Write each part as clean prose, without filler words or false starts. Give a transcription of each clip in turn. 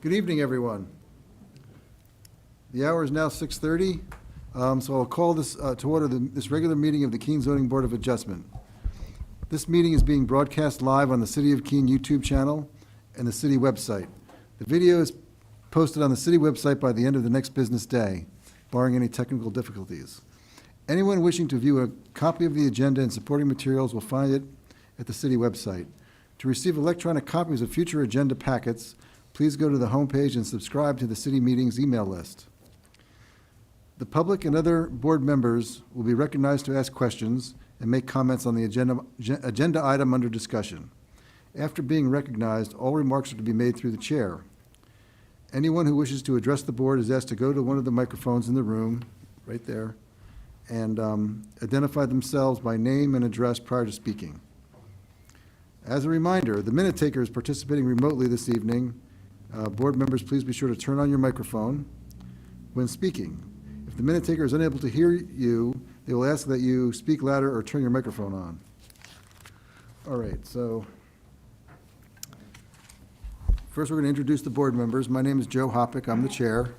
Good evening, everyone. The hour is now 6:30, so I'll call this to order this regular meeting of the Keene Zoning Board of Adjustment. This meeting is being broadcast live on the City of Keene YouTube channel and the city website. The video is posted on the city website by the end of the next business day, barring any technical difficulties. Anyone wishing to view a copy of the agenda and supporting materials will find it at the city website. To receive electronic copies of future agenda packets, please go to the homepage and subscribe to the city meetings email list. The public and other board members will be recognized to ask questions and make comments on the agenda item under discussion. After being recognized, all remarks are to be made through the chair. Anyone who wishes to address the board is asked to go to one of the microphones in the room, right there, and identify themselves by name and address prior to speaking. As a reminder, the minute taker is participating remotely this evening. Board members, please be sure to turn on your microphone when speaking. If the minute taker is unable to hear you, they will ask that you speak louder or turn your microphone on. All right, so first we're going to introduce the board members. My name is Joe Hoppick. I'm the chair.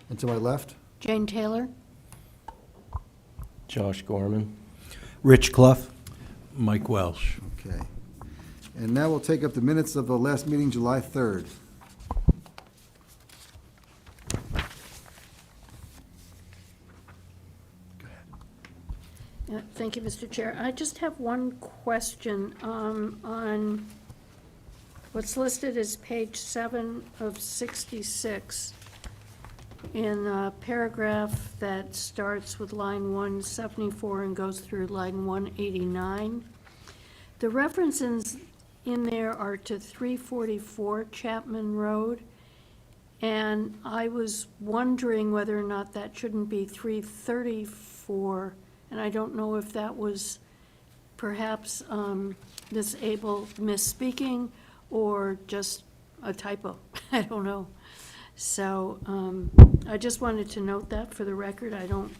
And to my left? Jane Taylor. Josh Gorman. Rich Clough. Mike Welsh. Okay. And now we'll take up the minutes of the last meeting, July 3rd. Thank you, Mr. Chair. I just have one question on what's listed as page 7 of 66 in a paragraph that starts with line 174 and goes through line 189. The references in there are to 344 Chapman Road, and I was wondering whether or not that shouldn't be 334. And I don't know if that was perhaps misspeaking or just a typo. I don't know. So I just wanted to note that for the record. I don't,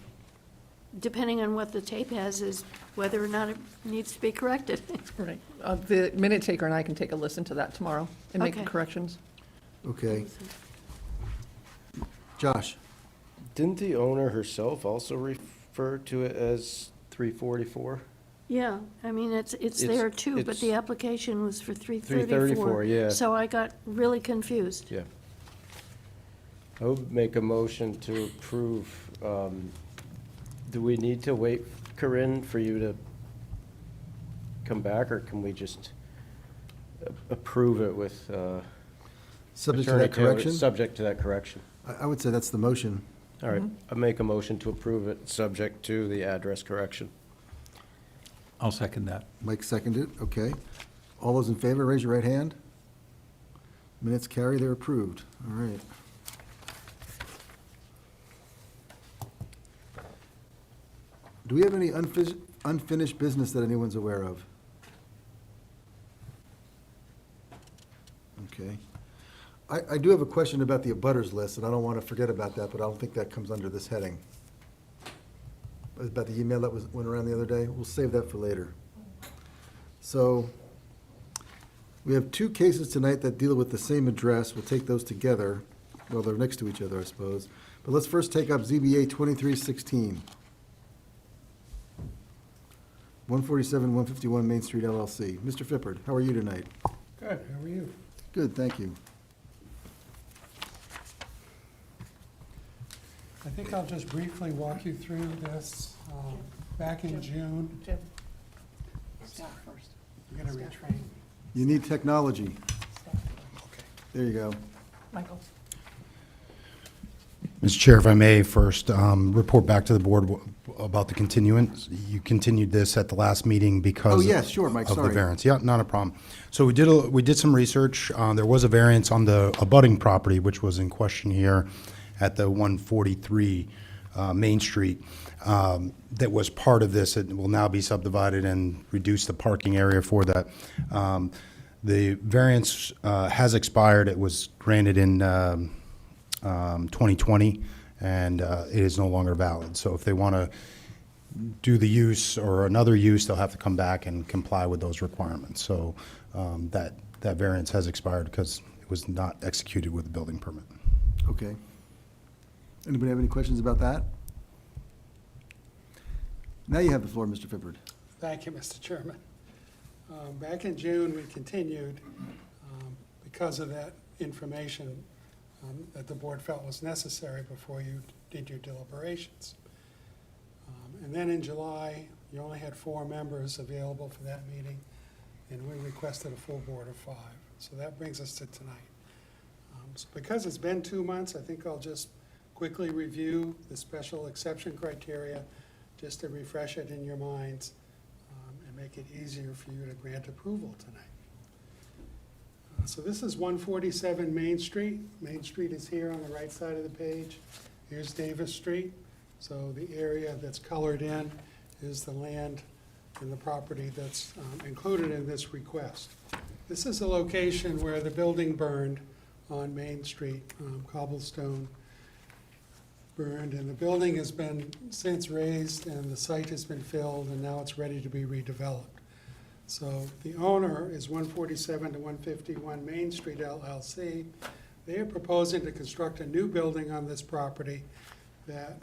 depending on what the tape has, is whether or not it needs to be corrected. Right. The minute taker and I can take a listen to that tomorrow and make the Okay. corrections. Okay. Josh? Didn't the owner herself also refer to it as 344? Yeah, I mean, it's there too, but it's- the application was for 334. 334, yeah. So I got really confused. Yeah. I would make a motion to approve. Do we need to wait, Corinne, for you to come back, or can we just approve it with Subject to that Attorney Taylor, correction? subject to that correction? I would say that's the motion. All right, I make a motion to approve it, subject to the address correction. I'll second that. Mike seconded, okay. All those in favor, raise your right hand. Minutes carry, they're approved. All right. Do we have any unfinished business that anyone's aware of? Okay. I do have a question about the abutters list, and I don't want to forget about that, but I don't think that comes under this heading. About the email that went around the other day. We'll save that for later. So we have two cases tonight that deal with the same address. We'll take those together. Well, they're next to each other, I suppose. But let's first take up ZBA 2316. 147, 151 Main Street LLC. Mr. Fippard, how are you tonight? Good, how are you? Good, thank you. I think I'll just briefly walk you through this. Back in June, Jim. Scott first. you're going to retrain. You need technology. There you go. Michael. Mr. Chair, if I may first report back to the board about the continuance. You continued this at the last meeting because Oh, yes, sure, Mike, of the sorry. variance. Yeah, not a problem. So we did some research. There was a variance on the abutting property, which was in question here at the 143 Main Street. That was part of this. It will now be subdivided and reduce the parking area for that. The variance has expired. It was granted in 2020, and it is no longer valid. So if they want to do the use or another use, they'll have to come back and comply with those requirements. So that variance has expired because It was not executed with a building permit. Okay. Anybody have any questions about that? Now you have the floor, Mr. Fippard. Thank you, Mr. Chairman. Back in June, we continued because of that information that the board felt was necessary before you did your deliberations. And then in July, you only had 4 members available for that meeting, and we requested a full board of 5. So that brings us to tonight. So because it's been 2 months, I think I'll just quickly review the special exception criteria, just to refresh it in your minds and make it easier for you to grant approval tonight. So this is 147 Main Street. Main Street is here on the right side of the page. Here's Davis Street. So the area that's colored in is the land and the property that's included in this request. This is a location where the building burned on Main Street, cobblestone burned, and the building has been since raised and the site has been filled and now it's ready to be redeveloped. So the owner is 147 to 151 Main Street LLC. They are proposing to construct a new building on this property that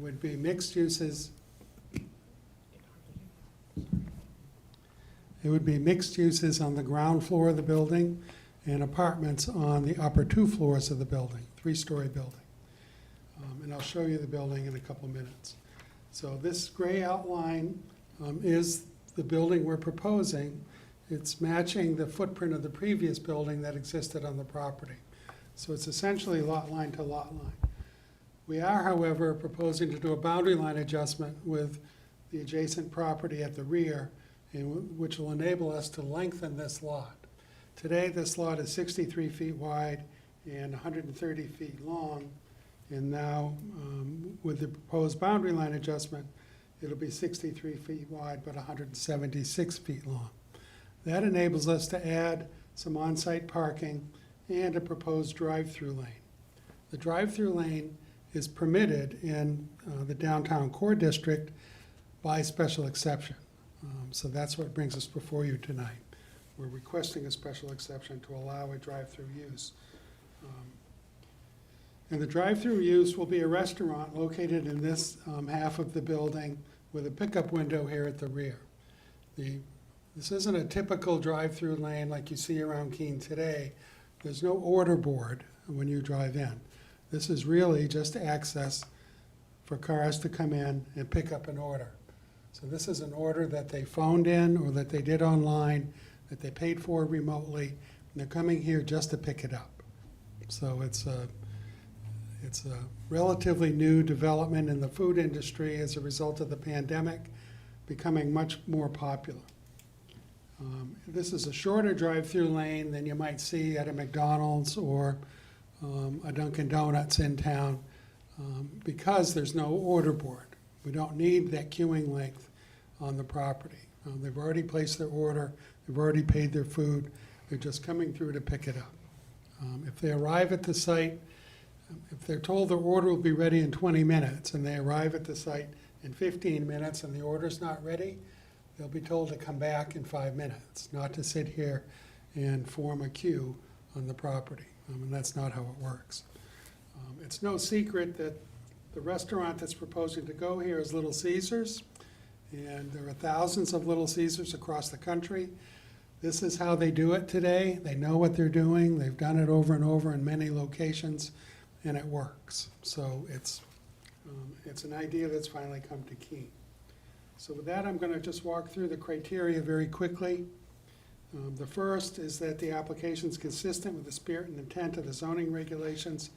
would be mixed uses. It would be mixed uses on the ground floor of the building and apartments on the upper 2 floors of the building, 3-story building. And I'll show you the building in a couple minutes. So this gray outline is the building we're proposing. It's matching the footprint of the previous building that existed on the property. So it's essentially lot line to lot line. We are, however, proposing to do a boundary line adjustment with the adjacent property at the rear, which will enable us to lengthen this lot. Today, this lot is 63 feet wide and 130 feet long. And now, with the proposed boundary line adjustment, it'll be 63 feet wide, but 176 feet long. That enables us to add some on-site parking and a proposed drive-through lane. The drive-through lane is permitted in the downtown core district by special exception. So that's what brings us before you tonight. We're requesting a special exception to allow a drive-through use. And the drive-through use will be a restaurant located in this half of the building with a pickup window here at the rear. This isn't a typical drive-through lane like you see around Keene today. There's no order board when you drive in. This is really just access for cars to come in and pick up an order. So this is an order that they phoned in or that they did online, that they paid for remotely, and they're coming here just to pick it up. So it's a relatively new development in the food industry as a result of the pandemic, becoming much more popular. This is a shorter drive-through lane than you might see at a McDonald's or a Dunkin' Donuts in town because there's no order board. We don't need that queuing length on the property. They've already placed their order, they've already paid their food, they're just coming through to pick it up. If they arrive at the site, if they're told their order will be ready in 20 minutes and they arrive at the site in 15 minutes and the order's not ready, they'll be told to come back in 5 minutes, not to sit here and form a queue on the property. And that's not how it works. It's no secret that the restaurant that's proposing to go here is Little Caesars, and there are thousands of Little Caesars across the country. This is how they do it today. They know what they're doing. They've done it over and over in many locations, and it works. So it's an idea that's finally come to Keene. So with that, I'm going to just walk through the criteria very quickly. The first is that the application is consistent with the spirit and intent of the zoning regulations.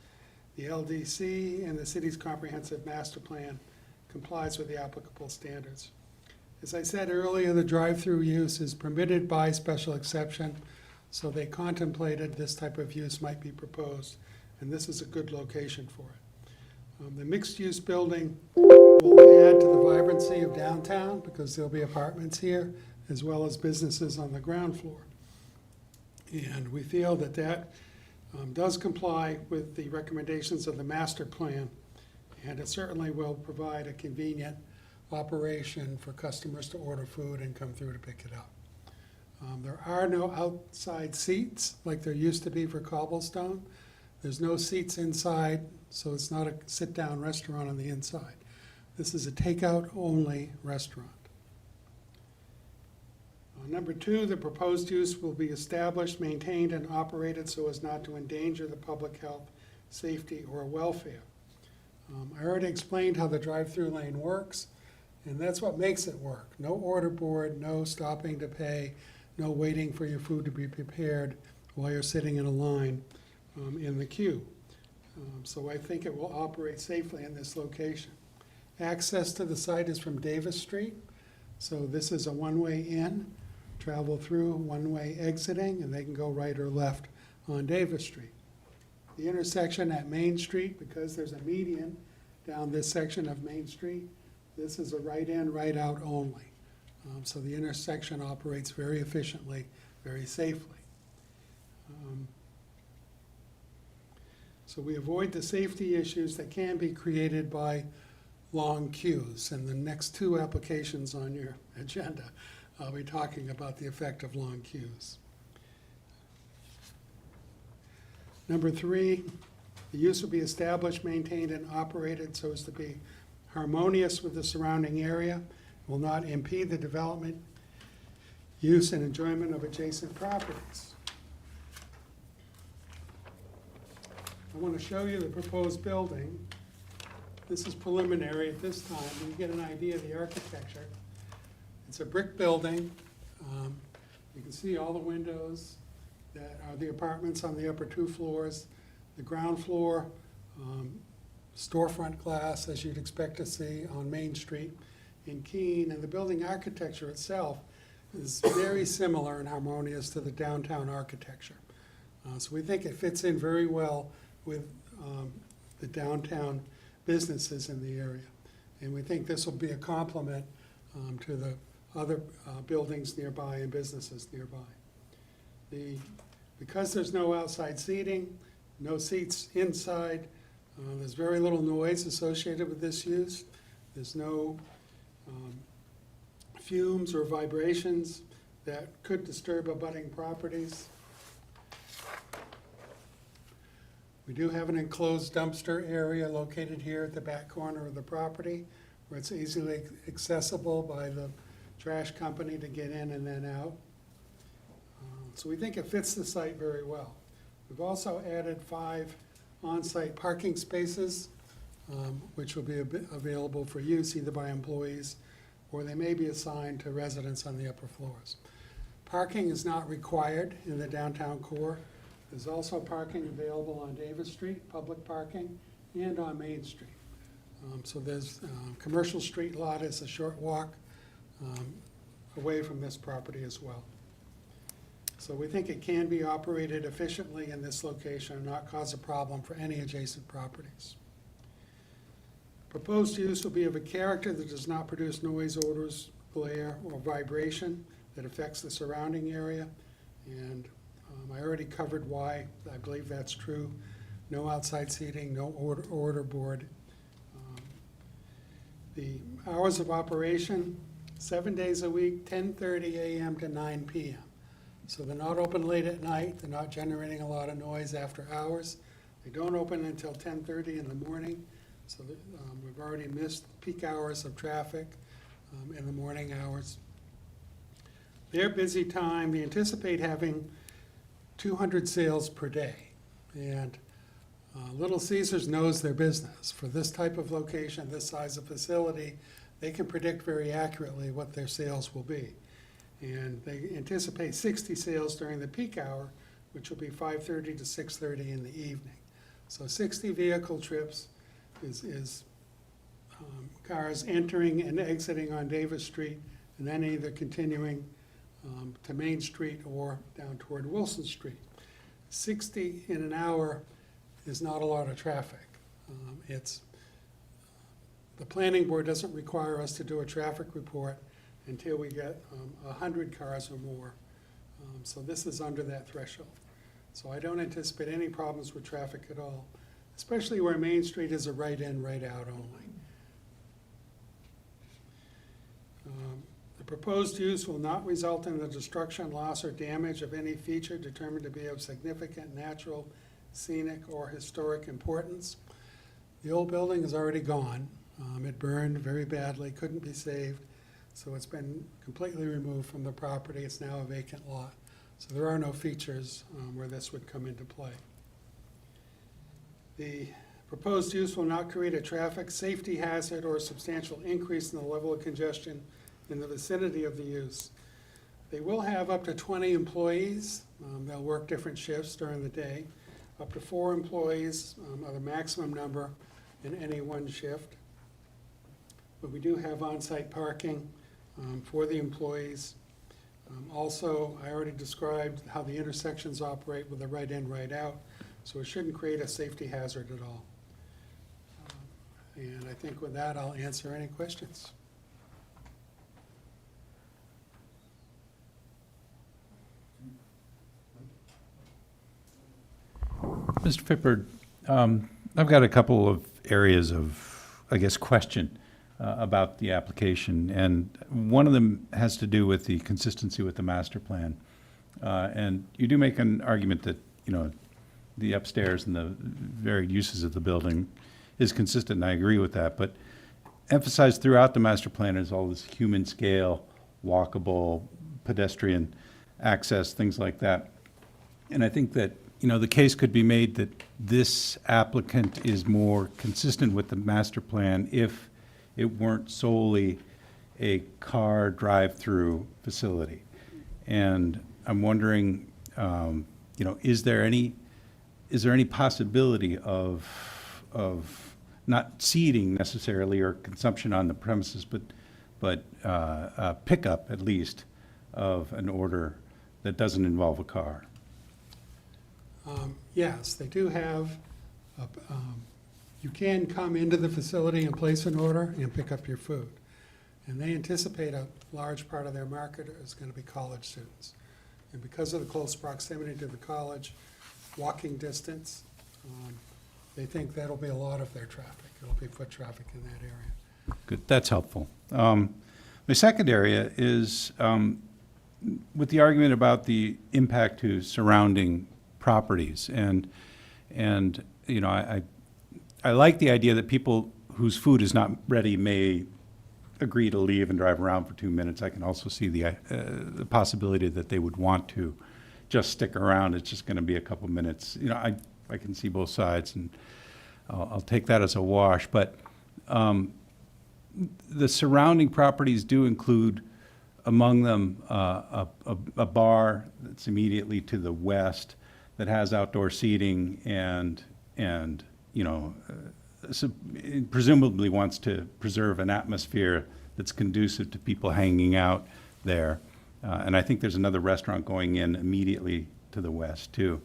The LDC and the city's comprehensive master plan complies with the applicable standards. As I said earlier, the drive-through use is permitted by special exception, so they contemplated this type of use might be proposed, and this is a good location for it. The mixed-use building will add to the vibrancy of downtown because there'll be apartments here as well as businesses on the ground floor. And we feel that that does comply with the recommendations of the master plan, and it certainly will provide a convenient operation for customers to order food and come through to pick it up. There are no outside seats like there used to be for Cobblestone. There's no seats inside, so it's not a sit-down restaurant on the inside. This is a takeout-only restaurant. Number 2, the proposed use will be established, maintained, and operated so as not to endanger the public health, safety, or welfare. I already explained how the drive-through lane works, and that's what makes it work. No order board, no stopping to pay, no waiting for your food to be prepared while you're sitting in a line in the queue. So I think it will operate safely in this location. Access to the site is from Davis Street, so this is a one-way in, travel through, one-way exiting, and they can go right or left on Davis Street. The intersection at Main Street, because there's a median down this section of Main Street, this is a right in, right out only. So the intersection operates very efficiently, very safely. So we avoid the safety issues that can be created by long queues. And the next 2 applications on your agenda, I'll be talking about the effect of long queues. Number 3, the use will be established, maintained, and operated so as to be harmonious with the surrounding area, will not impede the development, use, and enjoyment of adjacent properties. I want to show you the proposed building. This is preliminary at this time. You get an idea of the architecture. It's a brick building. You can see all the windows that are the apartments on the upper 2 floors. The ground floor, storefront glass, as you'd expect to see on Main Street in Keene. And the building architecture itself is very similar and harmonious to the downtown architecture. So we think it fits in very well with the downtown businesses in the area. And we think this will be a complement to the other buildings nearby and businesses nearby. Because there's no outside seating, no seats inside, there's very little noise associated with this use. There's no fumes or vibrations that could disturb abutting properties. We do have an enclosed dumpster area located here at the back corner of the property where it's easily accessible by the trash company to get in and then out. So we think it fits the site very well. We've also added 5 on-site parking spaces, which will be available for use either by employees or they may be assigned to residents on the upper floors. Parking is not required in the downtown core. There's also parking available on Davis Street, public parking, and on Main Street. So there's commercial street lot is a short walk away from this property as well. So we think it can be operated efficiently in this location and not cause a problem for any adjacent properties. Proposed use will be of a character that does not produce noise, odors, glare, or vibration that affects the surrounding area. And I already covered why I believe that's true. No outside seating, no order board. The hours of operation, 7 days a week, 10:30 a.m. to 9 p.m. So they're not open late at night. They're not generating a lot of noise after hours. They don't open until 10:30 in the morning. So we've already missed peak hours of traffic in the morning hours. Their busy time, they anticipate having 200 sales per day. And Little Caesars knows their business. For this type of location, this size of facility, they can predict very accurately what their sales will be. And they anticipate 60 sales during the peak hour, which will be 5:30 to 6:30 in the evening. So 60 vehicle trips is cars entering and exiting on Davis Street, and then either continuing to Main Street or down toward Wilson Street. 60 in an hour is not a lot of traffic. The planning board doesn't require us to do a traffic report until we get 100 cars or more. So this is under that threshold. So I don't anticipate any problems with traffic at all, especially where Main Street is a right in, right out only. The proposed use will not result in the destruction, loss, or damage of any feature determined to be of significant natural, scenic, or historic importance. The old building is already gone. It burned very badly, couldn't be saved, so it's been completely removed from the property. It's now a vacant lot. So there are no features where this would come into play. The proposed use will not create a traffic safety hazard or a substantial increase in the level of congestion in the vicinity of the use. They will have up to 20 employees. They'll work different shifts during the day. Up to 4 employees are the maximum number in any one shift. But we do have on-site parking for the employees. Also, I already described how the intersections operate with the right in, right out, so it shouldn't create a safety hazard at all. And I think with that, I'll answer any questions. Mr. Fippard, I've got a couple of areas of, I guess, question about the application, and one of them has to do with the consistency with the master plan. And you do make an argument that, you know, the upstairs and the varied uses of the building is consistent, and I agree with that, but emphasized throughout the master plan is all this human scale, walkable, pedestrian access, things like that. And I think that, you know, the case could be made that this applicant is more consistent with the master plan if it weren't solely a car drive-through facility. And I'm wondering, you know, is there any possibility of not seating necessarily or consumption on the premises, but pickup at least of an order that doesn't involve a car? Yes, they do have, you can come into the facility and place an order and pick up your food. And they anticipate a large part of their market is going to be college students. And because of the close proximity to the college, walking distance, they think that'll be a lot of their traffic. It'll be foot traffic in that area. Good, that's helpful. My second area is with the argument about the impact to surrounding properties. And you know, I like the idea that people whose food is not ready may agree to leave and drive around for 2 minutes. I can also see the possibility that they would want to just stick around. It's just going to be a couple minutes. You know, I can see both sides, and I'll take that as a wash. But the surrounding properties do include, among them, a bar that's immediately to the west that has outdoor seating and you know, it presumably wants to preserve an atmosphere that's conducive to people hanging out there. And I think there's another restaurant going in immediately to the west too.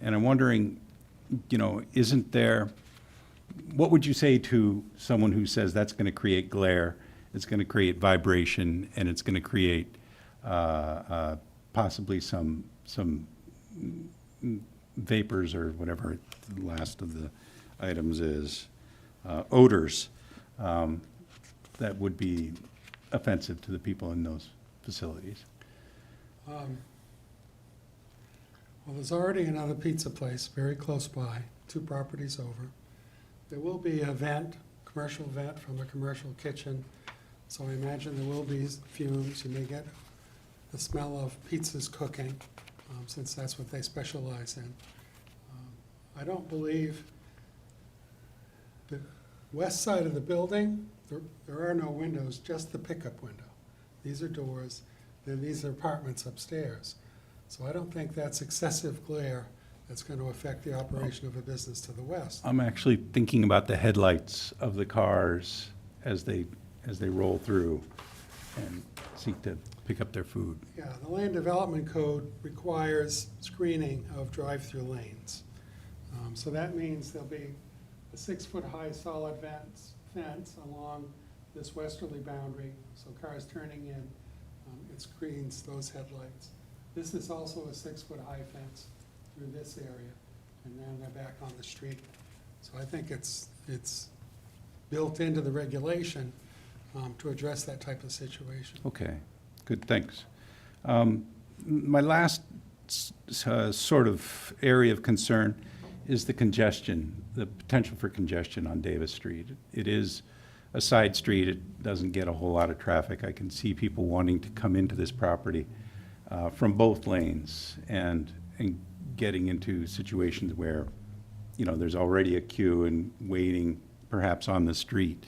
And I'm wondering, you know, what would you say to someone who says that's going to create glare, it's going to create vibration, and it's going to create possibly some vapors or whatever the last of the items is, odors that would be offensive to the people in those facilities? Well, there's already another pizza place very close by, 2 properties over. There will be a vent, commercial vent from a commercial kitchen, so I imagine there will be fumes. You may get the smell of pizzas cooking, since that's what they specialize in. I don't believe the west side of the building, there are no windows, just the pickup window. These are doors, then these are apartments upstairs. So I don't think that's excessive glare that's going to affect the operation of a business to the west. I'm actually thinking about the headlights of the cars as they roll through and seek to pick up their food. Yeah, the Land Development Code requires screening of drive-through lanes. So that means there'll be a 6-foot-high solid fence along this westerly boundary, so cars turning in, it screens those headlights. This is also a 6-foot-high fence through this area, and then they're back on the street. So I think it's built into the regulation to address that type of situation. Okay, Good, thanks. My last sort of area of concern is the congestion, the potential for congestion on Davis Street. It is a side street. It doesn't get a whole lot of traffic. I can see people wanting to come into this property from both lanes and getting into situations where, you know, there's already a queue and waiting perhaps on the street.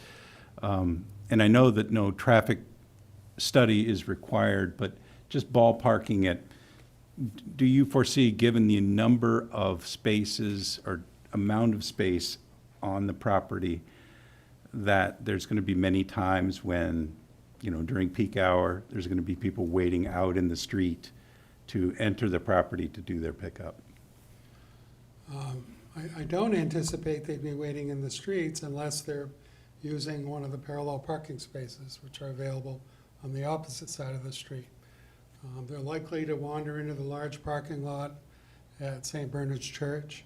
And I know that no traffic study is required, but just ballparking it, do you foresee, given the number of spaces or amount of space on the property, that there's going to be many times when, you know, during peak hour, there's going to be people waiting out in the street to enter the property to do their pickup? I don't anticipate they'd be waiting in the streets unless they're using one of the parallel parking spaces, which are available on the opposite side of the street. They're likely to wander into the large parking lot at St. Bernard's Church,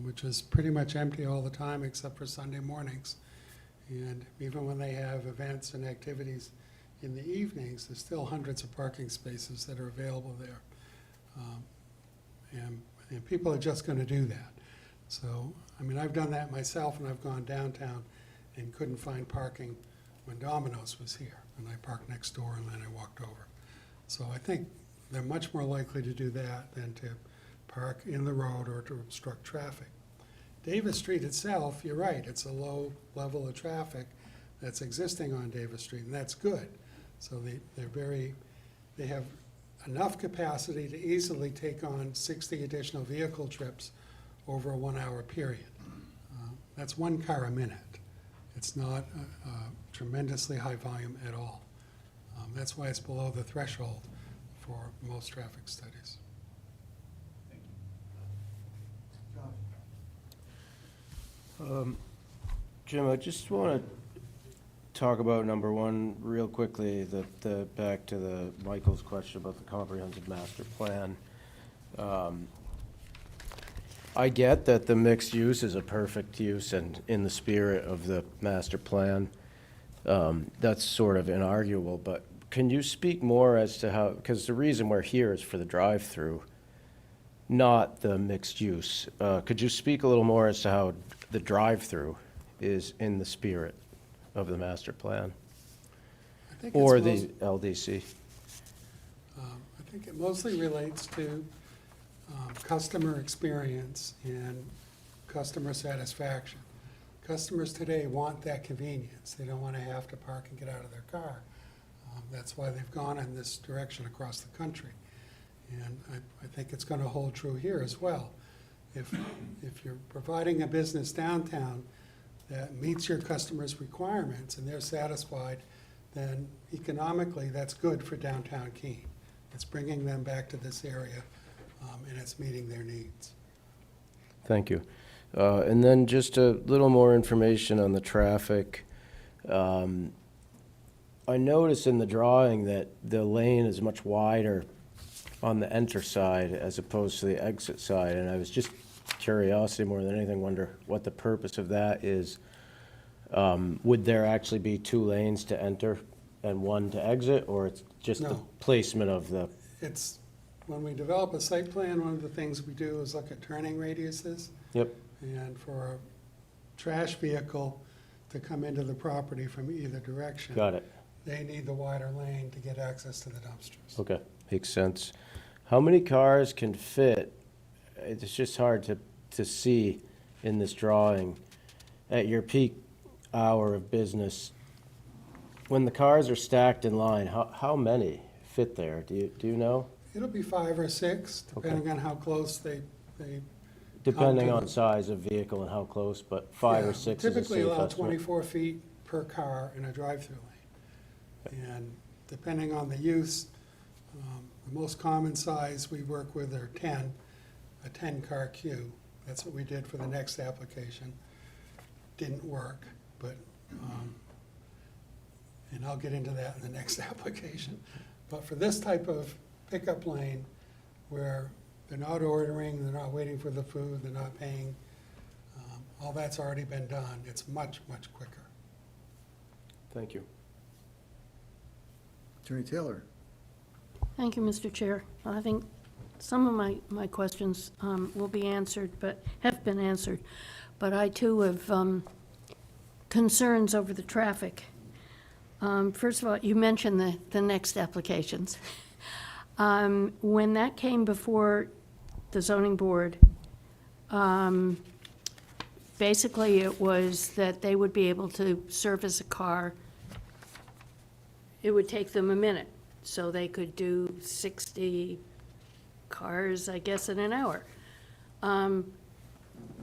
which is pretty much empty all the time except for Sunday mornings. And even when they have events and activities in the evenings, there's still hundreds of parking spaces that are available there. And people are just going to do that. So, I mean, I've done that myself, and I've gone downtown and couldn't find parking when Domino's was here. And I parked next door, and then I walked over. So I think they're much more likely to do that than to park in the road or to obstruct traffic. Davis Street itself, you're right, it's a low level of traffic that's existing on Davis Street, and that's good. So they have enough capacity to easily take on 60 additional vehicle trips over a 1 hour period. That's 1 car a minute. It's not a tremendously high volume at all. That's why it's below the threshold for most traffic studies. Jim, I just want to talk about number one real quickly, back to Michael's question about the comprehensive master plan. I get that the mixed use is a perfect use and in the spirit of the master plan. That's sort of inarguable, but can you speak more as to how, because the reason we're here is for the drive-through, not the mixed use. Could you speak a little more as to how the drive-through is in the spirit of the master plan I think or it's the LDC? I think it mostly relates to customer experience and customer satisfaction. Customers today want that convenience. They don't want to have to park and get out of their car. That's why they've gone in this direction across the country. And I think it's going to hold true here as well. If you're providing a business downtown that meets your customers' requirements and they're satisfied, then economically that's good for downtown Keene. It's bringing them back to this area and it's meeting their needs. Thank you. And then just a little more information on the traffic. I noticed in the drawing that the lane is much wider on the enter side as opposed to the exit side, and I was just curiosity more than anything, wonder what the purpose of that is. Would there actually be 2 lanes to enter and 1 to exit, or it's just the No. placement of the? It's, when we develop a site plan, one of the things we do is look at turning radiuses. Yep. And for a trash vehicle to come into the property from either direction. Got it. They need the wider lane to get access to the dumpsters. Okay, makes sense. How many cars can fit? It's just hard to see in this drawing at your peak hour of business. When the cars are stacked in line, how many fit there? Do you know? It'll be 5 or 6, depending on how close they. Depending to on the- size of vehicle and how close, but 5 Yeah, or 6 is a Typically safe allow estimate. 24 feet per car in a drive-through lane. And depending on the use, the most common size we work with are 10, a 10-car queue. That's what we did for the next application. Didn't work, but, and I'll get into that in the next application. But for this type of pickup lane, where they're not ordering, they're not waiting for the food, they're not paying, all that's already been done. It's much, much quicker. Thank you. Attorney Taylor? Thank you, Mr. Chair. I think some of my questions will be answered, but have been answered. But I too have concerns over the traffic. First of all, you mentioned the next applications. When that came before the zoning board, basically it was that they would be able to service a car. It would take them a minute, so they could do 60 cars, I guess, in an hour.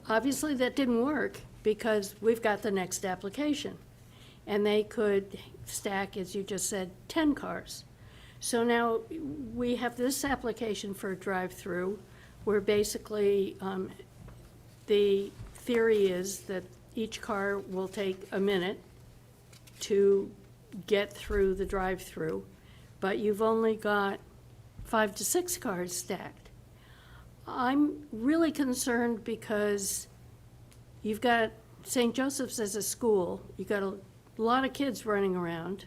Obviously, that didn't work because we've got the next application. And they could stack, as you just said, 10 cars. So now we have this application for a drive-through where basically the theory is that each car will take a minute to get through the drive-through, but you've only got 5 to 6 cars stacked. I'm really concerned because you've got St. Joseph's as a school, you've got a lot of kids running around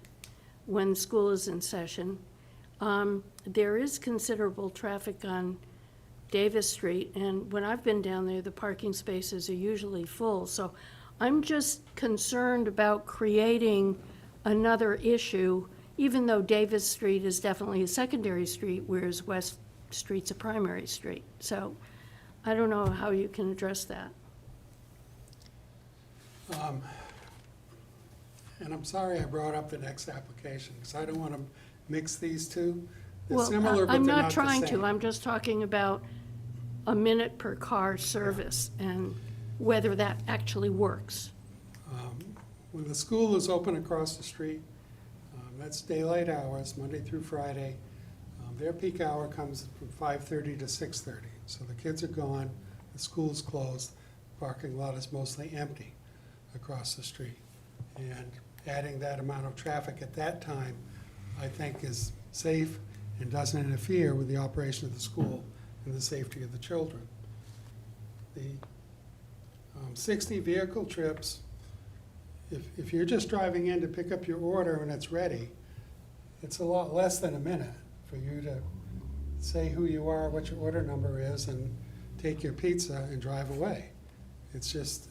when school is in session. There is considerable traffic on Davis Street, and when I've been down there, the parking spaces are usually full. So I'm just concerned about creating another issue, even though Davis Street is definitely a secondary street, whereas West Street's a primary street. So I don't know how you can address that. And I'm sorry I brought up the next application, because I don't want to mix these two. They're Well, similar, but I'm they're not not the trying same. to, I'm just talking about a minute per car service and whether that actually works. When the school is open across the street, that's daylight hours, Monday through Friday. Their peak hour comes from 5:30 to 6:30. So the kids are gone, the school's closed, parking lot is mostly empty across the street. And adding that amount of traffic at that time, I think is safe and doesn't interfere with the operation of the school and the safety of the children. The 60 vehicle trips, if you're just driving in to pick up your order and it's ready, it's a lot less than a minute for you to say who you are, what your order number is, and take your pizza and drive away. It's just,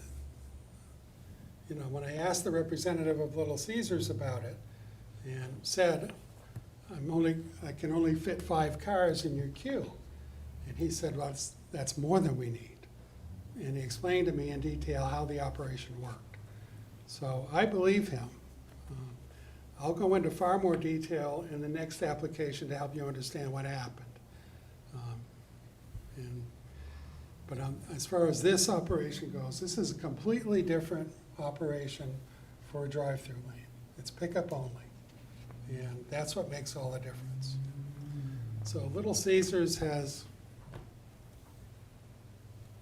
you know, when I asked the representative of Little Caesars about it and said, I can only fit 5 cars in your queue. And he said, well, that's more than we need. And he explained to me in detail how the operation worked. So I believe him. I'll go into far more detail in the next application to help you understand what happened. But as far as this operation goes, this is a completely different operation for a drive-through lane. It's pickup only. And that's what makes all the difference. So Little Caesars has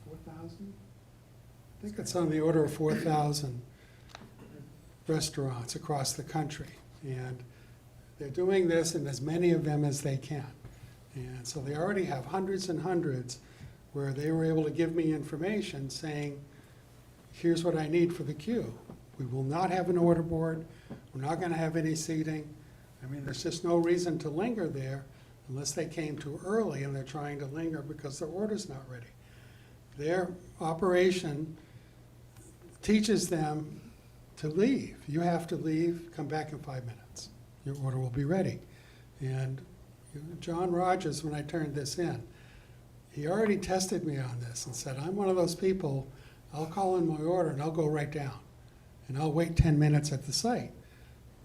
4,000? I think it's on the order of 4,000 restaurants across the country. And they're doing this in as many of them as they can. And so they already have hundreds and hundreds where they were able to give me information saying, here's what I need for the queue. We will not have an order board. We're not going to have any seating. I mean, there's just no reason to linger there unless they came too early and they're trying to linger because their order's not ready. Their operation teaches them to leave. You have to leave, come back in 5 minutes. Your order will be ready. And John Rogers, when I turned this in, he already tested me on this and said, I'm one of those people, I'll call in my order and I'll go right down. And I'll wait 10 minutes at the site.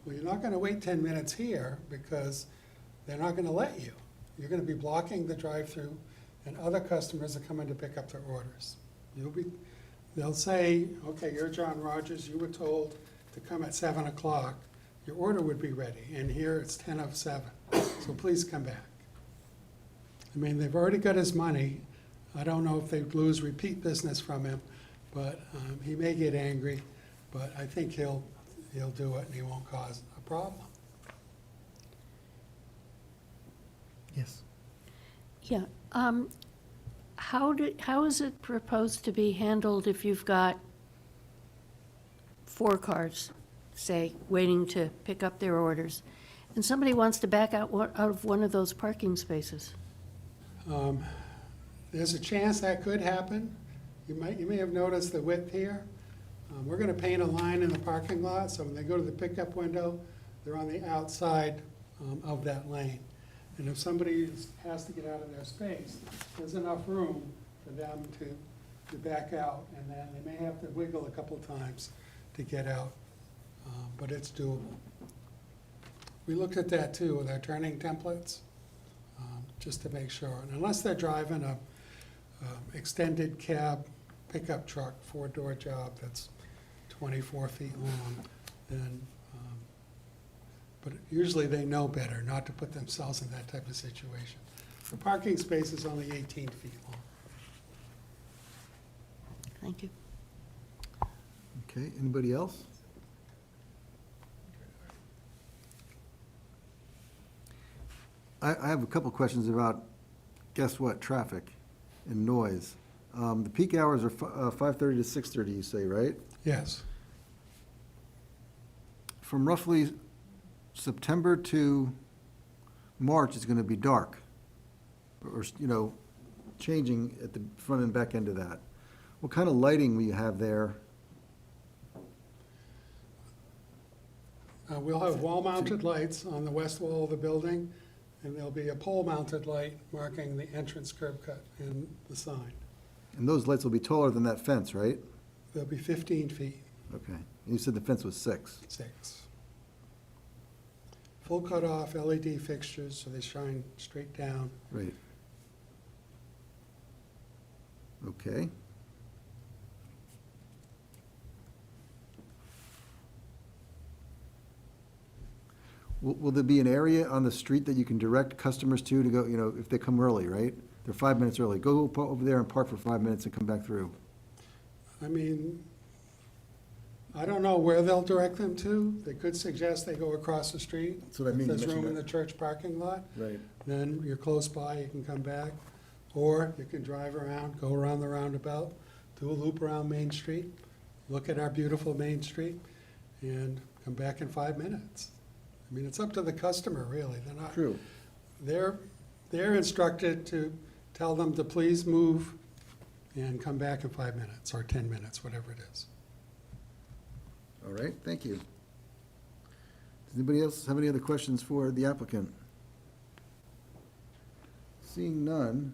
Well, you're not going to wait 10 minutes here because they're not going to let you. You're going to be blocking the drive-through and other customers are coming to pick up their orders. They'll say, okay, you're John Rogers, you were told to come at 7 o'clock. Your order would be ready, and here it's 10 of 7, so please come back. I mean, they've already got his money. I don't know if they'd lose repeat business from him, but he may get angry, but I think he'll do it and he won't cause a problem. Yes. Yeah, how is it proposed to be handled if you've got 4 cars, say, waiting to pick up their orders, and somebody wants to back out of one of those parking spaces. There's a chance that could happen. You may have noticed the width here. We're gonna paint a line in the parking lot, so when they go to the pickup window, they're on the outside of that lane. And if somebody has to get out of their space, there's enough room for them to back out, and then they may have to wiggle a couple times to get out, but it's doable. We looked at that too with our turning templates, just to make sure. And unless they're driving a extended cab pickup truck, 4-door job that's 24 feet long, then, but usually they know better not to put themselves in that type of situation. The parking space is only 18 feet long. Thank you. Okay, anybody else? I have a couple questions about, guess what, traffic and noise. The peak hours are 5:30 to 6:30, you say, right? Yes. From roughly September to March, it's gonna be dark, or, changing at the front and back end of that. What kind of lighting will you have there? We'll have wall-mounted lights on the west wall of the building, and there'll be a pole-mounted light marking the entrance curb cut and the sign. And those lights will be taller than that fence, right? They'll be 15 feet, Okay. You said the fence was 6. 6. Full cut-off LED fixtures, so they shine straight down. Right. Okay. Will there be an area on the street that you can direct customers to go, if they come early, right? They're 5 minutes early. Go over there and park for 5 minutes and come back through. I mean, I don't know where they'll direct them to. They could suggest they go across the street. That's what I mean, you If there's room mentioned in the church parking lot, Right. then you're close by, you can come back. Or you can drive around, go around the roundabout, do a loop around Main Street, look at our beautiful Main Street, and come back in 5 minutes. I mean, it's up to the customer, really. They're not. True. They're instructed to tell them to please move and come back in 5 minutes, or 10 minutes, whatever it is. All right, thank you. Does anybody else have any other questions for the applicant? Seeing none,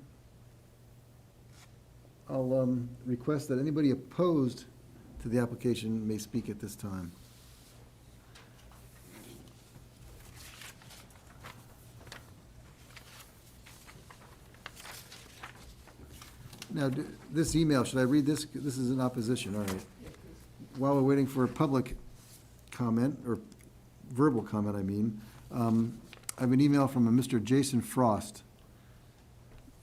I'll request that anybody opposed to the application may speak at this time. Now, this email, should I read this? This is in opposition, all right. While we're waiting for a public comment, or verbal comment, I mean, I have an email from a Mr. Jason Frost,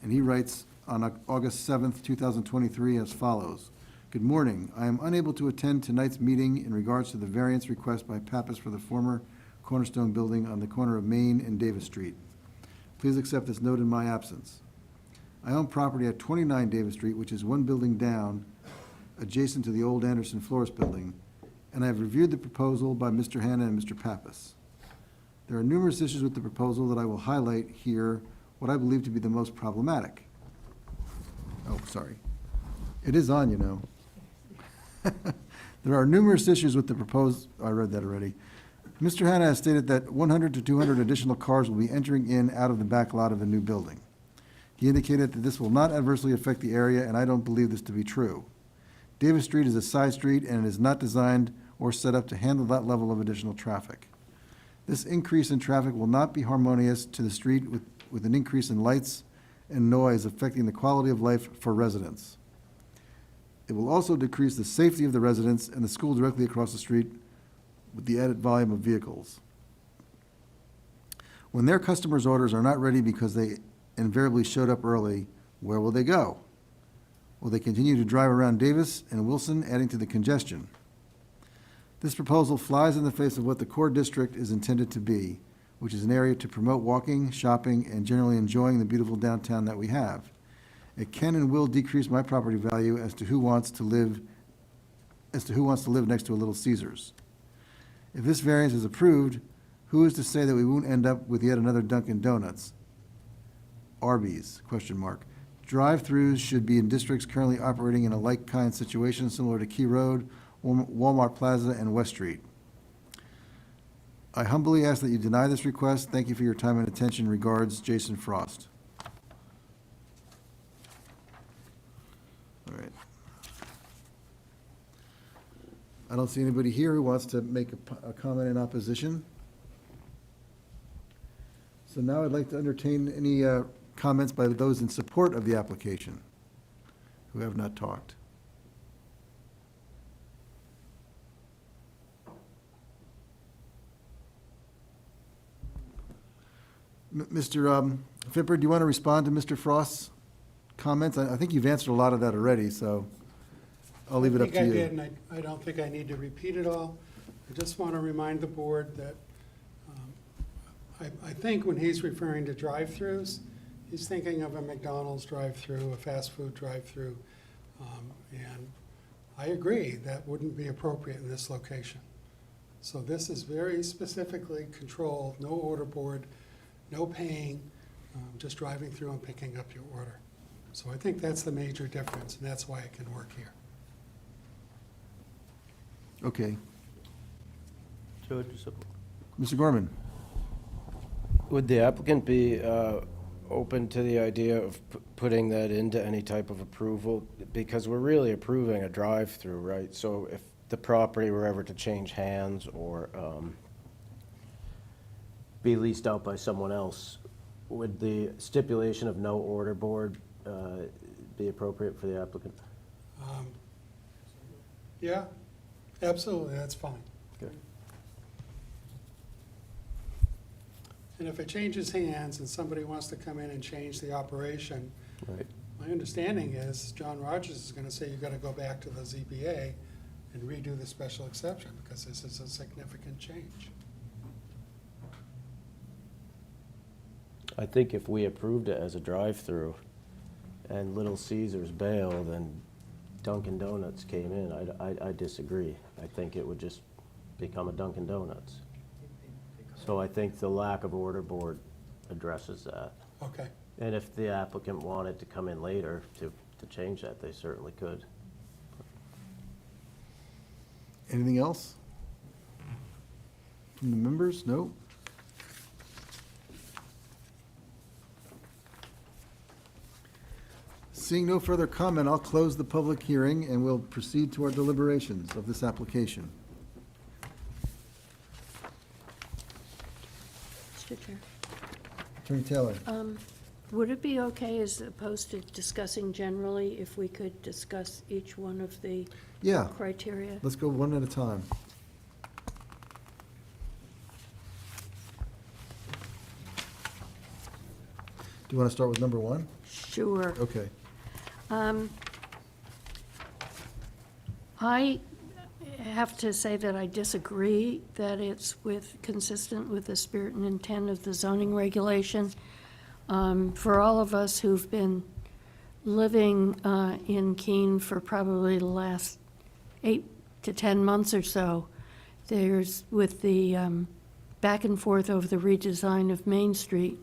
and he writes on August 7th, 2023 as follows. Good morning. I am unable to attend tonight's meeting in regards to the variance request by Pappas for the former Cornerstone Building on the corner of Main and Davis Street. Please accept this note in my absence. I own property at 29 Davis Street, which is one building down, adjacent to the old Anderson Flores building, and I have reviewed the proposal by Mr. Hanna and Mr. Pappas. There are numerous issues with the proposal that I will highlight here, what I believe to be the most problematic. Oh, sorry. It is on, There are numerous issues with the proposed, I read that already. Mr. Hanna has stated that 100 to 200 additional cars will be entering in out of the back lot of the new building. He indicated that this will not adversely affect the area, and I don't believe this to be true. Davis Street is a side street, and it is not designed or set up to handle that level of additional traffic. This increase in traffic will not be harmonious to the street with an increase in lights and noise affecting the quality of life for residents. It will also decrease the safety of the residents and the school directly across the street with the added volume of vehicles. When their customers' orders are not ready because they invariably showed up early, where will they go? Will they continue to drive around Davis and Wilson, adding to the congestion? This proposal flies in the face of what the core district is intended to be, which is an area to promote walking, shopping, and generally enjoying the beautiful downtown that we have. It can and will decrease my property value as to who wants to live next to a Little Caesars. If this variance is approved, Who is to say that we won't end up with yet another Dunkin' Donuts? Arby's, ? Drive-throughs should be in districts currently operating in a like-kind situation similar to Key Road, Walmart Plaza, and West Street. I humbly ask that you deny this request. Thank you for your time and attention. Regards, Jason Frost. All right. I don't see anybody here who wants to make a comment in opposition. So now I'd like to entertain any comments by those in support of the application who have not talked. Mr. Fipper, do you want to respond to Mr. Frost's comments? I think you've answered a lot of that already, so I'll leave it up to I think you. I did, and I don't think I need to repeat it all. I just want to remind the board that I think when he's referring to drive-throughs, he's thinking of a McDonald's drive-through, a fast food drive-through. And I agree, that wouldn't be appropriate in this location. So this is very specifically controlled, no order board, no paying, just driving through and picking up your order. So I think that's the major difference, and that's why it can work here. Okay. Judge, Mr. Gorman? would the applicant be open to the idea of putting that into any type of approval? Because we're really approving a drive-through, right? So if the property were ever to change hands or be leased out by someone else, would the stipulation of no order board be appropriate for the applicant? Yeah, absolutely, that's fine. Okay. And if it changes hands and somebody wants to come in and change the operation, Right. my understanding is John Rogers is gonna say you gotta go back to the ZBA and redo the special exception, because this is a significant change. I think if we approved it as a drive-through and Little Caesars bailed and Dunkin' Donuts came in, I disagree. I think it would just become a Dunkin' Donuts. So I think the lack of order board addresses that. Okay, And if the applicant wanted to come in later to change that, they certainly could. Anything else? From the members? No? Seeing no further comment, I'll close the public hearing and we'll proceed to our deliberations of this application. Mr. Chair. Attorney Taylor? Would it be okay, as opposed to discussing generally, if we could discuss each one of the Yeah, criteria? let's go one at a time. Do you want to start with number one? Sure. Okay. I have to say that I disagree that it's consistent with the spirit and intent of the zoning regulation. For all of us who've been living in Keene for probably the last 8 to 10 months or so, there's, with the back and forth over the redesign of Main Street,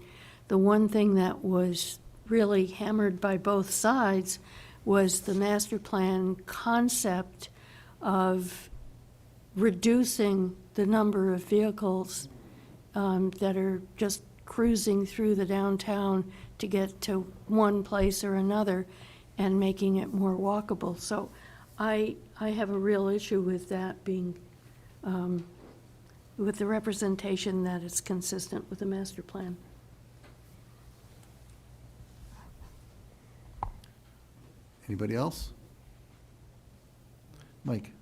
the one thing that was really hammered by both sides was the master plan concept of reducing the number of vehicles that are just cruising through the downtown to get to one place or another and making it more walkable. So I have a real issue with that being, with the representation that it's consistent with the master plan. Anybody else? Mike?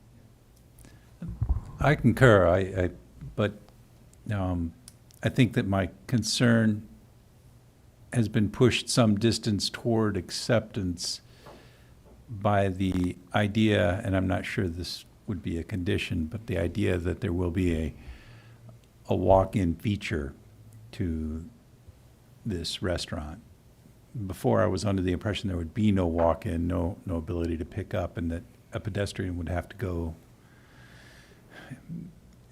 I concur, but I think that my concern has been pushed some distance toward acceptance by the idea, and I'm not sure this would be a condition, but the idea that there will be a walk-in feature to this restaurant. Before, I was under the impression there would be no walk-in, no ability to pick up, and that a pedestrian would have to go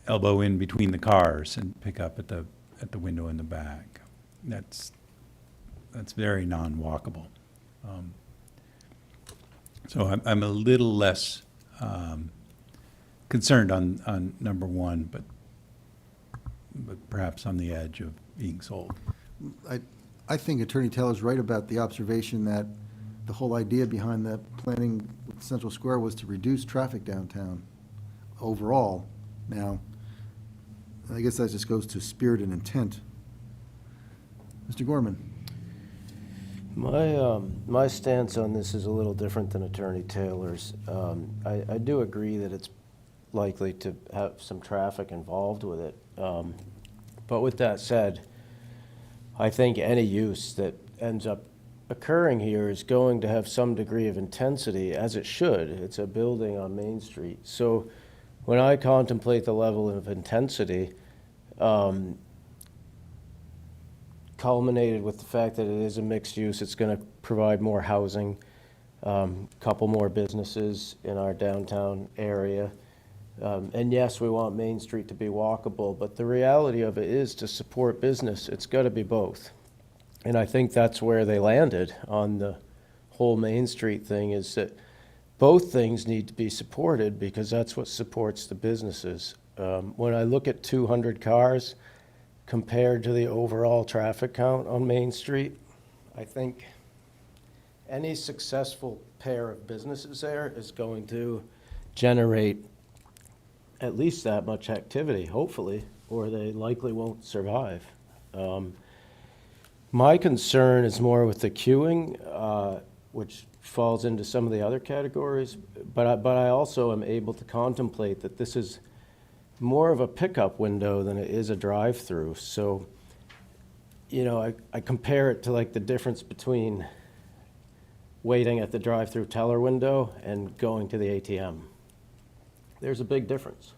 elbow in between the cars and pick up at the window in the back. That's very non-walkable. So I'm a little less concerned on number one, but perhaps on the edge of being sold. I think Attorney Taylor's right about the observation that the whole idea behind the planning with Central Square was to reduce traffic downtown overall. Now, I guess that just goes to spirit and intent. Mr. Gorman? My stance on this is a little different than Attorney Taylor's. I do agree that it's likely to have some traffic involved with it. But with that said, I think any use that ends up occurring here is going to have some degree of intensity, as it should. It's a building on Main Street. So when I contemplate the level of intensity, culminated with the fact that it is a mixed use, it's going to provide more housing, couple more businesses in our downtown area. And yes, we want Main Street to be walkable, but the reality of it is to support business, it's got to be both. And I think that's where they landed on the whole Main Street thing, is that both things need to be supported because that's what supports the businesses. When I look at 200 cars compared to the overall traffic count on Main Street, I think any successful pair of businesses there is going to generate at least that much activity, hopefully, or they likely won't survive. My concern is more with the queuing, which falls into some of the other categories, but I also am able to contemplate that this is more of a pickup window than it is a drive-through. So, you know, I compare it to like the difference between waiting at the drive-through teller window and going to the ATM. There's a big difference.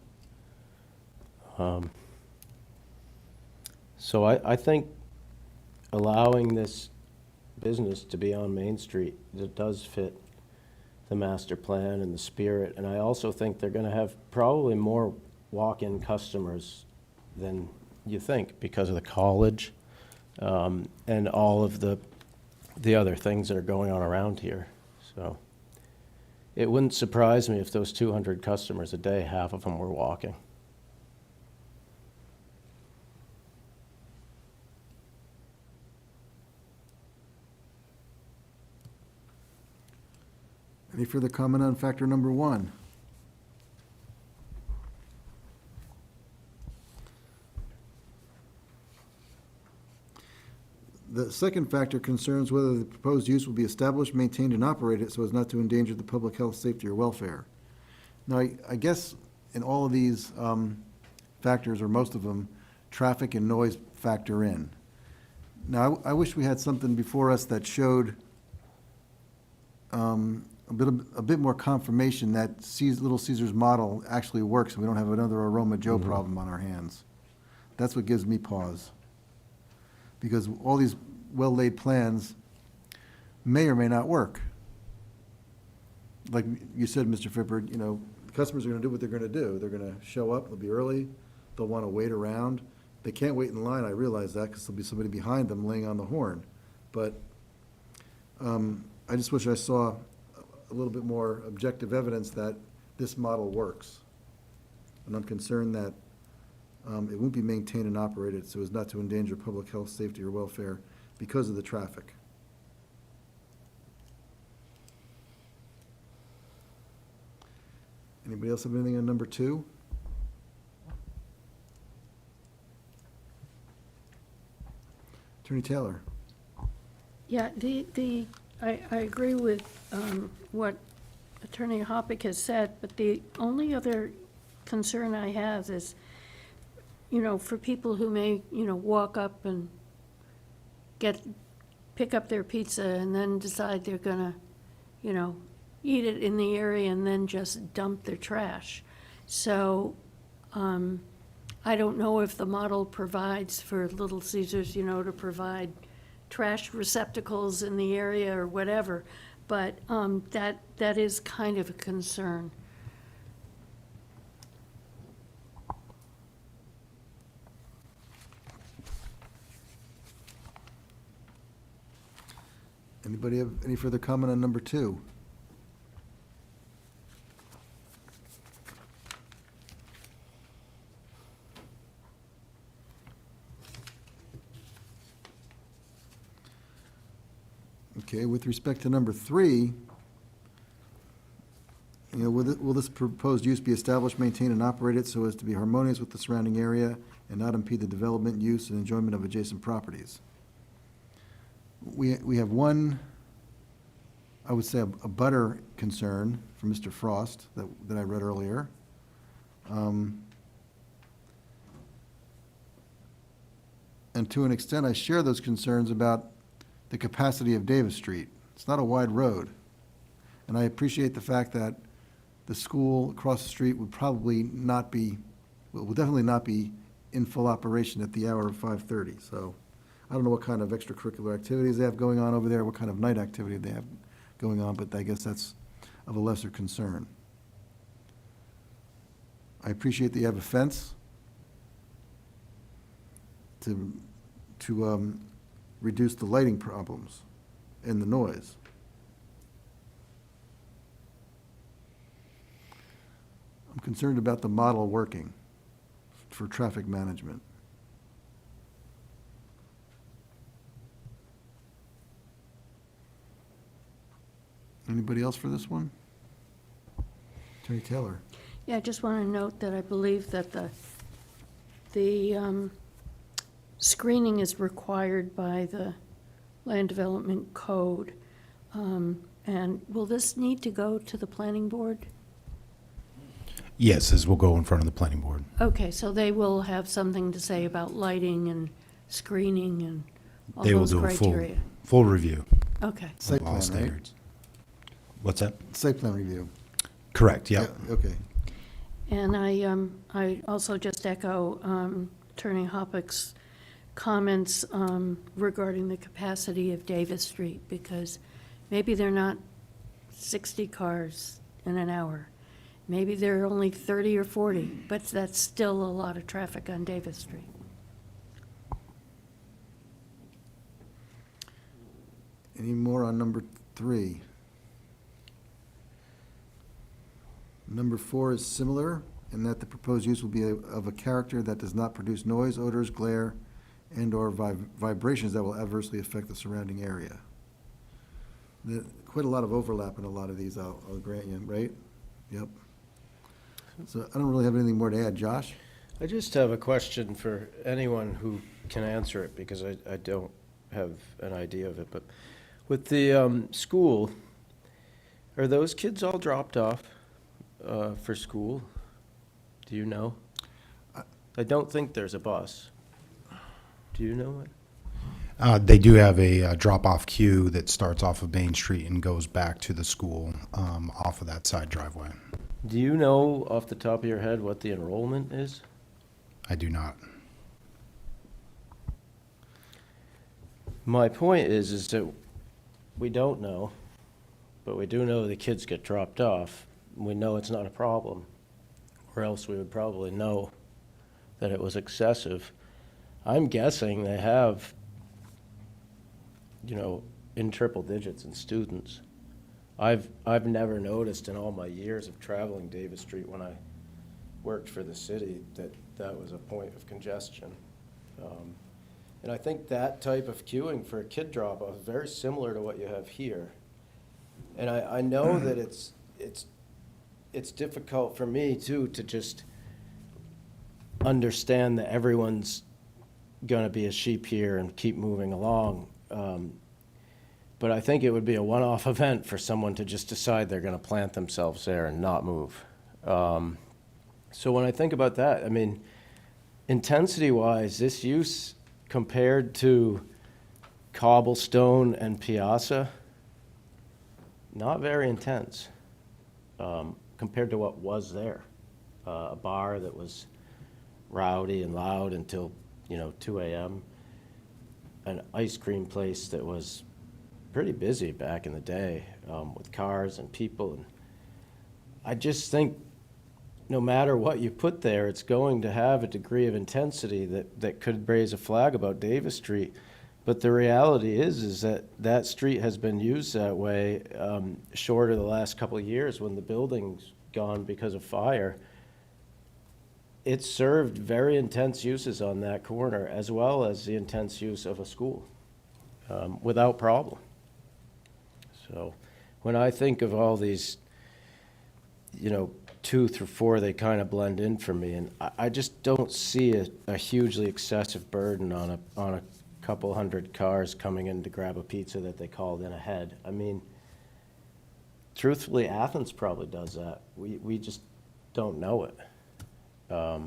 So I think allowing this business to be on Main Street, it does fit the master plan and the spirit. And I also think they're going to have probably more walk-in customers than you think because of the college and all of the other things that are going on around here. So it wouldn't surprise me if those 200 customers a day, half of them were walking. Any further comment on factor number one? The second factor concerns whether the proposed use will be established, maintained, and operated so as not to endanger the public health, safety, or welfare. Now, I guess in all of these factors, or most of them, traffic and noise factor in. Now, I wish we had something before us that showed a bit more confirmation that Little Caesar's model actually works, and we don't have another Aroma Joe problem on our hands. That's what gives me pause. Because all these well-laid plans may or may not work. Like you said, Mr. Fippard, you know, the customers are gonna do what they're gonna do. They're gonna show up, they'll be early, they'll wanna wait around. They can't wait in line, I realize that, because there'll be somebody behind them laying on the horn. But I just wish I saw a little bit more objective evidence that this model works. And I'm concerned that it won't be maintained and operated so as not to endanger public health, safety, or welfare because of the traffic. Anybody else have anything on number two? Attorney Taylor? Yeah, I agree with what Attorney Hoppick has said, but the only other concern I have is, you know, for people who may, you know, walk up and pick up their pizza and then decide they're gonna, you know, eat it in the area and then just dump their trash. So, I don't know if the model provides for Little Caesars, you know, to provide trash receptacles in the area or whatever, but that is kind of a concern. Anybody have any further comment on number 2? Okay, with respect to number 3, will this proposed use be established, maintained, and operated so as to be harmonious with the surrounding area and not impede the development, use, and enjoyment of adjacent properties? We have one, I would say, a butter concern from Mr. Frost that I read earlier. And to an extent, I share those concerns about the capacity of Davis Street. It's not a wide road. And I appreciate the fact that the school across the street would probably not be, will definitely not be in full operation at the hour of 5:30. So I don't know what kind of extracurricular activities they have going on over there, what kind of night activity they have going on, but I guess that's of a lesser concern. I appreciate that you have a fence to reduce the lighting problems and the noise. I'm concerned about the model working for traffic management. Anybody else for this one? Attorney Taylor? Yeah, I just want to note that I believe that the screening is required by the Land Development Code. And will this need to go to the planning board? Yes, this will go in front of the planning board. Okay, so they will have something to say about lighting and screening and all They will those do a criteria? full review Okay, Site of all plan, right? standards. What's that? Site plan review. Correct, yep. Yeah, okay. and I also just echo Attorney Hoppeck's comments regarding the capacity of Davis Street, because maybe they're not 60 cars in an hour. Maybe there are only 30 or 40, but that's still a lot of traffic on Davis Street. Any more on number 3? Number 4 is similar in that the proposed use will be of a character that does not produce noise, odors, glare, and/or vibrations that will adversely affect the surrounding area. Quite a lot of overlap in a lot of these, I'll grant you, right? Yep. So I don't really have anything more to add. Josh? I just have a question for anyone who can answer it, because I don't have an idea of it. But with the school, are those kids all dropped off for school? Do you know? I don't think there's a bus. Do you know it? They do have a drop-off queue that starts off of Main Street and goes back to the school off of that side driveway. Do you know off the top of your head what the enrollment is? I do not. My point is that we don't know, but we do know the kids get dropped off. We know it's not a problem, or else we would probably know that it was excessive. I'm guessing they have, in triple digits in students. I've never noticed in all my years of traveling Davis Street when I worked for the city that was a point of congestion. And I think that type of queuing for a kid drop-off is very similar to what you have here. And I know that it's difficult for me too to just understand that everyone's gonna be a sheep here and keep moving along. But I think it would be a one-off event for someone to just decide they're gonna plant themselves there and not move. So when I think about that, I mean, intensity-wise, this use compared to Cobblestone and Piazza, not very intense compared to what was there. A bar that was rowdy and loud until 2 a.m. An ice cream place that was pretty busy back in the day with cars and people. And I just think no matter what you put there, it's going to have a degree of intensity that could raise a flag about Davis Street. But the reality is that that street has been used that way, short of the last couple of years when the building's gone because of fire. It served very intense uses on that corner, as well as the intense use of a school, without problem. So when I think of all these, 2 through 4, they kind of blend in for me, and I just don't see a hugely excessive burden on a couple hundred cars coming in to grab a pizza that they called in ahead. I mean, truthfully, Athens probably does that. We just don't know it. I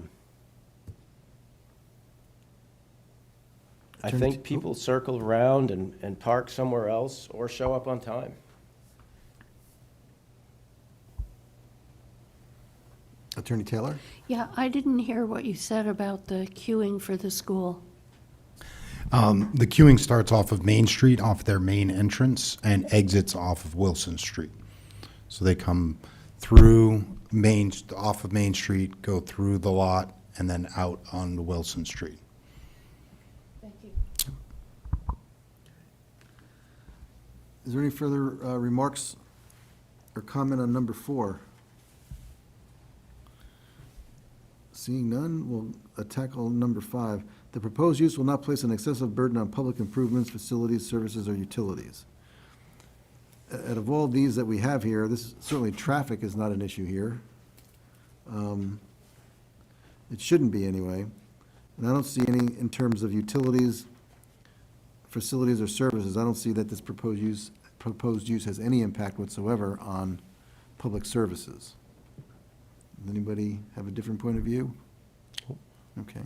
Attorney think people circle around and park somewhere else or show up on time. Attorney Taylor? Yeah, I didn't hear what you said about the queuing for the school. The queuing starts off of Main Street, off their main entrance, and exits off of Wilson Street. So they come through off of Main Street, go through the lot, and then out on Wilson Street. Thank you. Is there any further remarks or comment on number 4? Seeing none, we'll tackle number 5. The proposed use will not place an excessive burden on public improvements, facilities, services, or utilities. Out of all these that we have here, certainly traffic is not an issue here. It shouldn't be anyway. And I don't see any, in terms of utilities, facilities, or services, I don't see that this proposed use has any impact whatsoever on public services. Does anybody have a different point of view? Okay.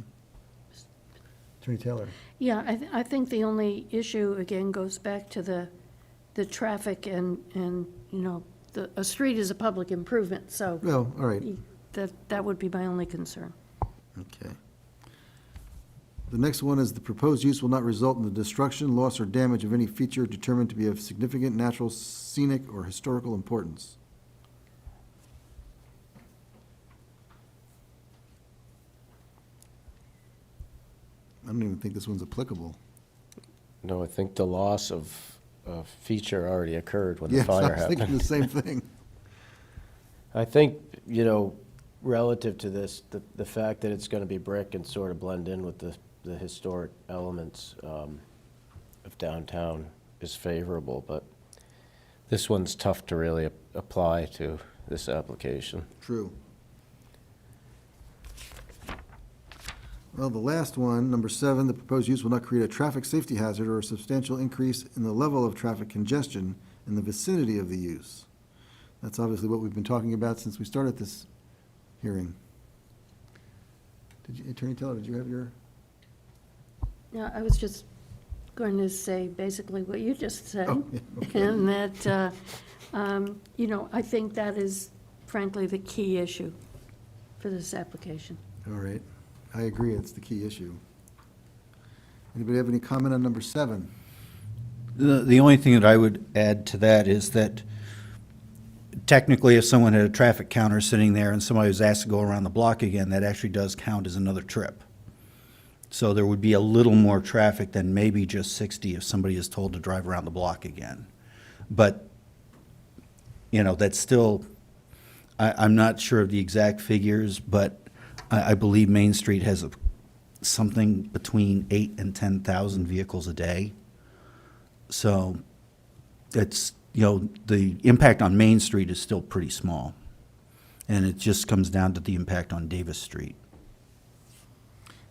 Attorney Taylor? Yeah, I think the only issue, again, goes back to the traffic and, a street is a public improvement, so Well, all right, that would be my only concern. okay. The next one is the proposed use will not result in the destruction, loss, or damage of any feature determined to be of significant natural, scenic, or historical importance. I don't even think this one's applicable. No, I think the loss of feature already occurred when the Yes, I fire was thinking happened. the same thing. I think, relative to this, the fact that it's gonna be brick and sort of blend in with the historic elements of downtown is favorable, but this one's tough to really apply to this application. True. Well, the last one, number 7, the proposed use will not create a traffic safety hazard or a substantial increase in the level of traffic congestion in the vicinity of the use. That's obviously what we've been talking about since we started this hearing. Attorney Taylor, did you have your? Yeah, I was just going to say basically what you just said. Oh, yeah, okay. And that, I think that is frankly the key issue for this application. All right. I agree, it's the key issue. Anybody have any comment on number 7? The only thing that I would add to that is that technically, if someone had a traffic counter sitting there and somebody was asked to go around the block again, that actually does count as another trip. So there would be a little more traffic than maybe just 60 if somebody is told to drive around the block again. But, that's still, I'm not sure of the exact figures, but I believe Main Street has something between 8,000 and 10,000 vehicles a day. So it's, the impact on Main Street is still pretty small. And it just comes down to the impact on Davis Street.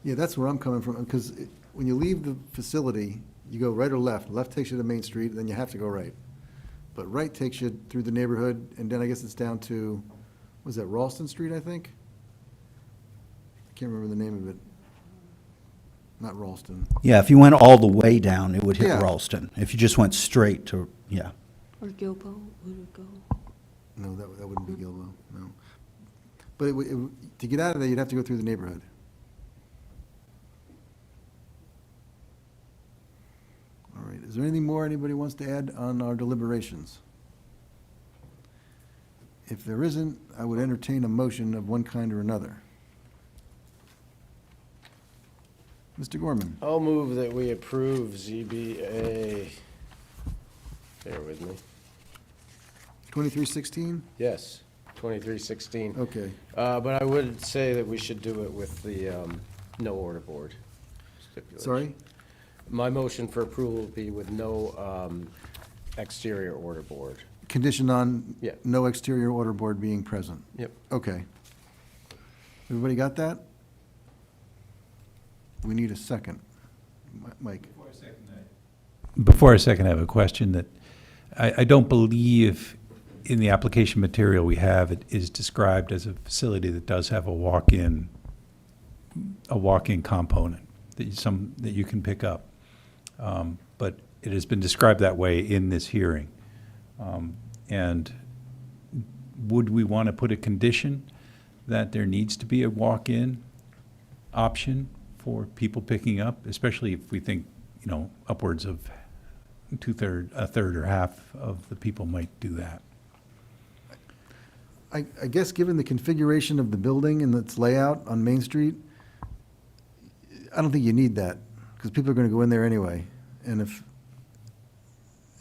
Yeah, that's where I'm coming from, because when you leave the facility, you go right or left. Left takes you to Main Street, then you have to go right. But right takes you through the neighborhood, and then I guess it's down to, was that Ralston Street, I think? I can't remember the name of it. Not Ralston. Yeah, if you went all the way down, it would hit Yeah. Ralston. If you just went straight to, yeah. Or Gilbo, would it go? No, that wouldn't be Gilbo, no. But to get out of there, you'd have to go through the neighborhood. All right, is there anything more anybody wants to add on our deliberations? If there isn't, I would entertain a motion of one kind or another. Mr. Gorman? I'll move that we approve ZBA, bear with me, 2316? yes, 2316. Okay. But I would say that we should do it with the no order board stipulation. Sorry? My motion for approval will be with no exterior order board. Condition on Yeah. no exterior order board being present. Yep. Okay. Everybody got that? We need a second. Mike? Before I second, I have a question that I don't believe in the application material we have, it is described as a facility that does have a walk-in component that you can pick up. But it has been described that way in this hearing. And would we want to put a condition that there needs to be a walk-in option for people picking up, especially if we think, upwards of a third or half of the people might do that? I guess given the configuration of the building and its layout on Main Street, I don't think you need that, because people are going to go in there anyway. And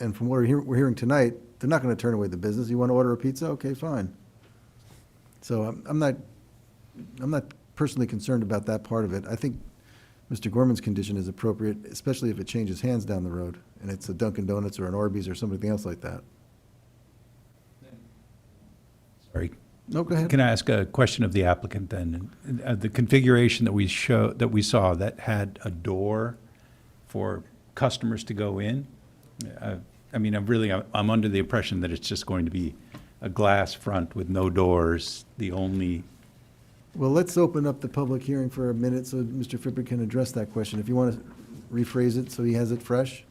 from what we're hearing tonight, they're not going to turn away the business. You want to order a pizza? Okay, fine. So I'm not personally concerned about that part of it. I think Mr. Gorman's condition is appropriate, especially if it changes hands down the road, and it's a Dunkin' Donuts or an Arby's or something else like that. Sorry. No, go ahead. Can I ask a question of the applicant then? The configuration that we saw that had a door for customers to go in, I'm under the impression that it's just going to be a glass front with no doors, the only. Well, let's open up the public hearing for a minute so Mr. Fipper can address that question. If you want to rephrase it so he has it fresh.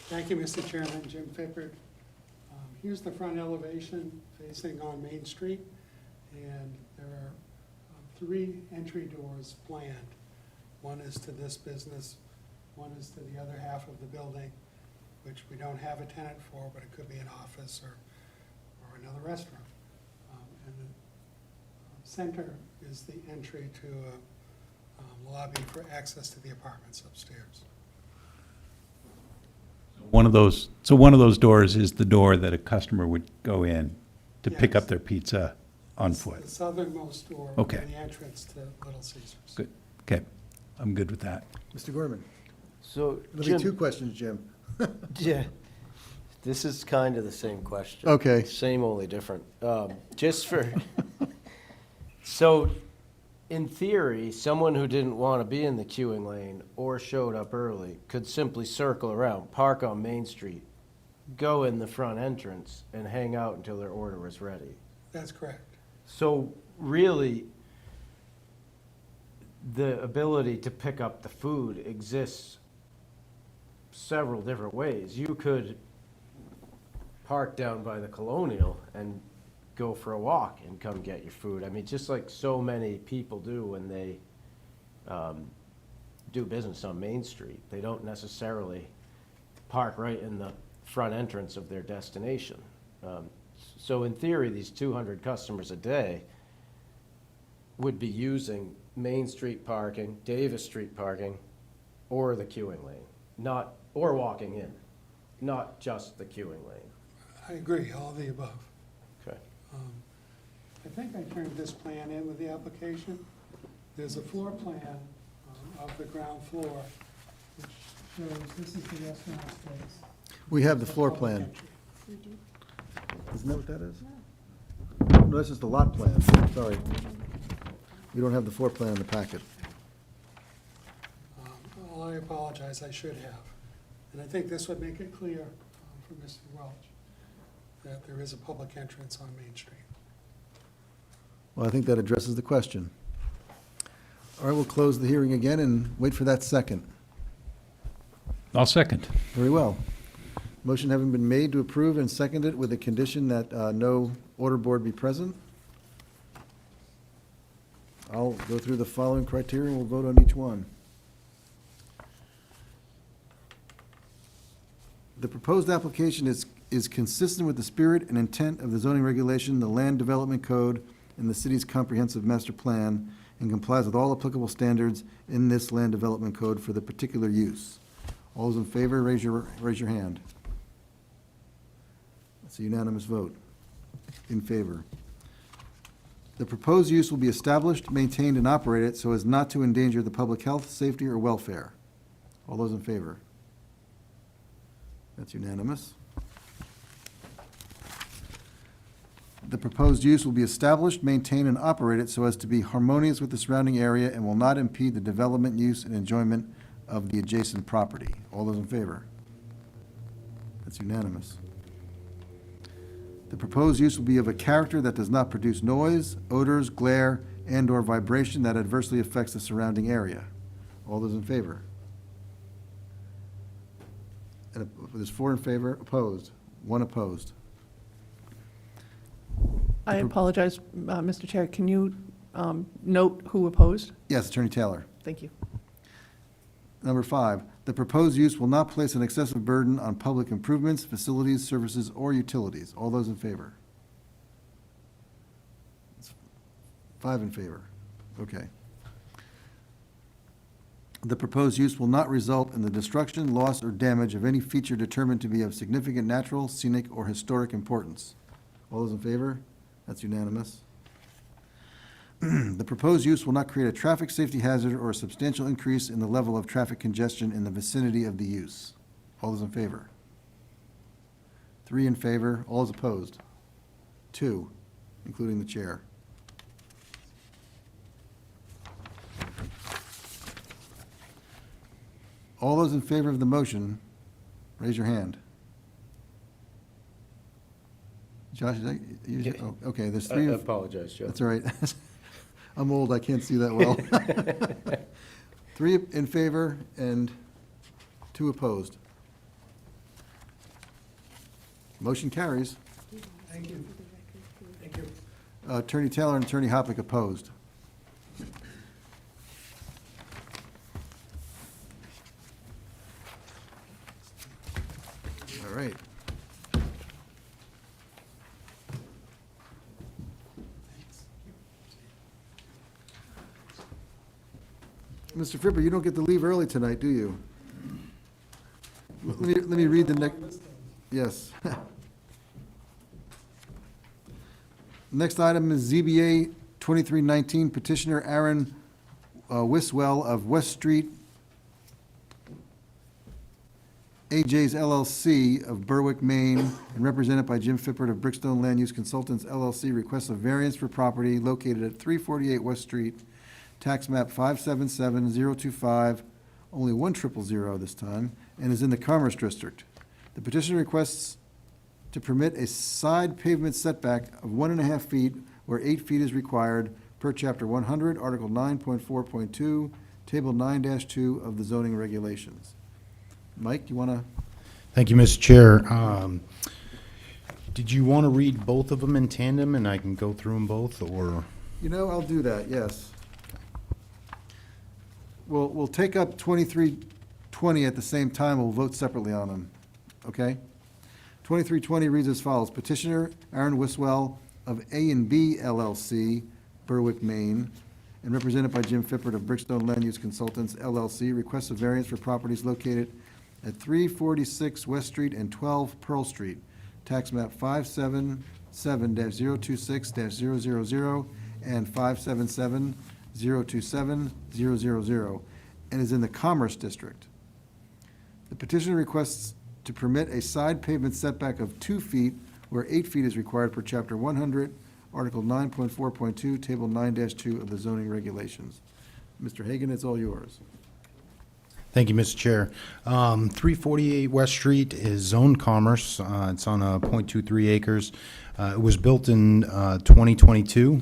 Thank you, Mr. Chairman. Jim Fippard. Here's the front elevation facing on Main Street, and there are 3 entry doors planned. One is to this business, one is to the other half of the building, which we don't have a tenant for, but it could be an office or another restaurant. And the center is the entry to a lobby for access to the apartments upstairs. One of those doors is the door that a customer would go in to pick Yes. up their pizza on foot. The southernmost door, Okay. and the entrance to Little Caesars. Good, okay, I'm good with that. Mr. Gorman? So, There'll be 2 questions, Jim. yeah, this is kind of the same question. Okay. Same, only different. So, in theory, someone who didn't want to be in the queuing lane or showed up early could simply circle around, park on Main Street, go in the front entrance, and hang out until their order was ready. That's correct. So really, the ability to pick up the food exists several different ways. You could park down by the Colonial and go for a walk and come get your food. I mean, just like so many people do when they do business on Main Street. They don't necessarily park right in the front entrance of their destination. So in theory, these 200 customers a day would be using Main Street parking, Davis Street parking, or the queuing lane, or walking in, not just the queuing lane. I agree, all of the above. Okay. I think I turned this plan in with the application. There's a floor plan of the ground floor, which shows, this is the restaurant space. We have the floor Public plan. entry. Isn't that what that is? No, this is the lot plan, sorry. We don't have the floor plan in the packet. Well, I apologize, I should have. And I think this would make it clear for Mr. Welch that there is a public entrance on Main Street. Well, I think that addresses the question. All right, we'll close the hearing again and wait for that second. I'll second. Very well. Motion having been made to approve and seconded with the condition that no order board be present. I'll go through the following criteria and we'll vote on each one. The proposed application is consistent with the spirit and intent of the zoning regulation, the Land Development Code, in the city's comprehensive master plan and complies with all applicable standards in this land development code for the particular use. All those in favor, raise your hand. That's a unanimous vote in favor. The proposed use will be established, maintained, and operated so as not to endanger the public health, safety, or welfare. All those in favor? That's unanimous. The proposed use will be established, maintained, and operated so as to be harmonious with the surrounding area and will not impede the development, use, and enjoyment of the adjacent property. All those in favor? That's unanimous. The proposed use will be of a character that does not produce noise, odors, glare, and/or vibration that adversely affects the surrounding area. All those in favor? And there's 4 in favor, opposed, 1 opposed. I apologize, Mr. Chair, can you note who opposed? Yes, Attorney Taylor. Thank you. Number 5, the proposed use will not place an excessive burden on public improvements, facilities, services, or utilities. All those in favor? 5 in favor. Okay. The proposed use will not result in the destruction, loss, or damage of any feature determined to be of significant natural, scenic, or historic importance. All those in favor? That's unanimous. The proposed use will not create a traffic safety hazard or a substantial increase in the level of traffic congestion in the vicinity of the use. All those in favor? 3 in favor, all those opposed? 2, including the chair. All those in favor of the motion, raise your hand. Josh, is that you? Yeah. Oh, okay, there's I 3. apologize, Joe. That's all right. I'm old, I can't see that well. 3 in favor and 2 opposed. Motion carries. Thank you. Thank you. Attorney Taylor and Attorney Hoppick opposed. All right. Mr. Fripper, you don't get to leave early tonight, do you? Let me read the next, yes. Next item is ZBA 2319, petitioner Aaron Wiswell of West Street, AJ's LLC of Berwick, Maine, and represented by Jim Fippert of Brickstone Land Use Consultants LLC, requests a variance for property located at 348 West Street, tax map 577025, only 100 this time, and is in the Commerce District. The petition requests to permit a side pavement setback of 1.5 feet where 8 feet is required per Chapter 100, Article 9.4.2, Table 9-2 of the zoning regulations. Mike, you want to? Thank you, Mr. Chair. Did you want to read both of them in tandem, and I can go through them both, or? You know, I'll do that, yes. We'll take up 2320 at the same time, we'll vote separately on them, okay? 2320 reads as follows. Petitioner Aaron Wiswell of A&B LLC, Berwick, Maine, and represented by Jim Fippert of Brickstone Land Use Consultants LLC, requests a variance for properties located at 346 West Street and 12 Pearl Street, tax map 577-026-000 and 577-027-000, and is in the Commerce District. The petitioner requests to permit a side pavement setback of 2 feet where 8 feet is required per Chapter 100, Article 9.4.2, Table 9-2 of the zoning regulations. Mr. Hagan, it's all yours. Thank you, Mr. Chair. 348 West Street is zoned commerce. It's on 0.23 acres. It was built in 2022.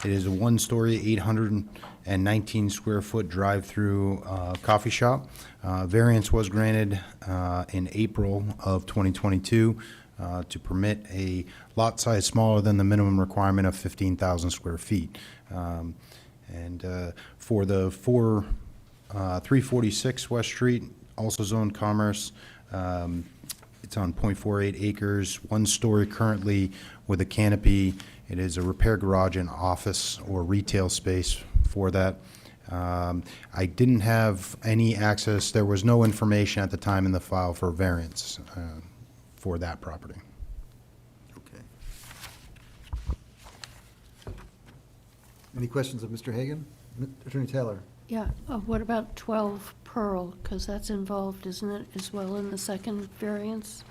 It is a one-story, 819 square foot drive-through coffee shop. Variance was granted in April of 2022 to permit a lot size smaller than the minimum requirement of 15,000 square feet. For the 346 West Street, also zoned commerce, it's on 0.48 acres, one story currently with a canopy It is a repair garage and office or retail space for that. I didn't have any access, there was no information at the time in the file for variance for that property. Okay. Any questions of Mr. Hagan? Attorney Taylor? Yeah, what about 12 Pearl? Because that's involved, isn't it, as well in the second variance?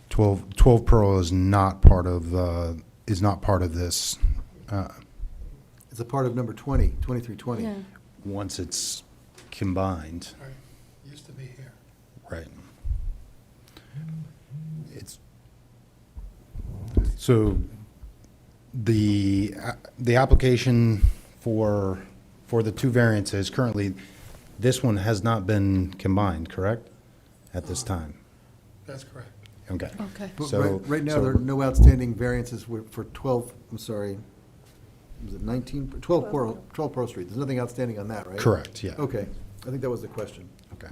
12 Pearl is not part of this. It's a part of number 20, 2320. Yeah. Once it's combined, Right, used to be here. right. It's, so the application for the two variances, currently, this one has not been combined, correct? At this time? That's correct. Okay. Okay. But So- right now, so- there are no outstanding variances for 12, I'm sorry, was it 19, 12 Pearl Street? There's nothing outstanding on that, right? Correct, yeah. Okay, I think that was the question. Okay.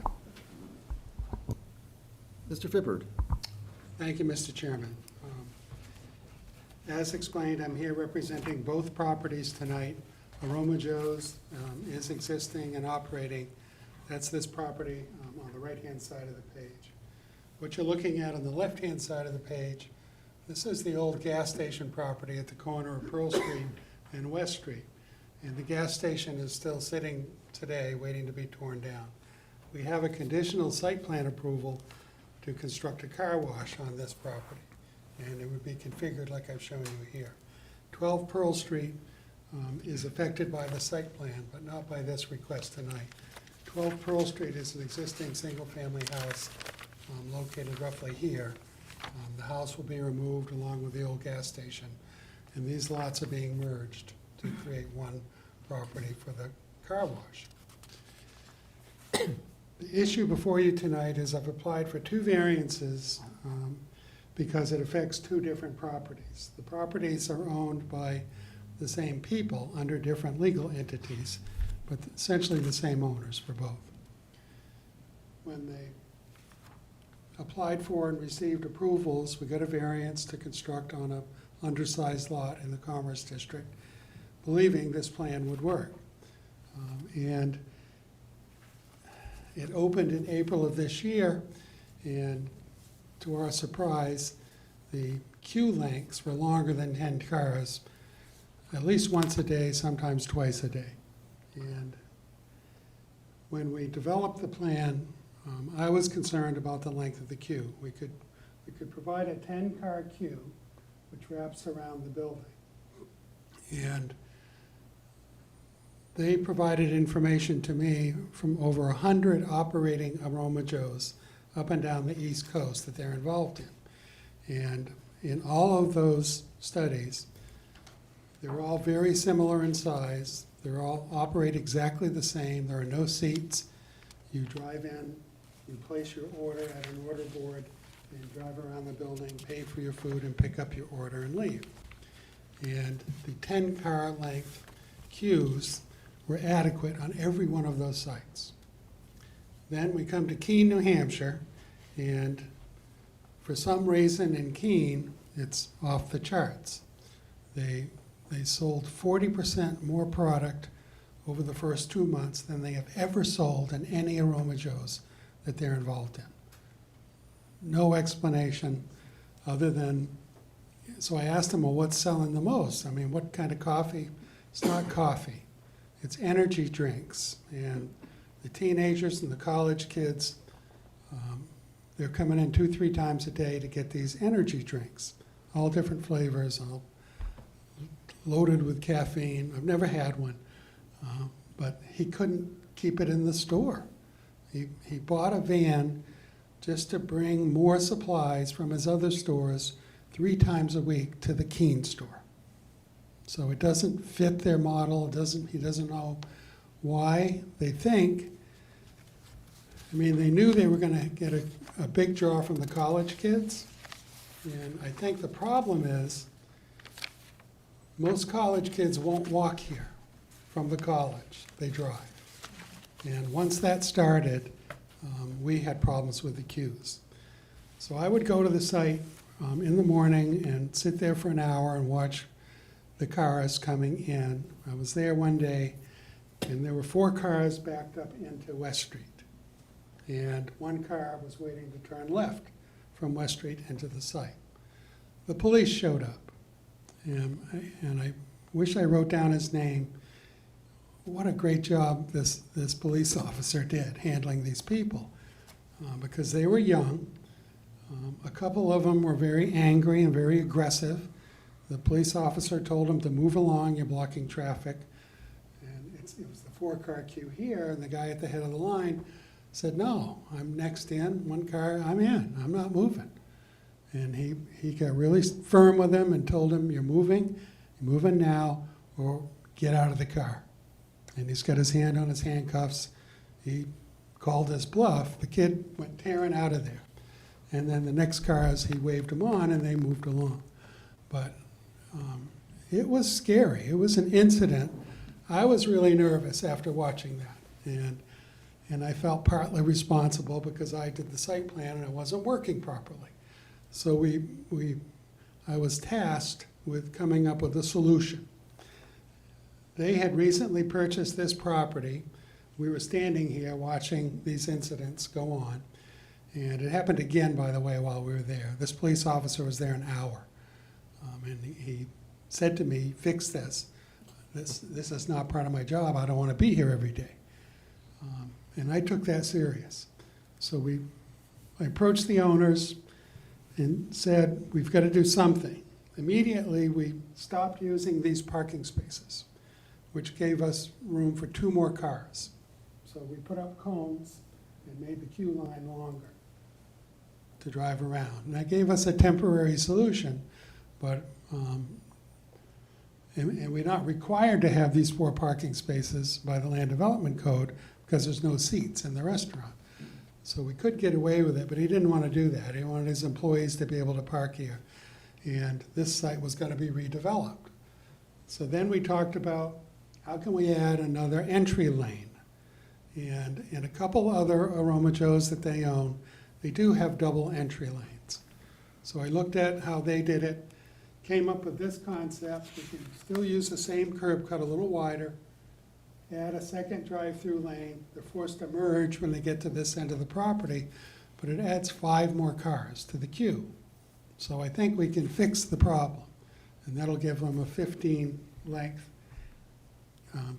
Mr. Fippard? Thank you, Mr. Chairman. As explained, I'm here representing both properties tonight. Aroma Joe's is existing and operating. That's this property on the right-hand side of the page. What you're looking at on the left-hand side of the page, this is the old gas station property at the corner of Pearl Street and West Street. And the gas station is still sitting today, waiting to be torn down. We have a conditional site plan approval to construct a car wash on this property, and it would be configured like I've shown you here. 12 Pearl Street is affected by the site plan, but not by this request tonight. 12 Pearl Street is an existing single-family house located roughly here. The house will be removed along with the old gas station, and these lots are being merged to create one property for the car wash. The issue before you tonight is I've applied for two variances because it affects two different properties. The properties are owned by the same people under different legal entities, but essentially the same owners for both. When they applied for and received approvals, we got a variance to construct on an undersized lot in the Commerce District, believing this plan would work. And it opened in April of this year, and to our surprise, the queue lengths were longer than 10 cars, at least once a day, sometimes twice a day. And when we developed the plan, I was concerned about the length of the queue. We could provide a 10-car queue, which wraps around the building. And they provided information to me from over 100 operating Aroma Joe's up and down the East Coast that they're involved in. And in all of those studies, they're all very similar in size. They're all operate exactly the same. There are no seats. You drive in, you place your order at an order board, and you drive around the building, pay for your food, and pick up your order and leave. And the 10-car length queues were adequate on every one of those sites. Then we come to Keene, New Hampshire, and for some reason in Keene, it's off the charts. They sold 40% more product over the first 2 months than they have ever sold in any Aroma Joe's that they're involved in. No explanation other than, so I asked them, well, what's selling the most? I mean, what kind of coffee? It's not coffee. It's energy drinks. And the teenagers and the college kids, they're coming in 2-3 times a day to get these energy drinks, all different flavors, all loaded with caffeine. I've never had one, but he couldn't keep it in the store. He bought a van just to bring more supplies from his other stores 3 times a week to the Keene store. So it doesn't fit their model. He doesn't know why. They think, I mean, they knew they were going to get a big draw from the college kids. And I think the problem is most college kids won't walk here from the college. They drive. And once that started, we had problems with the queues. So I would go to the site in the morning and sit there for an hour and watch the cars coming in. I was there one day, and there were 4 cars backed up into West Street. And 1 car was waiting to turn left from West Street into the site. The police showed up, and I wish I wrote down his name. What a great job this police officer did handling these people, because they were young. A couple of them were very angry and very aggressive. The police officer told them to move along, you're blocking traffic. And it was the 4-car queue here, and the guy at the head of the line said, no, I'm next in, 1 car, I'm in, I'm not moving. And he got really firm with him and told him, you're moving now, or get out of the car. And he's got his hand on his handcuffs. He called his bluff. The kid went tearing out of there. And then the next cars, he waved them on, and they moved along. But it was scary. It was an incident. I was really nervous after watching that. And I felt partly responsible because I did the site plan and it wasn't working properly. So I was tasked with coming up with a solution. They had recently purchased this property. We were standing here watching these incidents go on. And it happened again, by the way, while we were there. This police officer was there an hour. And he said to me, fix this. This is not part of my job. I don't want to be here every day. And I took that serious. So I approached the owners and said, we've got to do something. Immediately, we stopped using these parking spaces, which gave us room for 2 more cars. So we put up cones and made the queue line longer to drive around. And that gave us a temporary solution, but and we're not required to have these 4 parking spaces by the Land Development Code because there's no seats in the restaurant. So we could get away with it, but he didn't want to do that. He wanted his employees to be able to park here. And this site was going to be redeveloped. So then we talked about how can we add another entry lane? And in a couple other Aroma Joes that they own, they do have double entry lanes. So I looked at how they did it, came up with this concept. We can still use the same curb cut a little wider, add a second drive-through lane. They're forced to merge when they get to this end of the property, but it adds 5 more cars to the queue. So I think we can fix the problem, and that'll give them a 15 length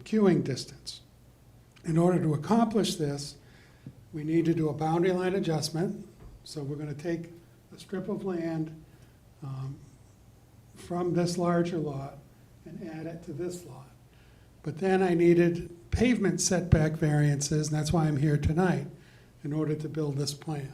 queuing distance. In order to accomplish this, we need to do a boundary line adjustment. So we're going to take a strip of land from this larger lot and add it to this lot. But then I needed pavement setback variances, and that's why I'm here tonight, in order to build this plan.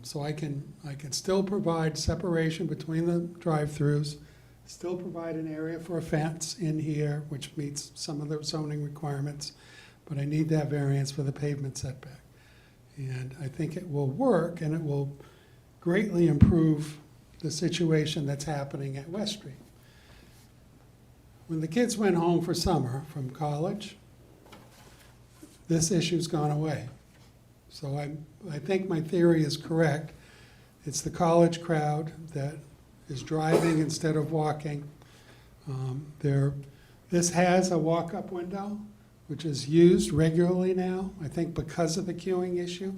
So I can still provide separation between the drive-throughs, still provide an area for a fence in here, which meets some of the zoning requirements, but I need that variance for the pavement setback. And I think it will work, and it will greatly improve the situation that's happening at West Street. When the kids went home for summer from college, this issue's gone away. So I think my theory is correct. It's the college crowd that is driving instead of walking. This has a walk-up window, which is used regularly now, I think because of the queuing issue.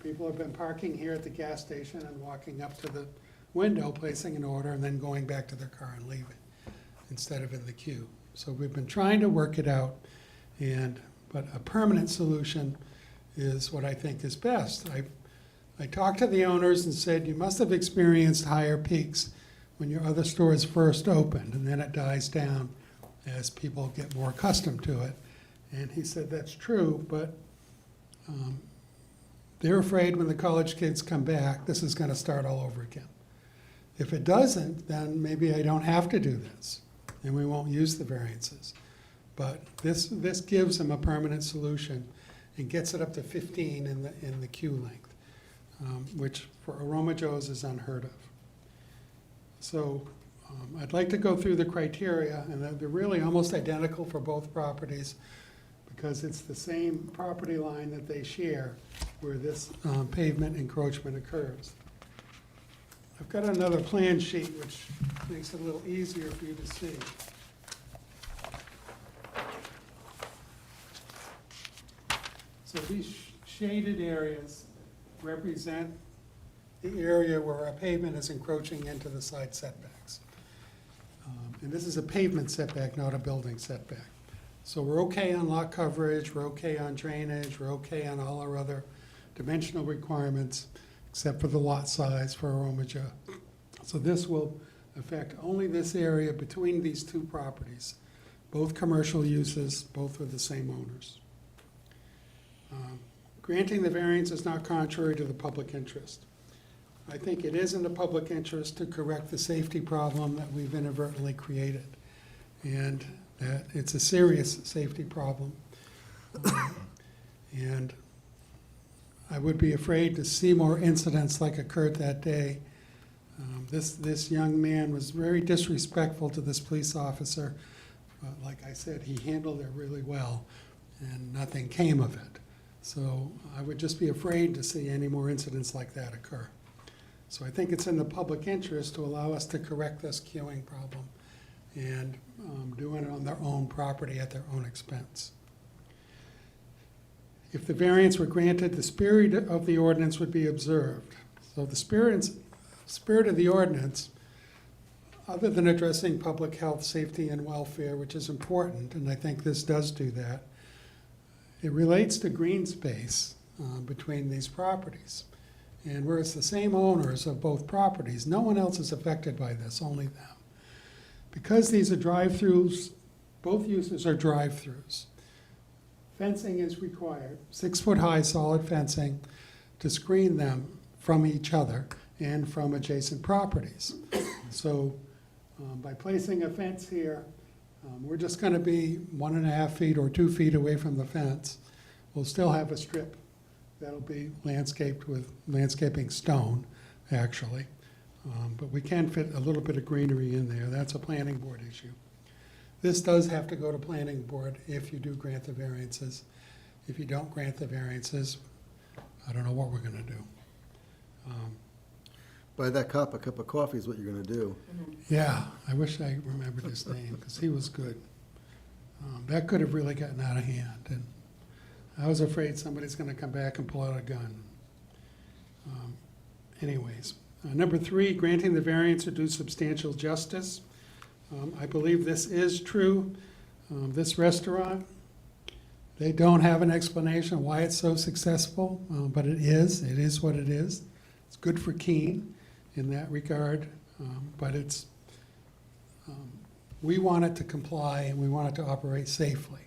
People have been parking here at the gas station and walking up to the window, placing an order, and then going back to their car and leaving, instead of in the queue. So we've been trying to work it out, but a permanent solution is what I think is best. I talked to the owners and said, you must have experienced higher peaks when your other stores first opened, and then it dies down as people get more accustomed to it. And he said, that's true, but they're afraid when the college kids come back, this is going to start all over again. If it doesn't, then maybe I don't have to do this, and we won't use the variances. But this gives them a permanent solution and gets it up to 15 in the queue length, which for Aroma Joe's is unheard of. So I'd like to go through the criteria, and they're really almost identical for both properties because it's the same property line that they share where this pavement encroachment occurs. I've got another plan sheet which makes it a little easier for you to see. So these shaded areas represent the area where our pavement is encroaching into the side setbacks. And this is a pavement setback, not a building setback. So we're okay on lot coverage, we're okay on drainage, we're okay on all our other dimensional requirements, except for the lot size for Aromaja. So this will affect only this area between these two properties, both commercial uses, both with the same owners. Granting the variance is not contrary to the public interest. I think it is in the public interest to correct the safety problem that we've inadvertently created, and that it's a serious safety problem. And I would be afraid to see more incidents like occurred that day. This young man was very disrespectful to this police officer. Like I said, he handled it really well, and nothing came of it. So I would just be afraid to see any more incidents like that occur. So I think it's in the public interest to allow us to correct this queuing problem and doing it on their own property at their own expense. If the variance were granted, the spirit of the ordinance would be observed. So the spirit of the ordinance, other than addressing public health, safety, and welfare, which is important, and I think this does do that, it relates to green space between these properties. And where it's the same owners of both properties, no one else is affected by this, only them. Because these are drive-throughs, both uses are drive-throughs. Fencing is required, 6-foot-high solid fencing to screen them from each other and from adjacent properties. So by placing a fence here, we're just gonna be 1.5 feet or 2 feet away from the fence. We'll still have a strip that'll be landscaped with landscaping stone, actually. But we can fit a little bit of greenery in there. That's a planning board issue. This does have to go to planning board if you do grant the variances. If you don't grant the variances, I don't know what we're gonna do. Buy that cop a cup of coffee is what you're gonna do. Yeah, I wish I remembered his name, because he was good. That could have really gotten out of hand, and I was afraid somebody's gonna come back and pull out a gun. Anyways, number 3, granting the variance would do substantial justice. I believe this is true. This restaurant, they don't have an explanation why it's so successful, but it is what it is. It's good for Keene in that regard, but it's, we want it to comply and we want it to operate safely.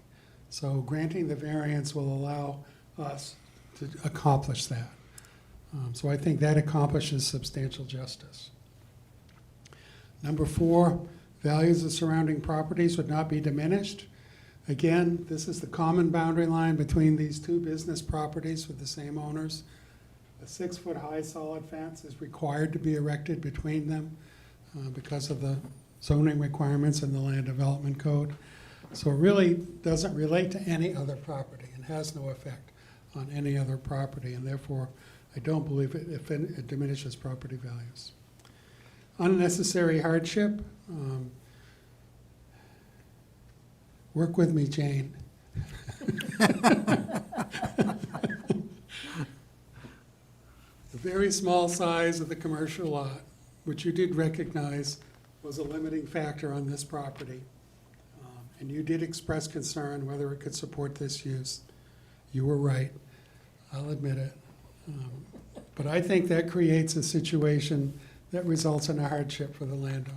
So granting the variance will allow us to accomplish that. So I think that accomplishes substantial justice. Number 4, values of surrounding properties would not be diminished. Again, this is the common boundary line between these two business properties with the same owners. A 6-foot-high solid fence is required to be erected between them because of the zoning requirements in the land development code. So it really doesn't relate to any other property and has no effect on any other property, and therefore I don't believe it diminishes property values. Unnecessary hardship. Work with me, Jane. The very small size of the commercial lot, which you did recognize was a limiting factor on this property. And you did express concern whether it could support this use. You were right, I'll admit it. But I think that creates a situation that results in a hardship for the landowner.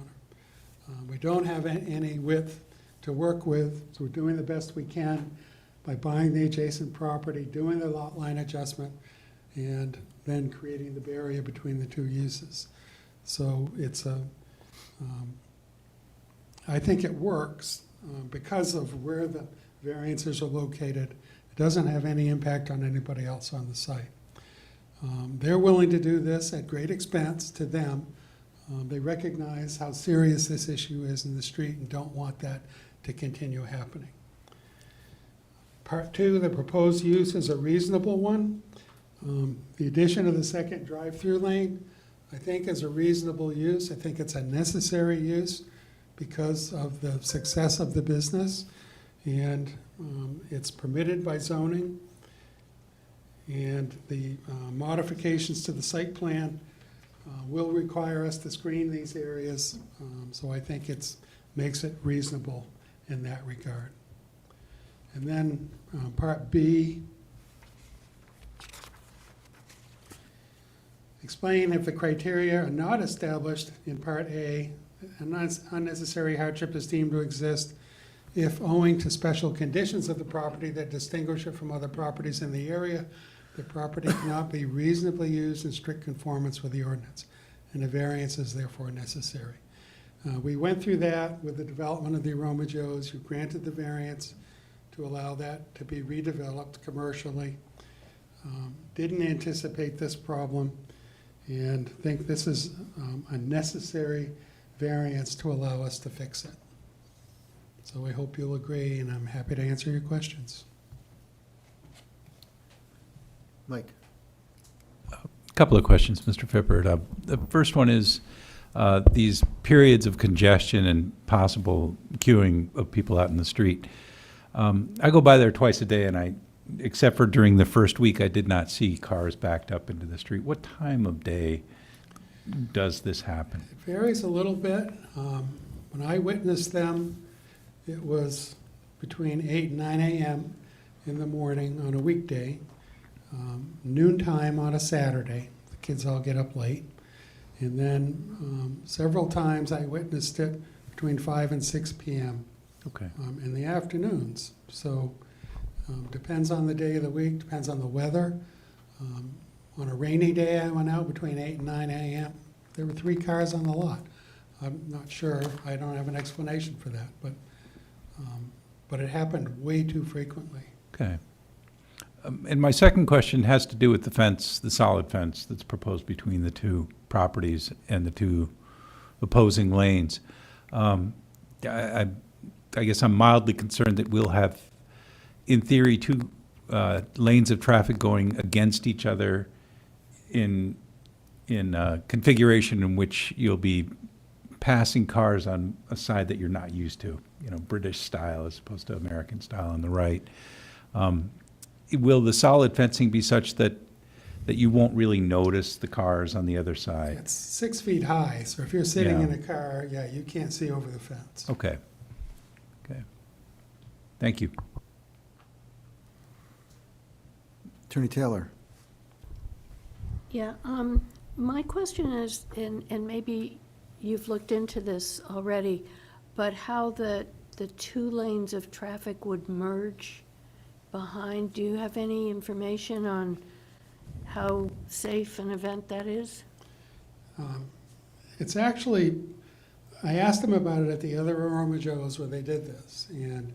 We don't have any width to work with, so we're doing the best we can by buying the adjacent property, doing the lot line adjustment, and then creating the barrier between the two uses. So it's I think it works because of where the variances are located. It doesn't have any impact on anybody else on the site. They're willing to do this at great expense to them. They recognize how serious this issue is in the street and don't want that to continue happening. Part 2, the proposed use is a reasonable one. The addition of the second drive-through lane I think is a reasonable use. I think it's a necessary use because of the success of the business, and it's permitted by zoning. And the modifications to the site plan will require us to screen these areas, so I think makes it reasonable in that regard. And then Part B, explain if the criteria are not established in Part A, an unnecessary hardship is deemed to exist if, owing to special conditions of the property that distinguish it from other properties in the area, the property cannot be reasonably used in strict conformance with the ordinance, and a variance is therefore necessary. We went through that with the development of the Aroma Joe's. You granted the variance to allow that to be redeveloped commercially. Didn't anticipate this problem, and think this is a necessary variance to allow us to fix it. So I hope you'll agree, and I'm happy to answer your questions. Mike? Couple of questions, Mr. Fippert. The first one is these periods of congestion and possible queuing of people out in the street. I go by there twice a day, and except for during the first week, I did not see cars backed up into the street. What time of day does this happen? It varies a little bit. When I witnessed them, it was between 8 and 9 a.m. in the morning on a weekday, noontime on a Saturday. The kids all get up late. And then several times I witnessed it between 5 and 6 p.m. Okay. In the afternoons. So depends on the day of the week, depends on the weather. On a rainy day, I went out between 8 and 9 a.m. There were 3 cars on the lot. I'm not sure, I don't have an explanation for that, but it happened way too frequently. Okay. And my second question has to do with the fence, the solid fence that's proposed between the two properties and the two opposing lanes. I guess I'm mildly concerned that we'll have, in theory, two lanes of traffic going against each other in configuration in which you'll be passing cars on a side that you're not used to, British style as opposed to American style on the right. Will the solid fencing be such that you won't really notice the cars on the other side? It's 6 feet high, so if you're sitting Yeah. in a car, you can't see over the fence. Okay. Okay. Thank you. Attorney Taylor? Yeah, my question is, and maybe you've looked into this already, but how the 2 lanes of traffic would merge behind, do you have any information on how safe an event that is? It's actually, I asked them about it at the other Aroma Joe's where they did this, and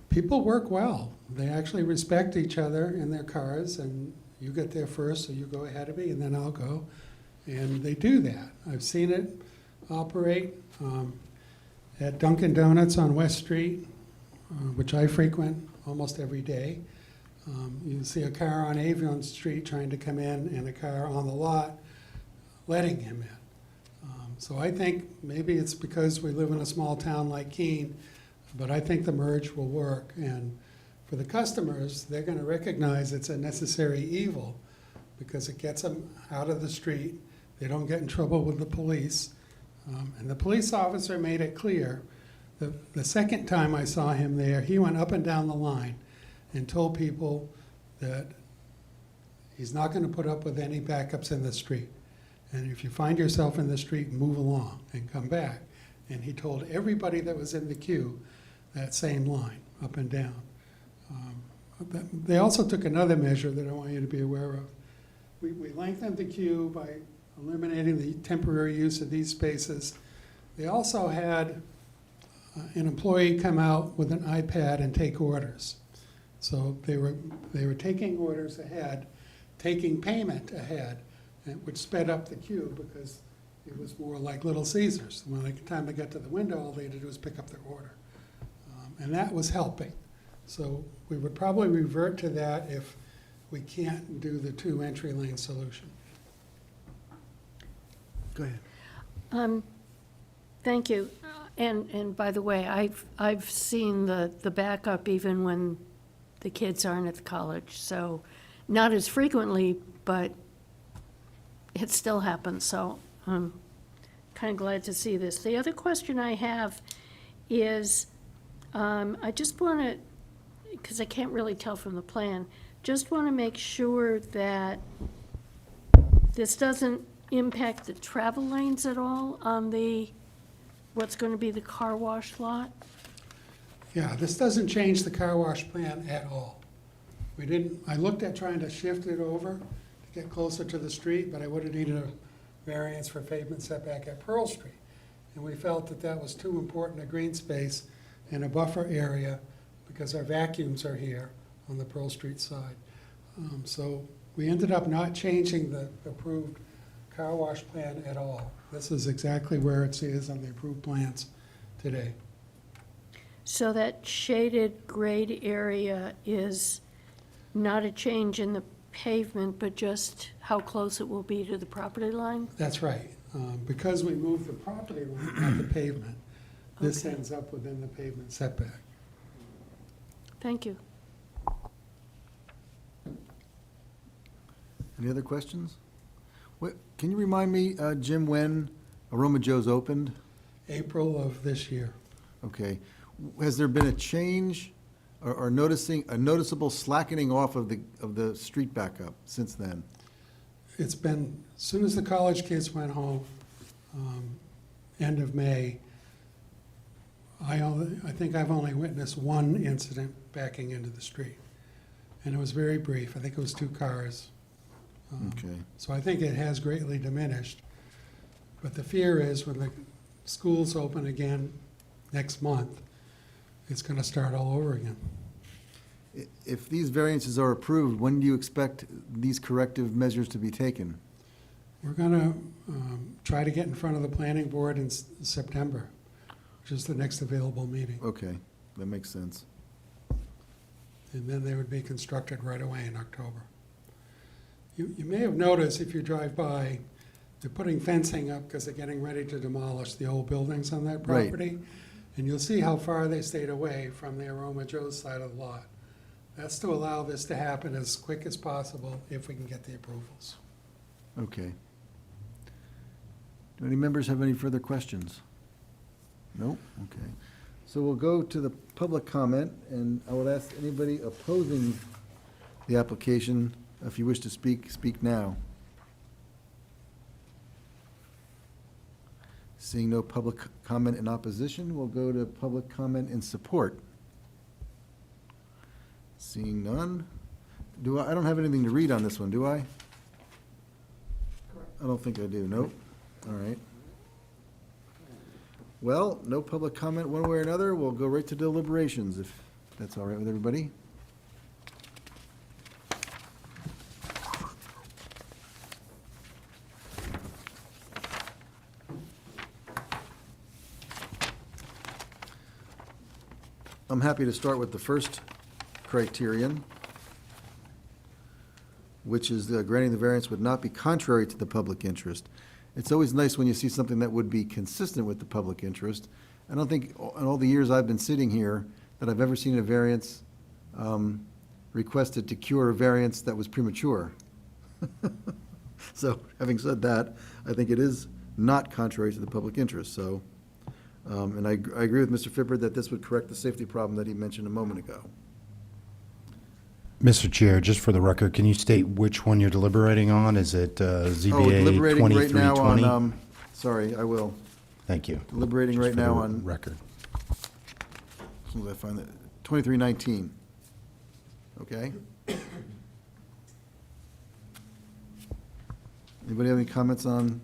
people work well. They actually respect each other in their cars, and you get there first, so you go ahead of me, and then I'll go. And they do that. I've seen it operate at Dunkin' Donuts on West Street, which I frequent almost every day. You see a car on Avion Street trying to come in, and a car on the lot letting him in. So I think maybe it's because we live in a small town like Keene, but I think the merge will work. And for the customers, they're going to recognize it's a necessary evil because it gets them out of the street. They don't get in trouble with the police. And the police officer made it clear. The second time I saw him there, he went up and down the line and told people that he's not going to put up with any backups in the street. And if you find yourself in the street, move along and come back. And he told everybody that was in the queue that same line, up and down. They also took another measure that I want you to be aware of. We lengthened the queue by eliminating the temporary use of these spaces. They also had an employee come out with an iPad and take orders. So they were taking orders ahead, taking payment ahead, which sped up the queue because it was more like Little Caesars. When the time they got to the window, all they had to do was pick up their order. And that was helping. So we would probably revert to that if we can't do the 2 entry lane solution. Go ahead. Thank you. And by the way, I've seen the backup even when the kids aren't at the college, so not as frequently, but it still happens, so I'm kind of glad to see this. The other question I have is, I just want to, because I can't really tell from the plan, just want to make sure that this doesn't impact the travel lanes at all on what's going to be the car wash lot? Yeah, this doesn't change the car wash plan at all. I looked at trying to shift it over to get closer to the street, but I would have needed a variance for pavement setback at Pearl Street. And we felt that that was too important a green space and a buffer area because our vacuums are here on the Pearl Street side. So we ended up not changing the approved car wash plan at all. This is exactly where it is on the approved plans today. So that shaded grade area is not a change in the pavement, but just how close it will be to the property line? That's right. Because we moved the property line, not the pavement, this Okay. ends up within the pavement setback. Thank you. Any other questions? Can you remind me, Jim, when Aroma Joe's opened? April of this year. Okay. Has there been a change or a noticeable slackening off of the street backup since then? It's been, as soon as the college kids went home, end of May, I think I've only witnessed one incident backing into the street. And it was very brief. I think it was 2 cars. Okay. So I think it has greatly diminished. But the fear is when the schools open again next month, it's going to start all over again. If these variances are approved, when do you expect these corrective measures to be taken? We're going to try to get in front of the planning board in September, which is the next available meeting. Okay, that makes sense. And then they would be constructed right away in October. You may have noticed if you drive by, they're putting fencing up because they're getting ready to demolish the old buildings on that Right. property. And you'll see how far they stayed away from the Aroma Joe's side of the lot. That's to allow this to happen as quick as possible if we can get the approvals. Okay. Do any members have any further questions? Nope, okay. So we'll go to the public comment, and I would ask anybody opposing the application, if you wish to speak, speak now. Seeing no public comment in opposition, we'll go to public comment in support. Seeing none. I don't have anything to read on this one, do I? I don't think I do, nope. All right. Well, no public comment one way or another, we'll go right to deliberations, if that's all right with everybody. I'm happy to start with the first criterion, which is granting the variance would not be contrary to the public interest. It's always nice when you see something that would be consistent with the public interest. I don't think in all the years I've been sitting here that I've ever seen a variance requested to cure a variance that was premature. So, having said that, I think it is not contrary to the public interest, so. And I agree with Mr. Fippert that this would correct the safety problem that he mentioned a moment ago. Mr. Chair, just for the record, can you state which one you're deliberating on? Is it ZBA Deliberating right now 2320? on, sorry, I will. Thank you. Deliberating Just right for the now on, record. as soon as I find that, 2319. Okay? Anybody have any comments on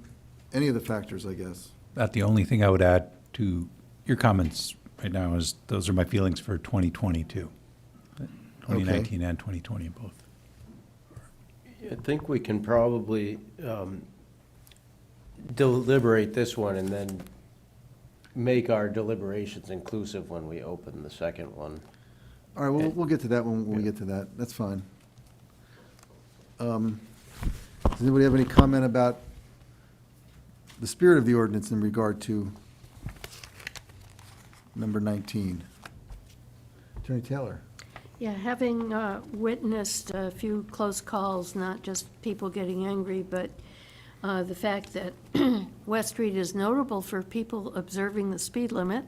any of the factors, I guess? About the only thing I would add to your comments right now is those are my feelings for 2022. 2019 and 2020 both. I think we can probably deliberate this one and then make our deliberations inclusive when we open the second one. All right, we'll get to that when we get to that. That's fine. Does anybody have any comment about the spirit of the ordinance in regard to number 19. Attorney Taylor? Yeah, having witnessed a few close calls, not just people getting angry, but the fact that West Street is notable for people observing the speed limit,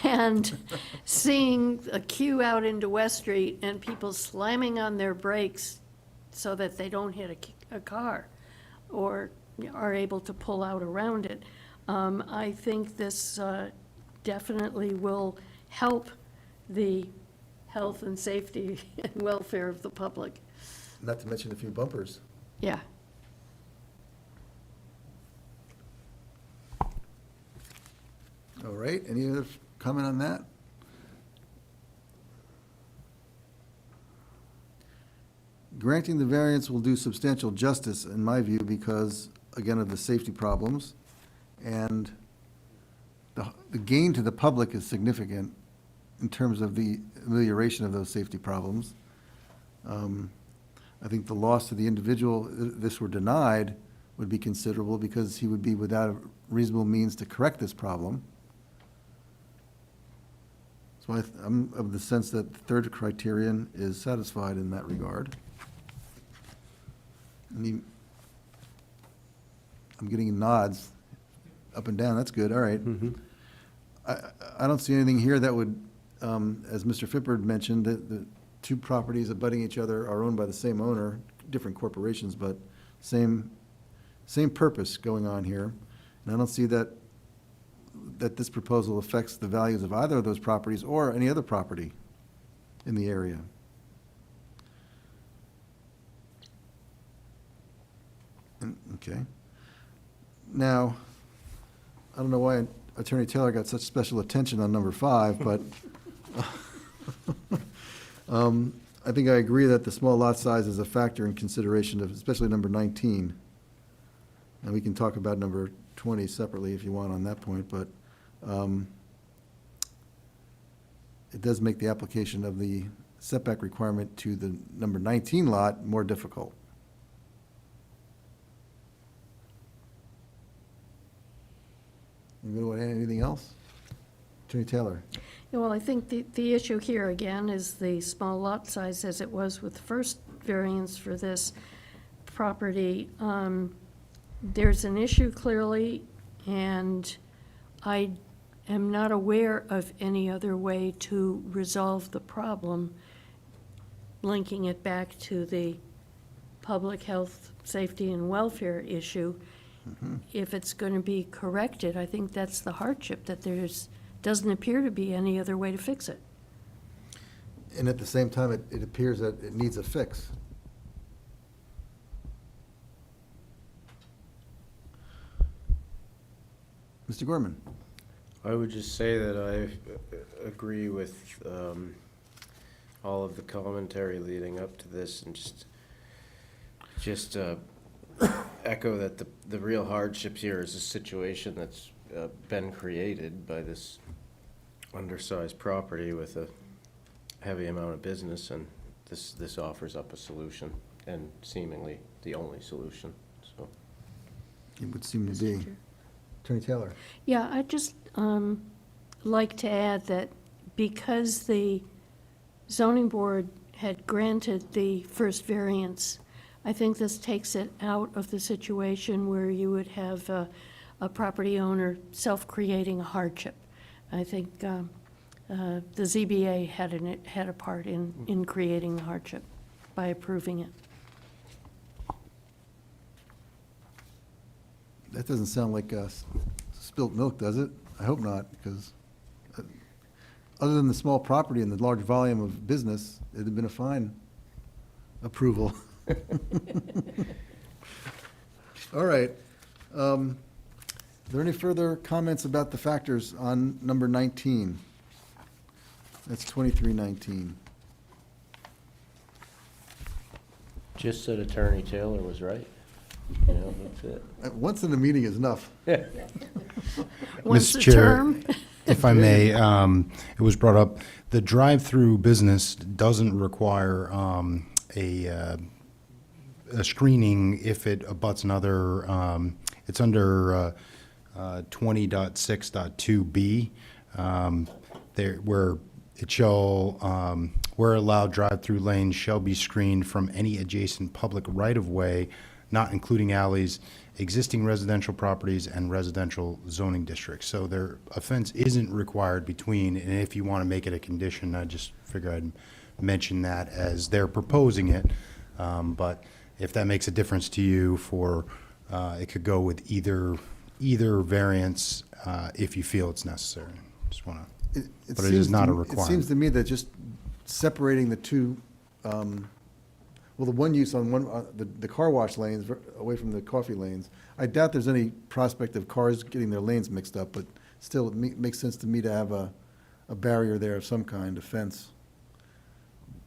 and seeing a queue out into West Street and people slamming on their brakes so that they don't hit a car or are able to pull out around it. I think this definitely will help the health and safety and welfare of the public. Not to mention a few bumpers. Yeah. All right, any other comment on that? Granting the variance will do substantial justice, in my view, because, again, of the safety problems, and the gain to the public is significant in terms of the amelioration of those safety problems. I think the loss to the individual, if this were denied, would be considerable because he would be without reasonable means to correct this problem. So I'm of the sense that the third criterion is satisfied in that regard. I'm getting nods up and down, that's good, all right. I don't see anything here that would, as Mr. Fippard mentioned, that the two properties abutting each other are owned by the same owner, different corporations, but same purpose going on here. And I don't see that this proposal affects the values of either of those properties or any other property in the area. Okay. Now, I don't know why Attorney Taylor got such special attention on number 5, but I think I agree that the small lot size is a factor in consideration of, especially number 19. And we can talk about number 20 separately if you want on that point, but it does make the application of the setback requirement to the number 19 lot more difficult. Anybody want to add anything else? Attorney Taylor? Yeah, well, I think the issue here, again, is the small lot size as it was with the first variance for this property. There's an issue clearly, and I am not aware of any other way to resolve the problem, linking it back to the public health, safety, and welfare issue. If it's going to be corrected, I think that's the hardship, that doesn't appear to be any other way to fix it. And at the same time, it appears that it needs a fix. Mr. Gorman? I would just say that I agree with all of the commentary leading up to this, and just echo that the real hardship here is a situation that's been created by this undersized property with a heavy amount of business, and this offers up a solution, and seemingly the only solution, so. It would seem to be. Attorney Taylor? Yeah, I'd just like to add that because the zoning board had granted the first variance, I think this takes it out of the situation where you would have a property owner self-creating a hardship. I think the ZBA had a part in creating the hardship by approving it. That doesn't sound like spilt milk, does it? I hope not, because other than the small property and the large volume of business, it'd have been a fine approval. All right. Are there any further comments about the factors on number 19? That's 2319. Just that Attorney Taylor was right. You know, that's it. Once in a meeting is enough. Once Mr. a Chair, term. if I may, it was brought up, the drive-through business doesn't require a screening if it abuts another It's under 20.6.2B, there, where it shall, where allowed drive-through lanes shall be screened from any adjacent public right-of-way, not including alleys, existing residential properties, and residential zoning districts. So their offense isn't required between, and if you want to make it a condition, I just figure I'd mention that as they're proposing it. But if that makes a difference to you for, it could go with either variance if you feel it's necessary. Just want to, but it is not a It requirement. seems to me that just separating the two, well, the one use on one, the car wash lanes away from the coffee lanes, I doubt there's any prospect of cars getting their lanes mixed up, but still, it makes sense to me to have a barrier there of some kind, a fence.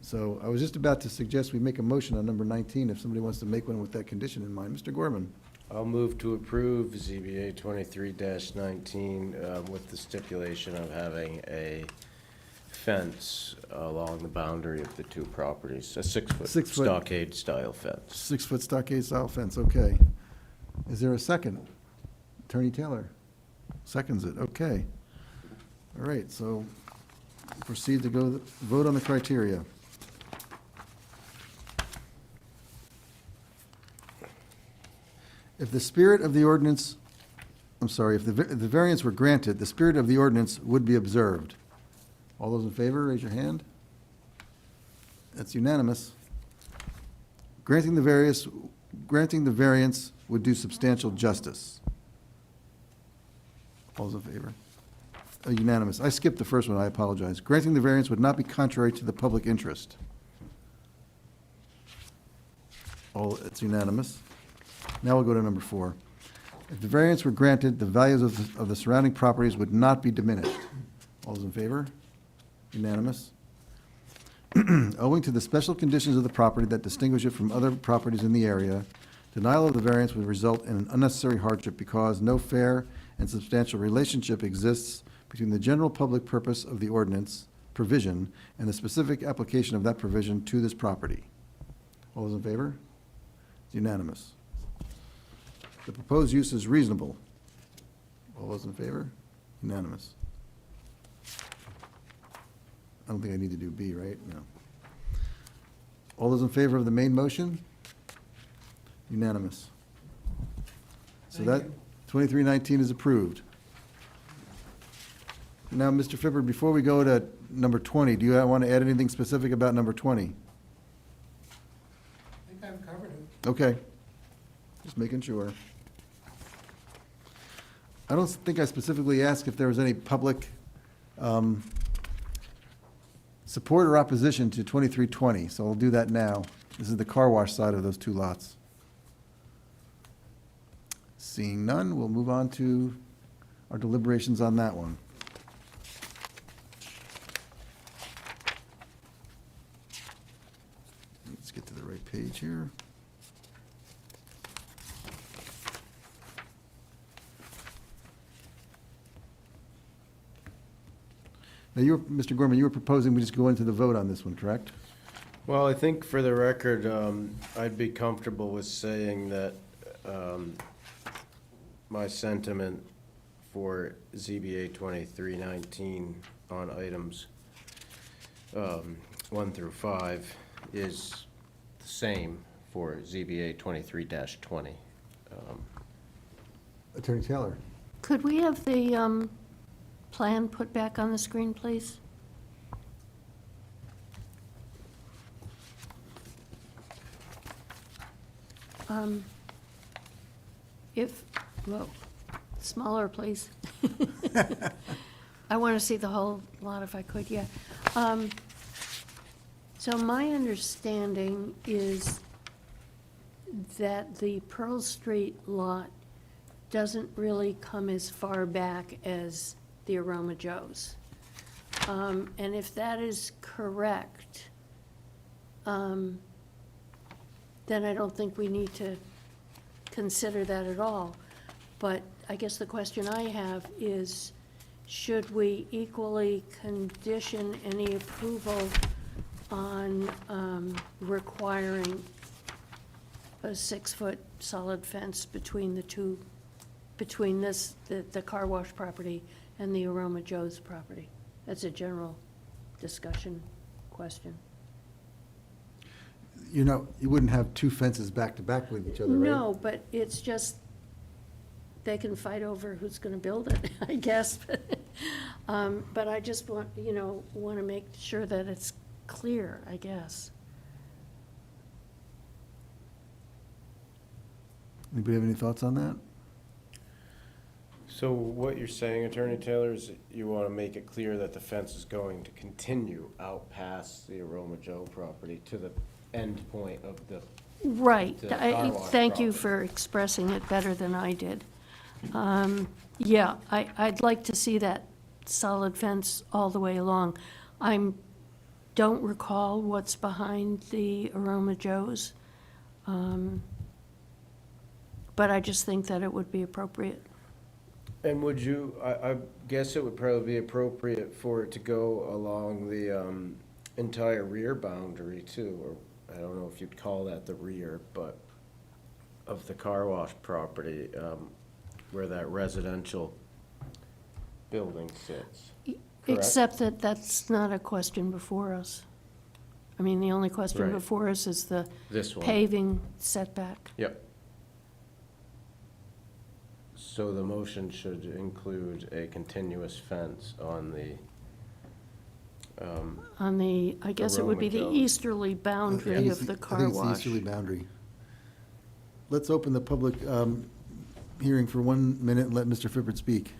So I was just about to suggest we make a motion on number 19, if somebody wants to make one with that condition in mind. Mr. Gorman? I'll move to approve ZBA 23-19 with the stipulation of having a fence along the boundary of the two properties, a 6-foot 6-foot. stockade-style fence. 6-foot stockade style fence, okay. Is there a second? Attorney Taylor seconds it, okay. All right, so proceed to go vote on the criteria. If the spirit of the ordinance, I'm sorry, if the variance were granted, the spirit of the ordinance would be observed. All those in favor, raise your hand. That's unanimous. Granting the variance would do substantial justice. All those in favor? Unanimous. I skipped the first one, I apologize. Granting the variance would not be contrary to the public interest. It's unanimous. Now we'll go to number 4. If the variance were granted, the values of the surrounding properties would not be diminished. All those in favor? Unanimous. Owing to the special conditions of the property that distinguish it from other properties in the area, denial of the variance would result in an unnecessary hardship because no fair and substantial relationship exists between the general public purpose of the ordinance provision and the specific application of that provision to this property. All those in favor? It's unanimous. The proposed use is reasonable. All those in favor? Unanimous. I don't think I need to do B, right? No. All those in favor of the main motion? Unanimous. So that 2319 is approved. Now, Mr. Fipper, before we go to number 20, do you want to add anything specific about number 20? I think I've covered it. Okay. Just making sure. I don't think I specifically asked if there was any public support or opposition to 2320, so I'll do that now. This is the car wash side of those two lots. Seeing none, we'll move on to our deliberations on that one. Let's get to the right page here. Now, Mr. Gorman, you were proposing we just go into the vote on this one, correct? Well, I think for the record, I'd be comfortable with saying that my sentiment for ZBA 2319 on items 1 through 5 is the same for ZBA 23-20. Attorney Taylor? Could we have the plan put back on the screen, please? Well, smaller, please. I want to see the whole lot if I could, yeah. So my understanding is that the Pearl Street lot doesn't really come as far back as the Aroma Joe's. And if that is correct, then I don't think we need to consider that at all. But I guess the question I have is, should we equally condition any approval on requiring a 6-foot solid fence between the two between this, the car wash property and the Aroma Joe's property? That's a general discussion question. You know, you wouldn't have two fences back to back with each other, right? No, but it's just, they can fight over who's gonna build it, I guess. But I just want, want to make sure that it's clear, I guess. Anybody have any thoughts on that? So what you're saying, Attorney Taylor, is you want to make it clear that the fence is going to continue out past the Aroma Joe property to the end point of the, Right. The car wash Thank you property. for expressing it better than I did. Yeah, I'd like to see that solid fence all the way along. Don't recall what's behind the Aroma Joe's, but I just think that it would be appropriate. and would you, I guess it would probably be appropriate for it to go along the entire rear boundary too, or I don't know if you'd call that the rear, but of the car wash property, where that residential building sits. Correct? Except that that's not a question before us. I mean, the only question Right. before us is the This one. paving setback. Yep. So the motion should include a continuous fence on the, On the, I guess it would be the Aroma Joe's. easterly I boundary think of it's the I car think it's the wash. easterly boundary. Let's open the public hearing for 1 minute and let Mr. Fippert speak.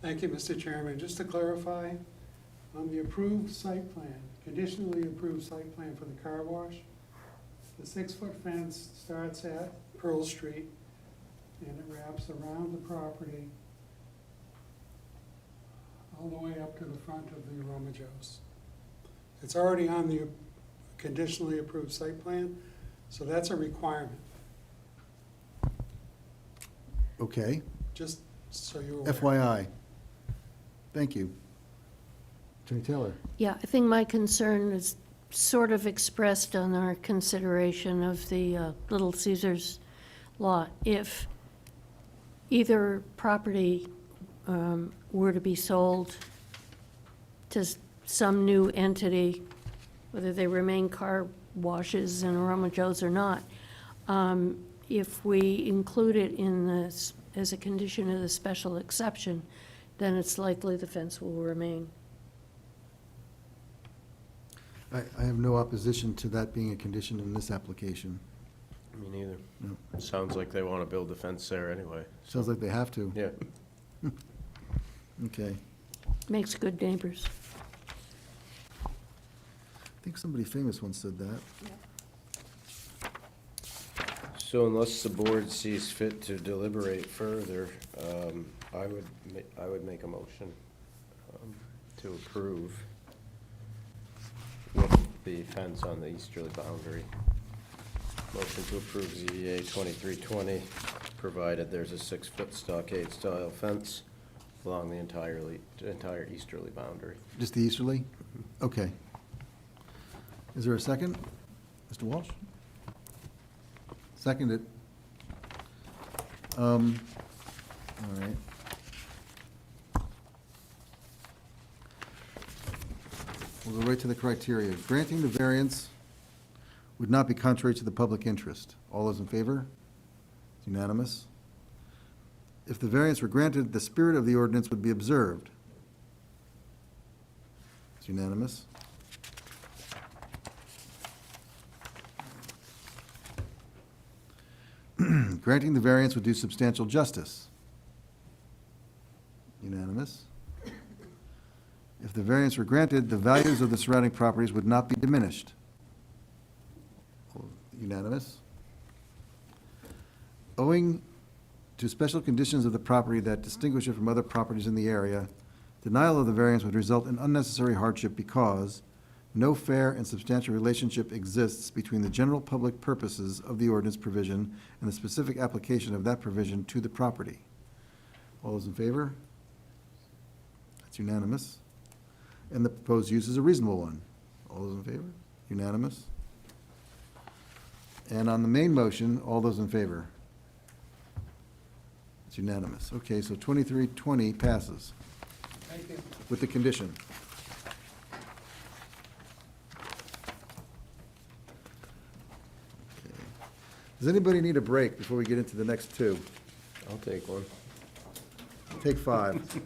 Thank you, Mr. Chairman. Just to clarify, on the approved site plan, conditionally approved site plan for the car wash, the 6-foot fence starts at Pearl Street and it wraps around the property all the way up to the front of the Aroma Joe's. It's already on the conditionally approved site plan, so that's a requirement, Okay, just so you're aware. FYI. Thank you. Attorney Taylor? Yeah, I think my concern is sort of expressed on our consideration of the Little Caesars lot. If either property were to be sold to some new entity, whether they remain car washes and Aroma Joe's or not, if we include it in this as a condition of the special exception, then it's likely the fence will remain. I have no opposition to that being a condition in this application. me neither. No. Sounds like they want to build a fence there anyway. Sounds like they have to. Yeah. Okay. Makes good neighbors. I think somebody famous once said that. So unless the board sees fit to deliberate further, I would make a motion to approve with the fence on the easterly boundary. Motion to approve ZBA 2320, provided there's a 6-foot stockade style fence along the entire easterly boundary. Just the easterly? Okay. Is there a second? Mr. Walsh? Seconded. All right. We'll go right to the criteria. Granting the variance would not be contrary to the public interest. All those in favor? It's unanimous. If the variance were granted, the spirit of the ordinance would be observed. It's unanimous. Granting the variance would do substantial justice. Unanimous. If the variance were granted, the values of the surrounding properties would not be diminished. Unanimous. Owing to special conditions of the property that distinguish it from other properties in the area, denial of the variance would result in unnecessary hardship because no fair and substantial relationship exists between the general public purposes of the ordinance provision and the specific application of that provision to the property. All those in favor? That's unanimous. And the proposed use is a reasonable one. All those in favor? Unanimous. And on the main motion, all those in favor? It's It's unanimous. Okay, so 2320 passes Thank you. with the condition. Okay. Does anybody need a break before we get into the next two? I'll take one. Take 5.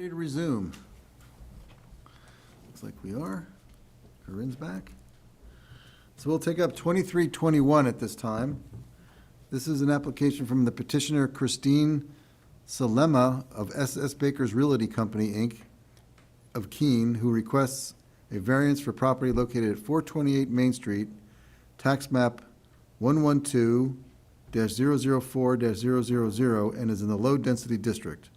Ready to resume? Looks like we are. Corinne's back. So we'll take up 2321 at this time. This is an application from the petitioner Christine Salema of S.S. Baker's Realty Company, Inc. of Keene, who requests a variance for property located at 428 Main Street, tax map 112-004-000, and is in the low-density district.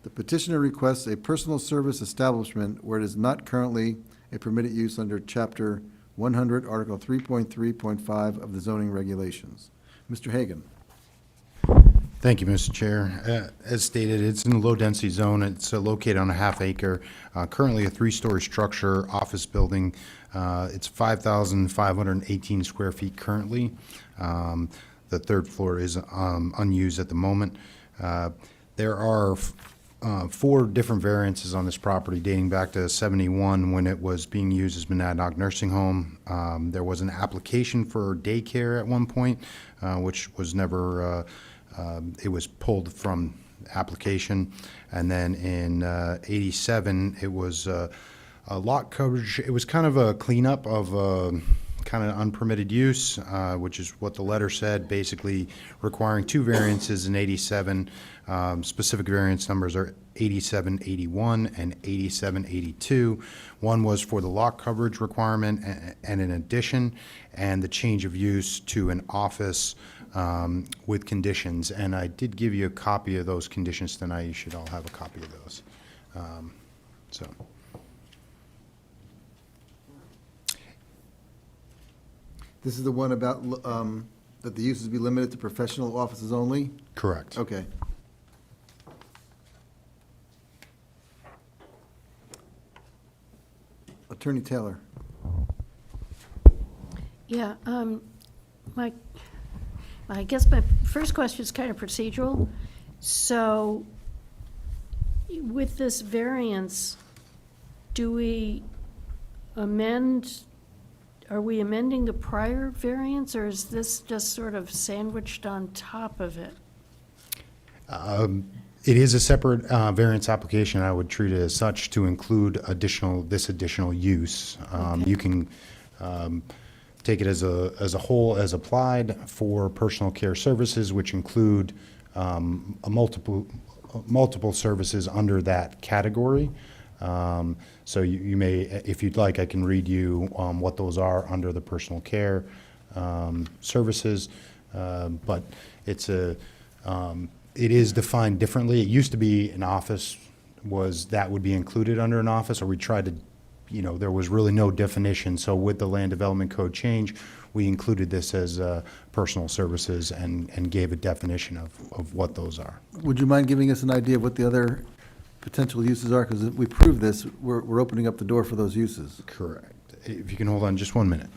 The petitioner requests a personal service establishment where it is not currently a permitted use under Chapter 100, Article 3.3.5 of the zoning regulations. Mr. Hagan. Thank you, Mr. Chair. As stated, it's in a low-density zone. It's located on a half acre, currently a three-story structure, office building. It's 5,518 square feet currently. The third floor is unused at the moment. There are 4 different variances on this property dating back to 71 when it was being used as Monadnock Nursing Home. There was an application for daycare at one point, which was never, it was pulled from application. And then in 87, it was a lot coverage. It was kind of a cleanup of kind of unpermitted use, which is what the letter said, basically requiring 2 variances in 87. Specific variance numbers are 8781 and 8782. One was for the lot coverage requirement and an addition, and the change of use to an office with conditions. And I did give you a copy of those conditions tonight. You should all have a copy of those. So. This is the one about that the uses be limited to professional offices only? Correct. Okay. Attorney Taylor. Yeah, I guess my first question is kind of procedural. So with this variance, do we amend, are we amending the prior variance, or is this just sort of sandwiched on top of it? It is a separate variance application. I would treat it as such to include this additional use. Okay. You can take it as a whole as applied for personal care services, which include multiple services under that category. So you may, if you'd like, I can read you what those are under the personal care services. But it is defined differently. It used to be an office that would be included under an office, or we tried to, there was really no definition. So with the Land Development Code change, we included this as personal services and gave a definition of what those are. Would you mind giving us an idea of what the other potential uses are? Because if we prove this, we're opening up the door for those uses. Correct. If you can hold on just 1 minute.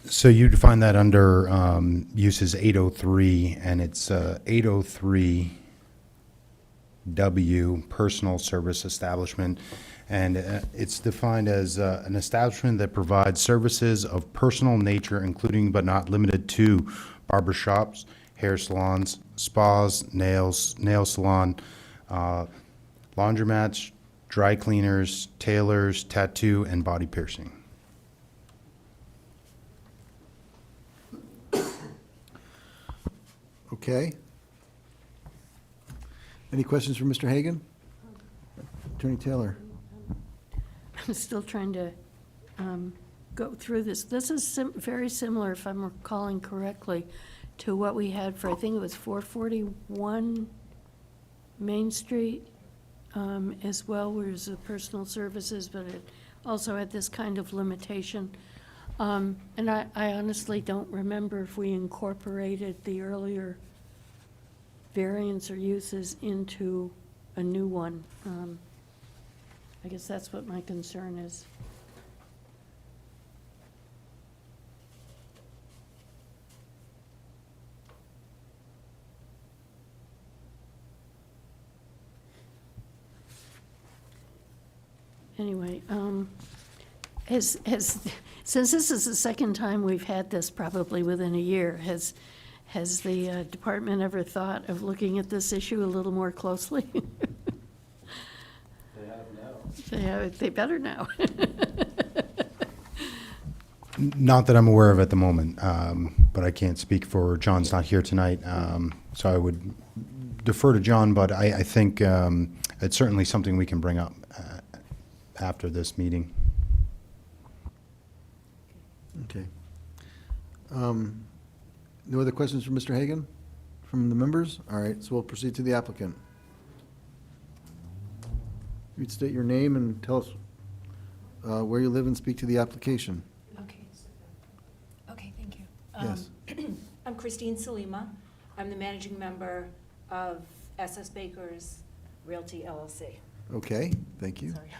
So you define that under uses 803, and it's 803W, personal service establishment. And it's defined as an establishment that provides services of personal nature, including but not limited to barbershops, hair salons, spas, nail salon, laundromats, dry cleaners, tailors, tattoo, and body piercing. Okay. Any questions for Mr. Hagan? Attorney Taylor. I'm still trying to go through this. This is very similar, if I'm recalling correctly, to what we had for, I think it was 441 Main Street, as well, where it's a personal services, but it also had this kind of limitation. And I honestly don't remember if we incorporated the earlier variants or uses into a new one. I guess that's what my concern is. Anyway, since this is the second time we've had this, probably within a year, has the department ever thought of looking at this issue a little more closely? They have now. They better now. Not that I'm aware of at the moment, but I can't speak for, John's not here tonight, so I would defer to John, but I think it's certainly something we can bring up after this meeting. Okay. No other questions for Mr. Hagan from the members? All right, so we'll proceed to the applicant. You'd state your name and tell us where you live and speak to the application. Okay. Okay, thank you. Yes. I'm Christine Salima. I'm the managing member of SS Baker's Realty LLC. Okay, thank you. Sorry,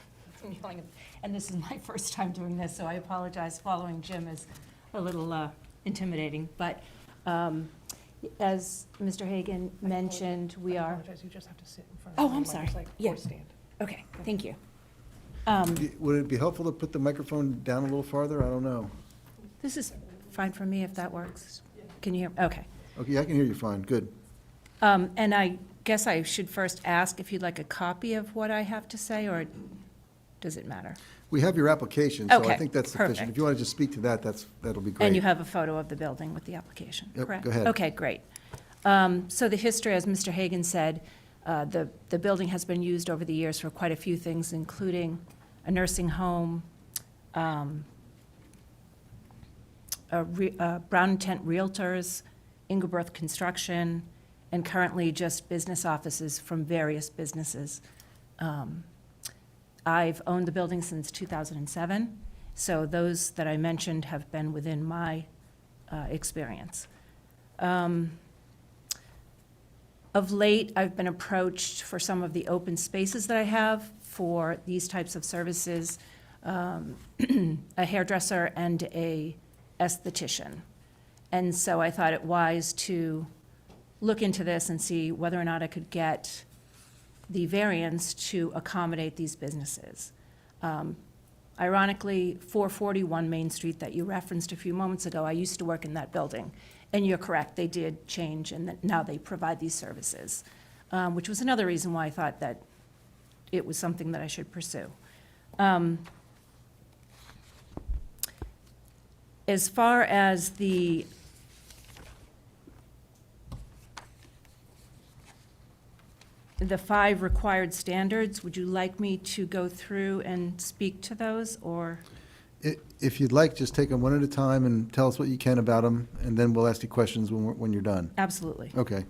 I'm yelling. And this is my first time doing this, so I apologize. Following Jim is a little intimidating. But as Mr. Hagan mentioned, we I are. apologize, you just have to sit in front Oh, of the I'm sorry. mic, Yeah. or stand. Okay, thank you. Would it be helpful to put the microphone down a little farther? I don't know. This is fine for me if that works. Can you hear? Okay. Okay, I can hear you fine, good. And I guess I should first ask if you'd like a copy of what I have to say, or does it matter? We have your application, so I Okay, think that's sufficient. perfect. If you want to just speak to that, that'll be great. And you have a photo of the building with the application, Yep, correct? go ahead. Okay, great. So the history, as Mr. Hagan said, the building has been used over the years for quite a few things, including a nursing home, Brown and Tent Realtors, Ingeberth Construction, and currently just business offices from various businesses. I've owned the building since 2007, so those that I mentioned have been within my experience. Of late, I've been approached for some of the open spaces that I have for these types of services, a hairdresser and a esthetician. And so I thought it wise to look into this and see whether or not I could get the variance to accommodate these businesses. Ironically, 441 Main Street that you referenced a few moments ago, I used to work in that building. And you're correct, they did change, and that now they provide these services, which was another reason why I thought that it was something that I should pursue. As far as the five required standards, would you like me to go through and speak to those, or? If you'd like, just take them one at a time and tell us what you can about them, and then we'll ask you questions when you're done. Absolutely. Okay.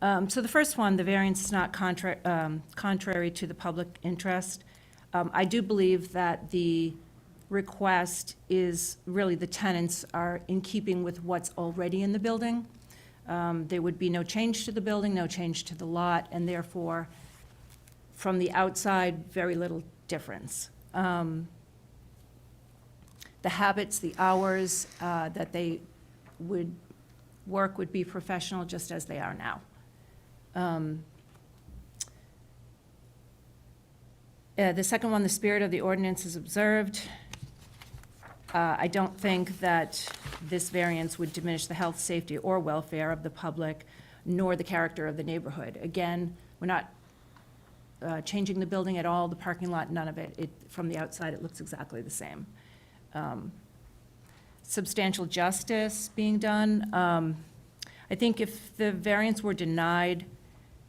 So the first one, the variance is not contrary to the public interest. I do believe that the request is, really, the tenants are in keeping with what's already in the building. There would be no change to the building, no change to the lot, and therefore, from the outside, very little difference. The habits, the hours that they would work would be professional, just as they are now. The second one, the spirit of the ordinance is observed. I don't think that this variance would diminish the health, safety, or welfare of the public, nor the character of the neighborhood. Again, we're not changing the building at all, the parking lot, none of it. From the outside, it looks exactly the same. Substantial justice being done. I think if the variance were denied,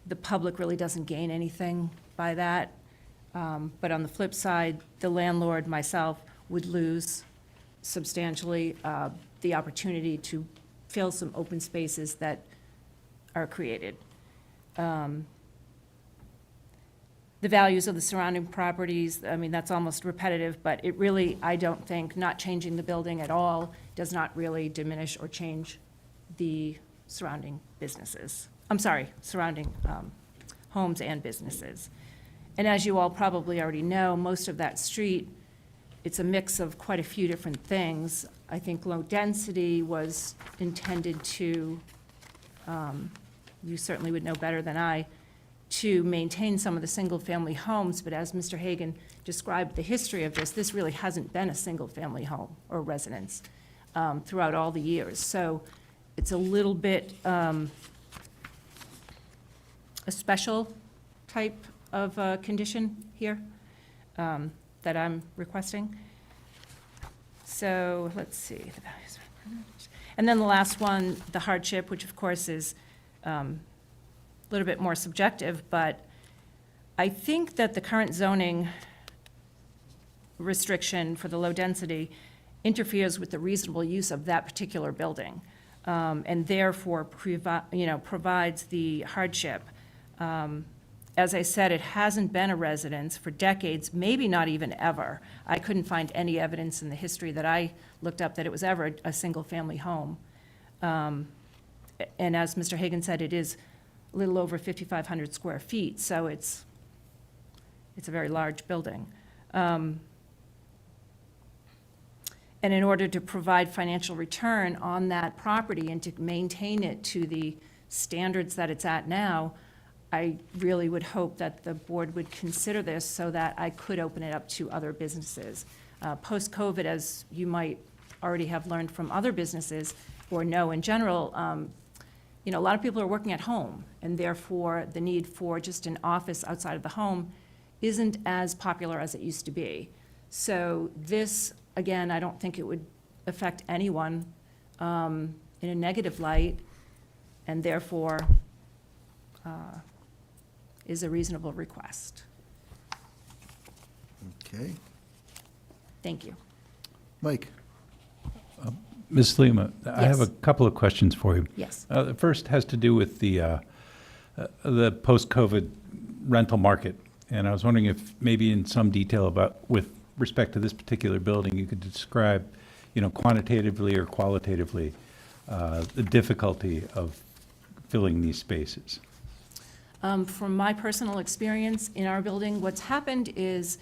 the public really doesn't gain anything by that. But on the flip side, the landlord, myself, would lose. substantially the opportunity to fill some open spaces that are created. The values of the surrounding properties, I mean, that's almost repetitive, but it really, I don't think, not changing the building at all does not really diminish or change the surrounding businesses. I'm sorry, surrounding homes and businesses. And as you all probably already know, most of that street, it's a mix of quite a few different things. I think low density was intended to, you certainly would know better than I, to maintain some of the single-family homes, but as Mr. Hagan described the history of this, this really hasn't been a single-family home or residence throughout all the years. So it's a little bit a special type of condition here that I'm requesting. So let's see. The values. And then the last one, the hardship, which of course is a little bit more subjective, but I think that the current zoning restriction for the low density interferes with the reasonable use of that particular building, and therefore provides the hardship. As I said, it hasn't been a residence for decades, maybe not even ever. I couldn't find any evidence in the history that I looked up that it was ever a single-family home. And as Mr. Hagan said, it is a little over 5,500 square feet, so it's a very large building. And in order to provide financial return on that property and to maintain it to the standards that it's at now, I really would hope that the board would consider this so that I could open it up to other businesses. Post-COVID, as you might already have learned from other businesses or know in general, a lot of people are working at home, and therefore the need for just an office outside of the home isn't as popular as it used to be. So this, again, I don't think it would affect anyone in a negative light, and therefore is a reasonable request. Okay. Thank you. Mike? Ms. Lima, I have a Yes. couple of questions for you. Yes. The first has to do with the post-COVID rental market. And I was wondering if maybe in some detail with respect to this particular building, you could describe, quantitatively or qualitatively, the difficulty of filling these spaces. From my personal experience in our building, what's happened is,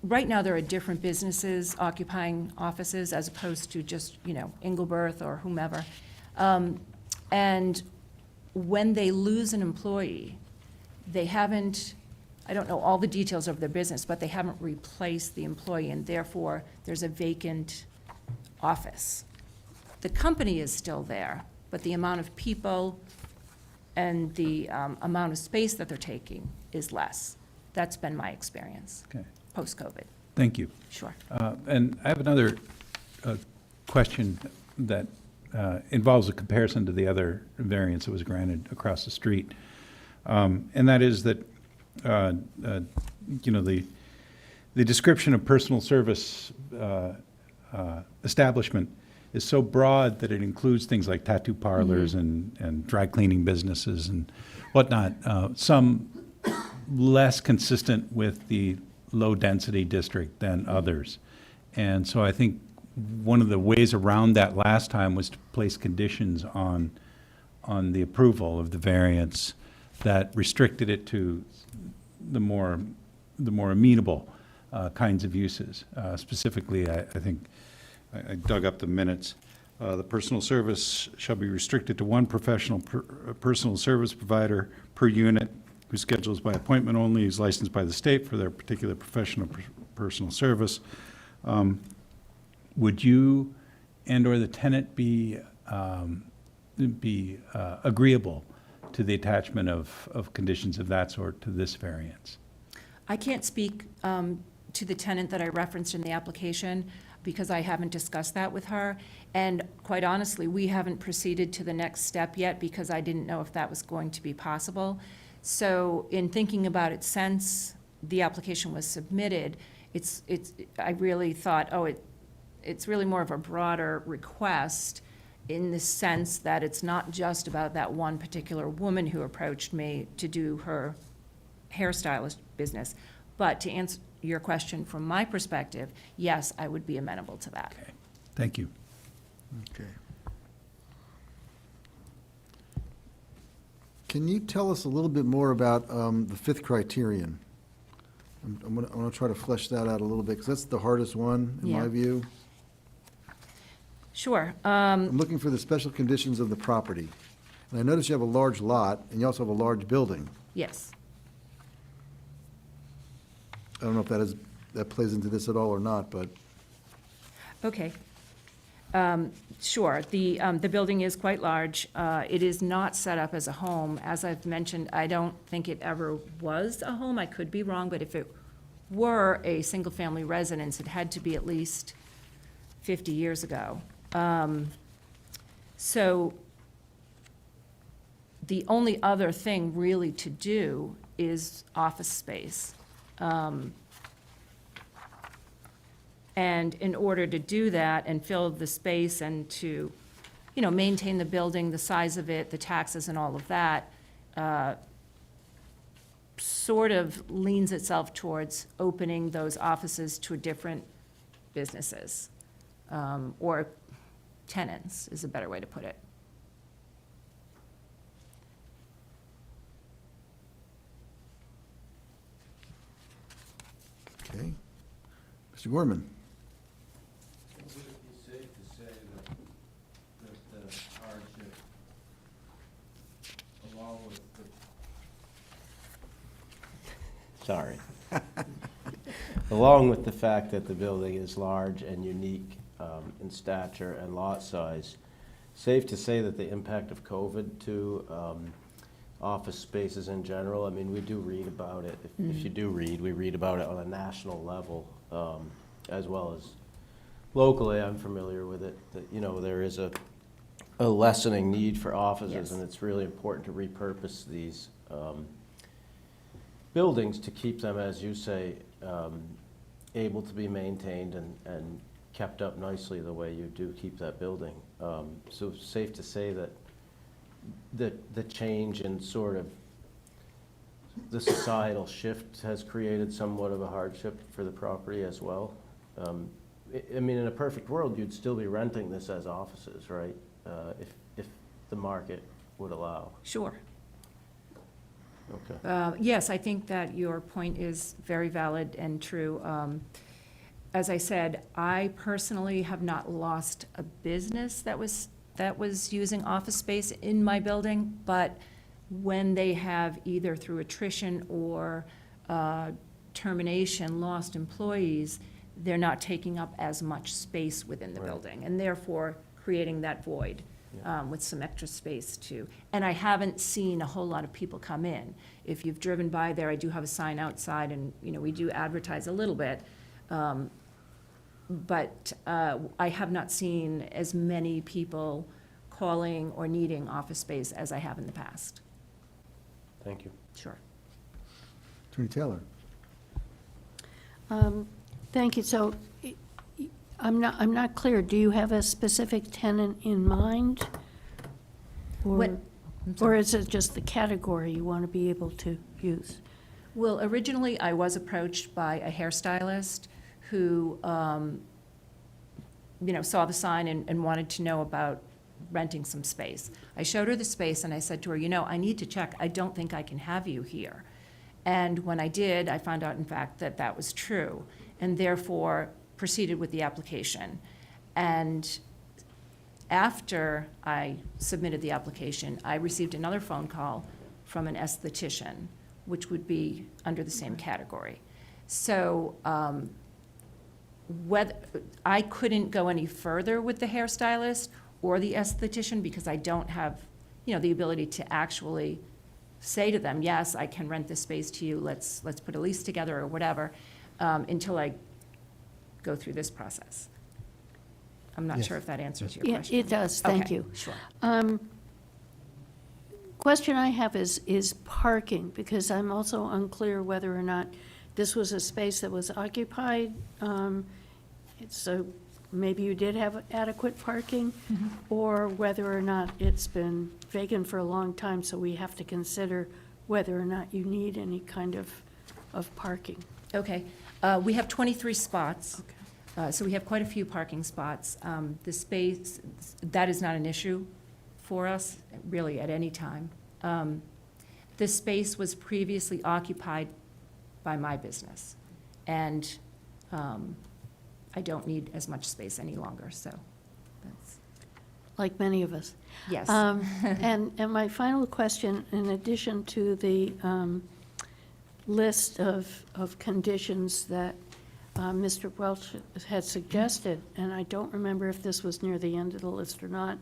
right now there are different businesses occupying offices as opposed to just, Engelberth or whomever. And when they lose an employee, they haven't, I don't know all the details of their business, but they haven't replaced the employee, and therefore there's a vacant office. The company is still there, but the amount of people and the amount of space that they're taking is less. That's been my experience, Okay, post-COVID. thank you. Sure. And I have another question that involves a comparison to the other variance that was granted across the street. And that is that, the description of personal service establishment is so broad that it includes things like tattoo parlors and dry cleaning businesses and whatnot, some less consistent with the low-density district than others. And so I think one of the ways around that last time was to place conditions on the approval of the variance that restricted it to the more amenable kinds of uses. Specifically, I think, I dug up the minutes. The personal service shall be restricted to one professional personal service provider per unit whose schedule is by appointment only, is licensed by the state for their particular professional personal service. Would you and/or the tenant be agreeable to the attachment of conditions of that sort to this variance? I can't speak to the tenant that I referenced in the application because I haven't discussed that with her. And quite honestly, we haven't proceeded to the next step yet because I didn't know if that was going to be possible. So in thinking about it since the application was submitted, I really thought, it's really more of a broader request in the sense that it's not just about that one particular woman who approached me to do her hairstylist business. But to answer your question from my perspective, yes, I would be amenable to that. Okay, thank you. Okay. Can you tell us a little bit more about the fifth criterion? I'm gonna try to flesh that out a little bit, because that's the hardest one, in my Yeah. view. Sure. I'm looking for the special conditions of the property. And I notice you have a large lot, and you also have a large building. Yes. I don't know if that plays into this at all or not, but, Okay. Sure. The building is quite large. It is not set up as a home. As I've mentioned, I don't think it ever was a home. I could be wrong, but if it were a single-family residence, it had to be at least 50 years ago. So the only other thing really to do is office space. And in order to do that and fill the space and to, maintain the building, the size of it, the taxes and all of that, sort of leans itself towards opening those offices to different businesses, or tenants is a better way to put it. okay. Mr. Gorman? Would it be safe to say that the hardship, along with the... Sorry. Along with the fact that the building is large and unique in stature and lot size, safe to say that the impact of COVID to office spaces in general, I mean, we do read about it. If you do read, we read about it on a national level, as well as locally. I'm familiar with it, that, there is a lessening need for offices, Yes. and it's really important to repurpose these buildings to keep them, as you say, able to be maintained and kept up nicely the way you do keep that building. So safe to say that the change in sort of the societal shift has created somewhat of a hardship for the property as well. I mean, in a perfect world, you'd still be renting this as offices, right? If the market would allow. Sure. Okay. Yes, I think that your point is very valid and true. As I said, I personally have not lost a business that was using office space in my building, but when they have either through attrition or termination lost employees, they're not taking up as much space within the Right. building, and therefore creating that void. Yeah. With some extra space too. And I haven't seen a whole lot of people come in. If you've driven by there, I do have a sign outside, and, we do advertise a little bit. But I have not seen as many people calling or needing office space as I have in the past. Thank you. Sure. Attorney Taylor? Thank you. So I'm not clear. Do you have a specific tenant in mind? What- Or, I'm or sorry. is it just the category you want to be able to use? Well, originally, I was approached by a hairstylist who, saw the sign and wanted to know about renting some space. I showed her the space, and I said to her, I need to check. I don't think I can have you here. And when I did, I found out, in fact, that that was true, and therefore proceeded with the application. And after I submitted the application, I received another phone call from an esthetician, which would be under the same category. So whether, I couldn't go any further with the hairstylist or the esthetician because I don't have, the ability to actually say to them, yes, I can rent this space to you, let's put a lease together or whatever, until I go through this process. I'm not Yes. sure if that answers your Yeah, question. it does. Thank Okay, you. Sure. Question I have is parking, because I'm also unclear whether or not this was a space that was occupied. So maybe you did have adequate parking, or whether or not it's been vacant for a long time, so we have to consider whether or not you need any kind of parking. Okay, we have 23 spots. So we have quite a few parking spots. The space, that is not an issue for us, really, at any time. The space was previously occupied by my business, and I don't need as much space any longer, so that's, Like many of us. yes. And my final question, in addition to the list of conditions that Mr. Welch had suggested, and I don't remember if this was near the end of the list or not,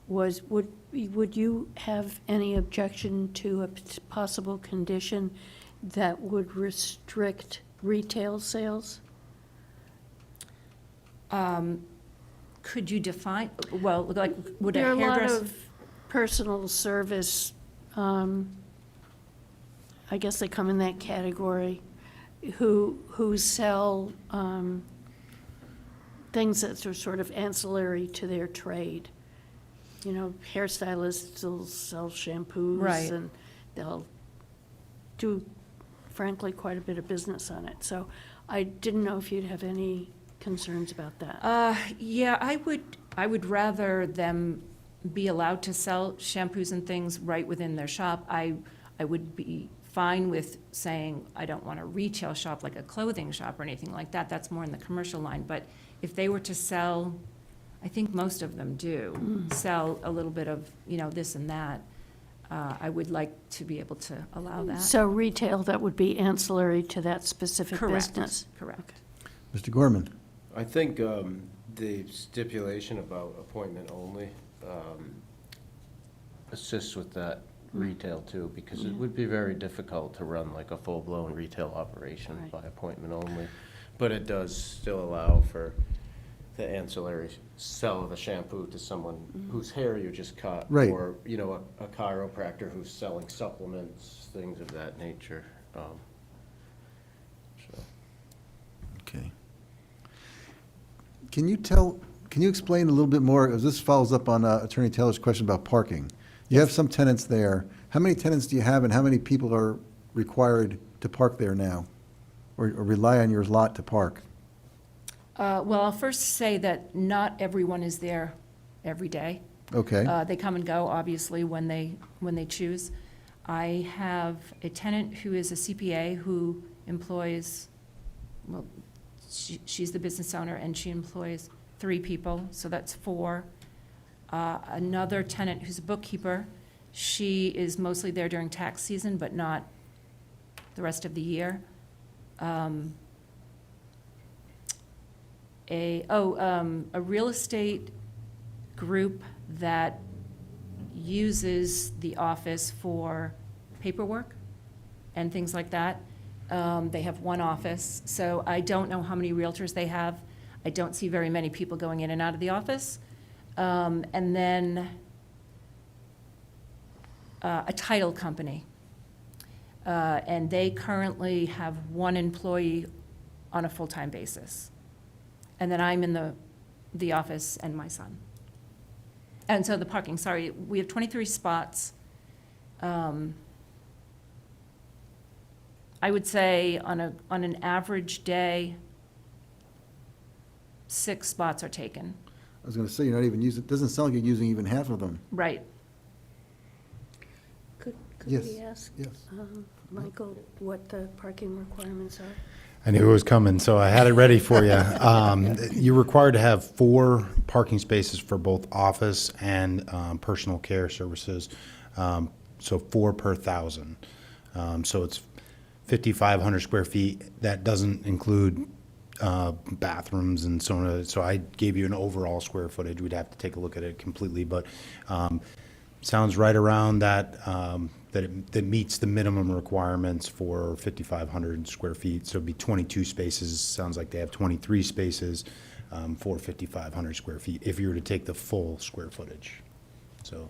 was, would you have any objection to a possible condition that would restrict retail sales? Could you define, well, like, would There are a a lot hairdresser? of personal service, I guess they come in that category, who sell things that are sort of ancillary to their trade. You know, hairstylists will sell shampoos. Right. And they'll do, frankly, quite a bit of business on it. So I didn't know if you'd have any concerns about that. Yeah, I would rather them be allowed to sell shampoos and things right within their shop. I would be fine with saying, I don't want a retail shop like a clothing shop or anything like that. That's more in the commercial line. But if they were to sell, I think most of them do, sell a little bit of, you know, this and that, I would like to be able to allow that. So retail, that would be ancillary to that specific Correct, business? correct. Mr. Gorman? I think the stipulation about appointment only assists with that retail too, because it would be very difficult to run like a full-blown retail operation Right. by appointment only. But it does still allow for the ancillary sell of a shampoo to someone whose hair you just cut. Right. Or, you know, a chiropractor who's selling supplements, things of that nature. So. Okay. Can you explain a little bit more, as this follows up on Attorney Taylor's question about parking? You have some tenants there. How many tenants do you have, and how many people are required to park there now? Or rely on your lot to park? Well, I'll first say that not everyone is there every day. Okay, They come and go, obviously, when they choose. I have a tenant who is a CPA who employs, well, she's the business owner, and she employs 3 people, so that's 4. Another tenant who's a bookkeeper, she is mostly there during tax season, but not the rest of the year. A real estate group that uses the office for paperwork and things like that. They have 1 office, so I don't know how many realtors they have. I don't see very many people going in and out of the office. And then a title company. And they currently have 1 employee on a full-time basis. And then I'm in the office and my son. And so the parking, sorry, we have 23 spots. I would say on an average day, 6 spots are taken. I was gonna say, you're not even using, it doesn't sound like you're using even half of them. Right. Could Yes, we ask, yes. Michael, what the parking requirements are? I knew it was coming, so I had it ready for you. You're required to have 4 parking spaces for both office and personal care services, so 4 per 1,000. So it's 5,500 square feet. That doesn't include bathrooms and so on. So I gave you an overall square footage. We'd have to take a look at it completely, but sounds right around that, that meets the minimum requirements for 5,500 square feet. So it'd be 22 spaces. Sounds like they have 23 spaces for 5,500 square feet if you were to take the full square footage. So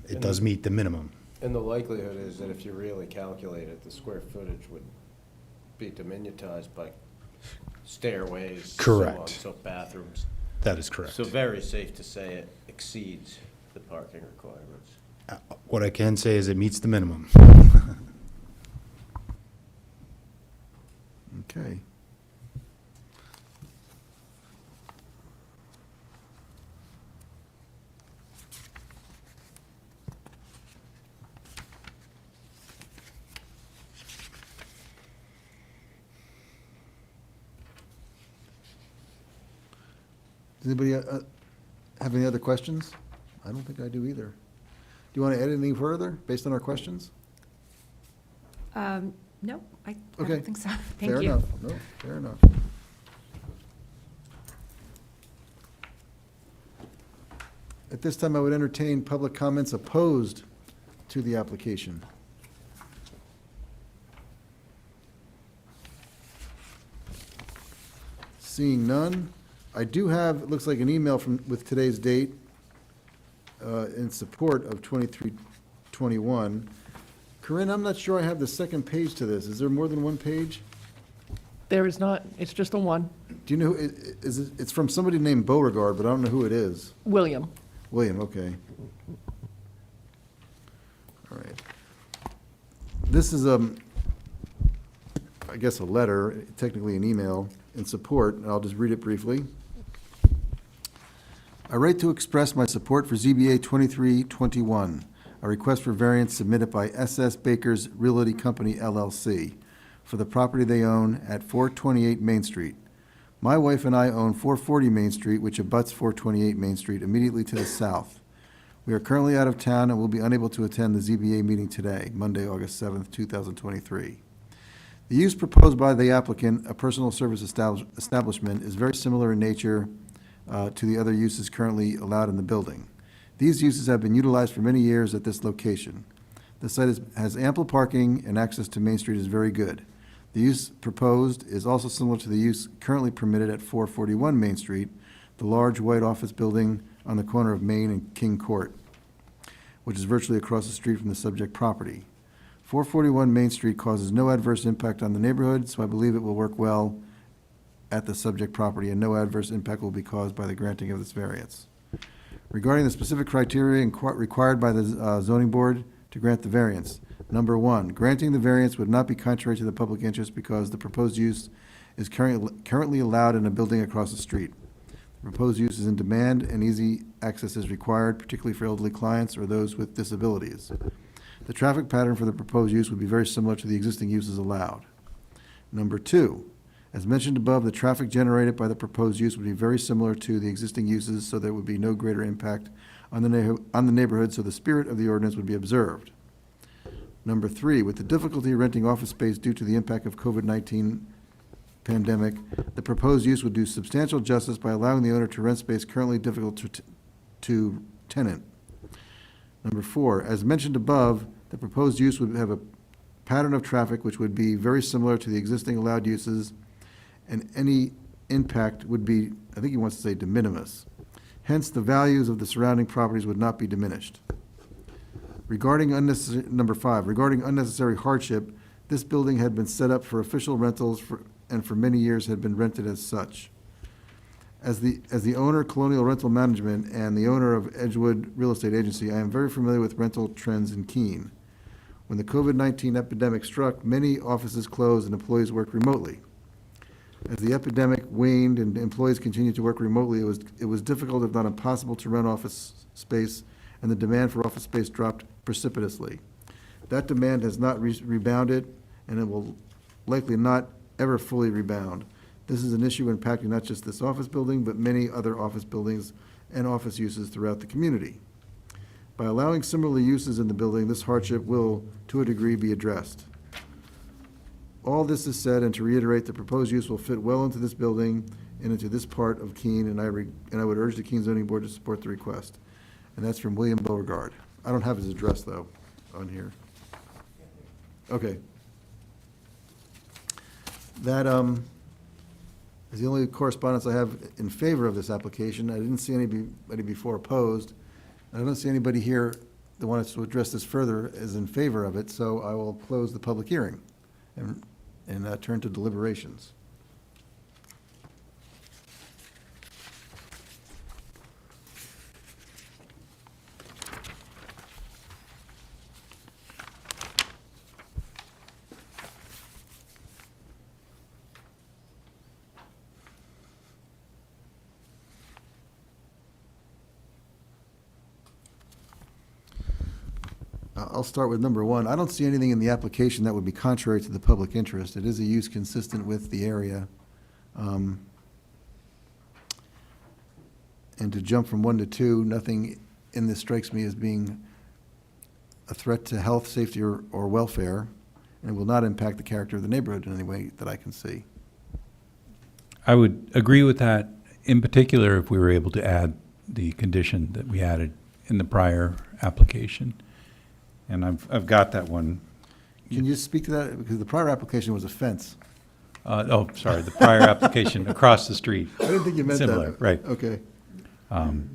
it does meet the minimum. And the likelihood is that if you really calculate it, the square footage would be diminutized by stairways. Correct. So on, so bathrooms. That is correct. So very safe to say it exceeds the parking requirements. What I can say is it meets the minimum. Okay. Does anybody have any other questions? I don't think I do either. Do you want to add anything further based on our questions? No, I Okay. don't think so. Thank Fair you. enough. No, fair enough. At this time, I would entertain public comments opposed to the application. Seeing none, I do have, it looks like an email with today's date in support of 2321. Corinne, I'm not sure I have the second page to this. Is there more than one page? There is not, it's just a one. Do you know, it's from somebody named Beauregard, but I don't know who it is. William. William, okay. All right. This is, I guess, a letter, technically an email, in support, and I'll just read it briefly. I write to express my support for ZBA 2321, a request for variance submitted by SS Baker's Realty Company LLC for the property they own at 428 Main Street. My wife and I own 440 Main Street, which abuts 428 Main Street immediately to the south. We are currently out of town and will be unable to attend the ZBA meeting today, Monday, August 7th, 2023. The use proposed by the applicant, a personal service establishment, is very similar in nature to the other uses currently allowed in the building. These uses have been utilized for many years at this location. The site has ample parking and access to Main Street is very good. The use proposed is also similar to the use currently permitted at 441 Main Street, the large white office building on the corner of Main and King Court, which is virtually across the street from the subject property. 441 Main Street causes no adverse impact on the neighborhood, so I believe it will work well at the subject property, and no adverse impact will be caused by the granting of this variance. Regarding the specific criteria required by the zoning board to grant the variance, number one, granting the variance would not be contrary to the public interest because the proposed use is currently allowed in a building across the street. The proposed use is in demand and easy access is required, particularly for elderly clients or those with disabilities. The traffic pattern for the proposed use would be very similar to the existing uses allowed. Number two, as mentioned above, the traffic generated by the proposed use would be very similar to the existing uses, so there would be no greater impact on the neighborhood, so the spirit of the ordinance would be observed. Number three, with the difficulty renting office space due to the impact of COVID-19 pandemic, the proposed use would do substantial justice by allowing the owner to rent space currently difficult to tenant. Number four, as mentioned above, the proposed use would have a pattern of traffic which would be very similar to the existing allowed uses, and any impact would be, I think he wants to say, de minimis. Hence, the values of the surrounding properties would not be diminished. Regarding number five, regarding unnecessary hardship, this building had been set up for official rentals and for many years had been rented as such. As the owner, Colonial Rental Management, and the owner of Edgewood Real Estate Agency, I am very familiar with rental trends in Keene. When the COVID-19 epidemic struck, many offices closed and employees worked remotely. As the epidemic waned and employees continued to work remotely, it was difficult, if not impossible, to rent office space, and the demand for office space dropped precipitously. That demand has not rebounded, and it will likely not ever fully rebound. This is an issue impacting not just this office building, but many other office buildings and office uses throughout the community. By allowing similar uses in the building, this hardship will, to a degree, be addressed. All this is said, and to reiterate, the proposed use will fit well into this building and into this part of Keene, and I would urge the Keene Zoning Board to support the request. And that's from William Beauregard. I don't have his address, though, on here. Okay. That is the only correspondence I have in favor of this application. I didn't see anybody before opposed. I don't see anybody here that wants to address this further as in favor of it, so I will close the public hearing and turn to deliberations. I'll start with number one. I don't see anything in the application that would be contrary to the public interest. It is a use consistent with the area. And to jump from 1 to 2, nothing in this strikes me as being a threat to health, safety, or welfare, and it will not impact the character of the neighborhood in any way that I can see. I would agree with that, in particular if we were able to add the condition that we added in the prior application. And I've got that one. Can you speak to that? Because the prior application was a fence. Sorry, the prior application across the street. I didn't think you meant that. Similar, right. Okay. And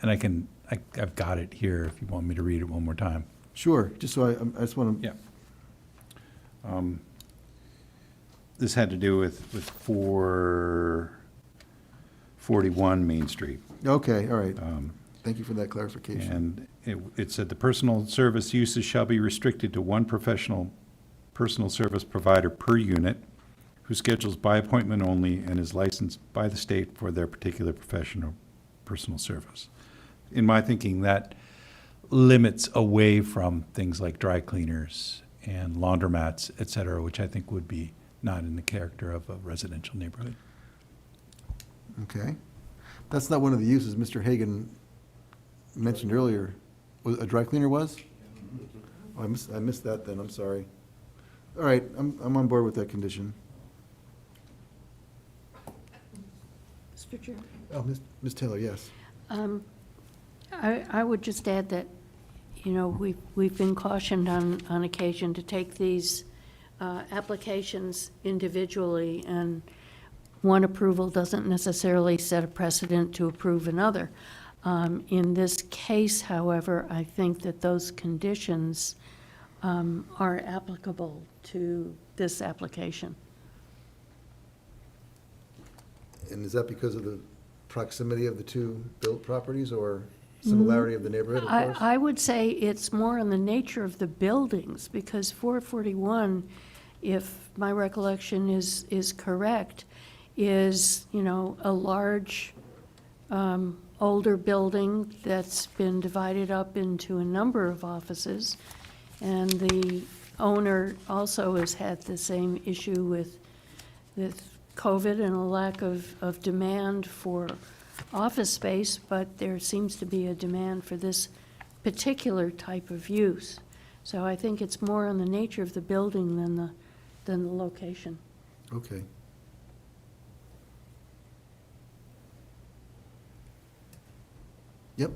I've got it here if you want me to read it one more time. Sure, just so I just want to. Yeah. This had to do with 441 Main Street. Okay, all right. Thank you for that clarification. And it said the personal service uses shall be restricted to one personal service provider per unit who schedules by appointment only and is licensed by the state for their particular professional personal service. In my thinking, that limits away from things like dry cleaners and laundromats, et cetera, which I think would be not in the character of a residential neighborhood. Okay. That's not one of the uses Mr. Hagan mentioned earlier. A dry cleaner was? Oh, I missed that then, I'm sorry. All right, I'm on board with that condition. Mr. Chair. Oh, Ms. Taylor, yes. I would just add that, we've been cautioned on occasion to take these applications individually, and one approval doesn't necessarily set a precedent to approve another. In this case, however, I think that those conditions are applicable to this application. And is that because of the proximity of the two built properties or similarity of the neighborhood, of course? I would say it's more on the nature of the buildings, because 441, if my recollection is correct, is, a large, older building that's been divided up into a number of offices. And the owner also has had the same issue with COVID and a lack of demand for office space, but there seems to be a demand for this particular type of use. So I think it's more on the nature of the building than the location. Okay. Yep.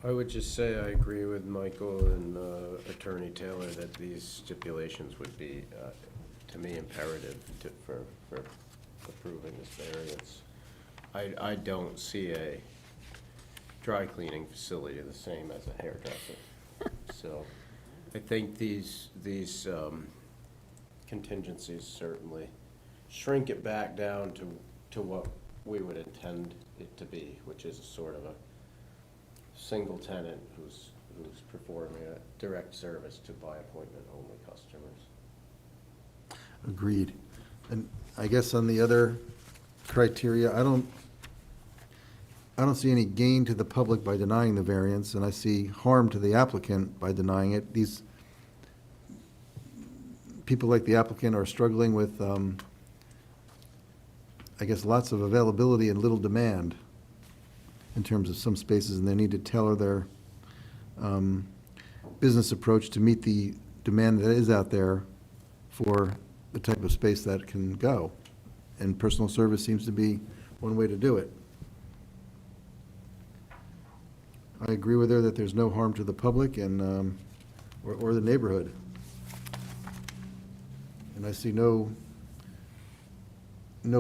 I would just say I agree with Michael and Attorney Taylor that these stipulations would be, to me, imperative for approving this variance. I don't see a dry cleaning facility the same as a hairdresser. So I think these contingencies certainly shrink it back down to what we would intend it to be, which is a sort of a single tenant who's performing a direct service to by appointment only customers. Agreed. And I guess on the other criteria, I don't see any gain to the public by denying the variance, and I see harm to the applicant by denying it. These people like the applicant are struggling with, I guess, lots of availability and little demand in terms of some spaces, and they need to tailor their business approach to meet the demand that is out there for the type of space that can go. And personal service seems to be one way to do it. I agree with her that there's no harm to the public and, or the neighborhood. And I see no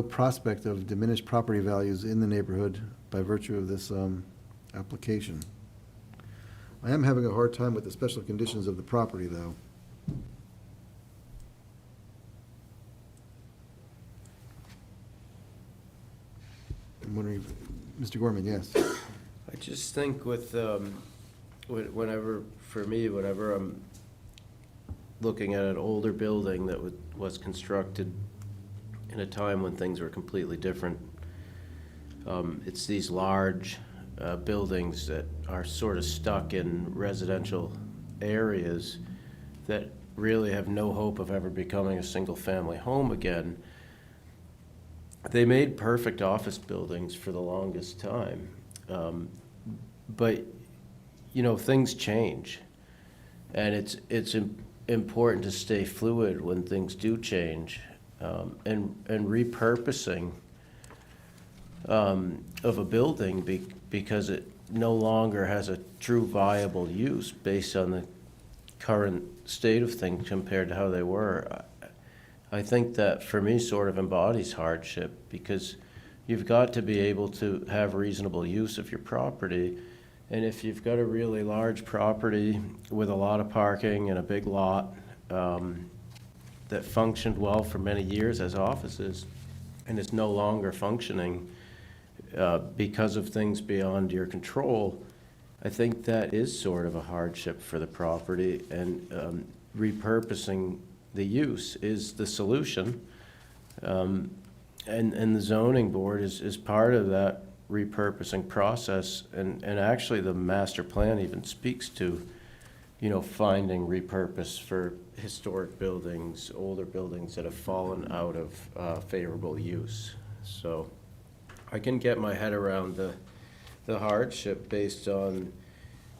prospect of diminished property values in the neighborhood by virtue of this application. I am having a hard time with the special conditions of the property, though. I'm wondering, Mr. Gorman, yes. I just think with, whenever I'm looking at an older building that was constructed in a time when things were completely different, it's these large buildings that are sort of stuck in residential areas that really have no hope of ever becoming a single-family home again. They made perfect office buildings for the longest time. But, you know, things change. And it's important to stay fluid when things do change. And repurposing of a building because it no longer has a true viable use based on the current state of things compared to how they were. I think that for me sort of embodies hardship, because you've got to be able to have reasonable use of your property. And if you've got a really large property with a lot of parking and a big lot that functioned well for many years as offices and is no longer functioning because of things beyond your control, I think that is sort of a hardship for the property, and repurposing the use is the solution. And the zoning board is part of that repurposing process, and actually the master plan even speaks to, you know, finding repurpose for historic buildings, older buildings that have fallen out of favorable use. So I can get my head around the hardship based on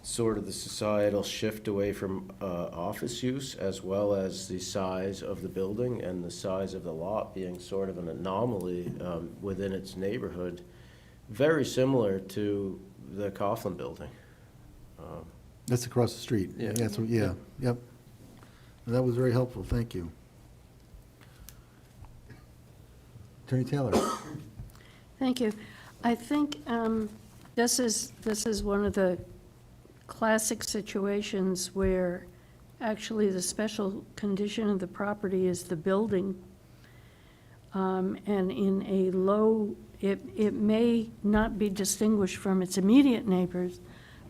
sort of the societal shift away from office use, as well as the size of the building and the size of the lot being sort of an anomaly within its neighborhood, very similar to the Coughlin building. That's across the street. Yeah. Yeah, yep. That was very helpful, thank you. Attorney Taylor? Thank you. I think this is one of the classic situations where actually the special condition of the property is the building. And in a low, it may not be distinguished from its immediate neighbors,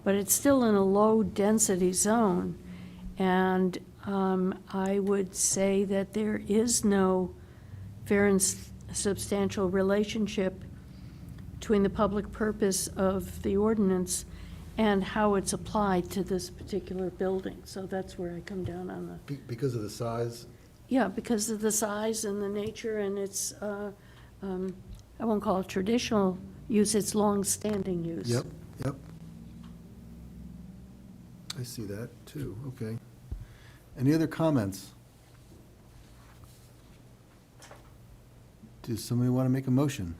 but it's still in a low-density zone. And I would say that there is no fair and substantial relationship between the public purpose of the ordinance and how it's applied to this particular building. So that's where I come down on the, Because of the size? yeah, because of the size and the nature and its, I won't call it traditional use, it's long-standing use. Yep, yep. I see that, too, okay. Any other comments? Does somebody want to make a motion?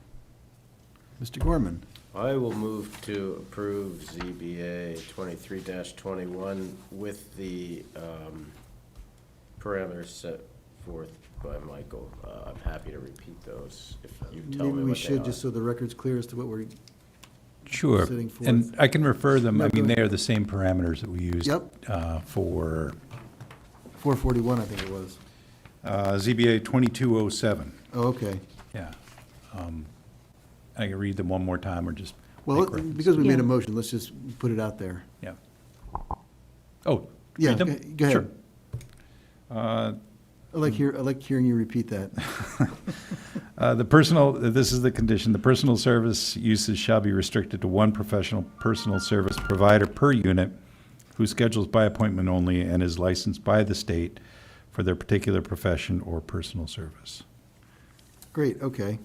Mr. Gorman? I will move to approve ZBA 23-21 with the parameters set forth by Michael. I'm happy to repeat those if you tell me Maybe what we they should, are. just so the record's clear as to what we're, Sure. Sitting forth. And I can refer them, No, I go mean, ahead. they are the same parameters that we used Yep. for 441, I think it was. ZBA 2207. Oh, okay. Yeah. I can read them one more time or just Well, make reference. because we made Yeah. a motion, let's just put it out there. Yeah. Oh, Yeah, read them? go ahead. Sure. Uh, I like hearing you repeat that. This is the condition, the personal service uses shall be restricted to one professional personal service provider per unit who schedules by appointment only and is licensed by the state for their particular profession or personal service. Great, okay.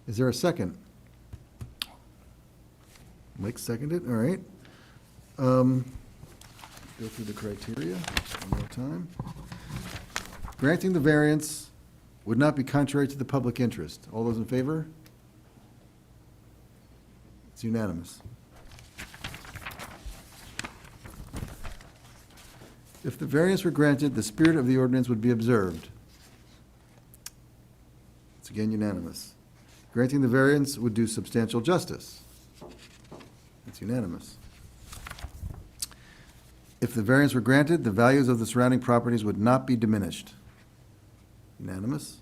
Is there a second? Mike seconded, all right. Go through the criteria one more time. Granting the variance would not be contrary to the public interest. All those in favor? It's unanimous. If the variance were granted, the spirit of the ordinance would be observed. It's again unanimous. Granting the variance would do substantial justice. It's unanimous. If the variance were granted, the values of the surrounding properties would not be diminished. Unanimous.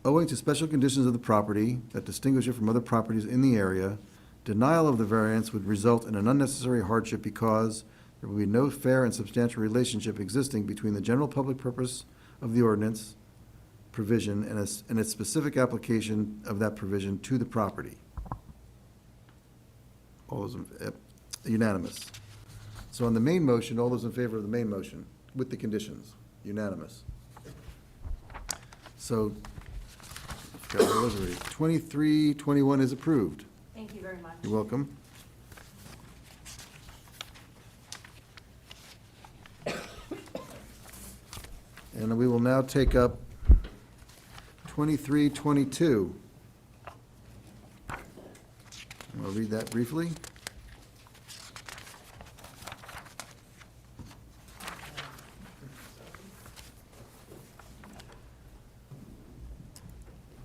Owing to special conditions of the property that distinguish it from other properties in the area, denial of the variance would result in an unnecessary hardship because there will be no fair and substantial relationship existing between the general public purpose of the ordinance provision and its specific application of that provision to the property. All those, unanimous. So on the main motion, all those in favor of the main motion, with the conditions, unanimous. So, I forgot what it was already. 2321 is approved. Thank you very much. You're welcome. And we will now take up 2322. I'll read that briefly.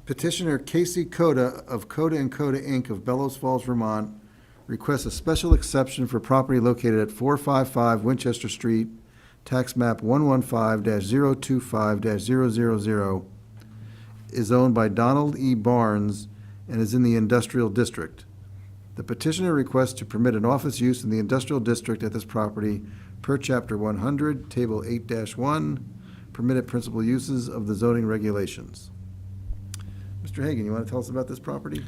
Petitioner Casey Coda of Coda and Coda, Inc. of Bellows Falls, Vermont, requests a special exception for property located at 455 Winchester Street, tax map 115-025-000, is owned by Donald E. Barnes and is in the industrial district. The petitioner requests to permit an office use in the industrial district at this property per Chapter 100, Table 8-1, permitted principal uses of the zoning regulations. Mr. Hagan, you want to tell us about this property?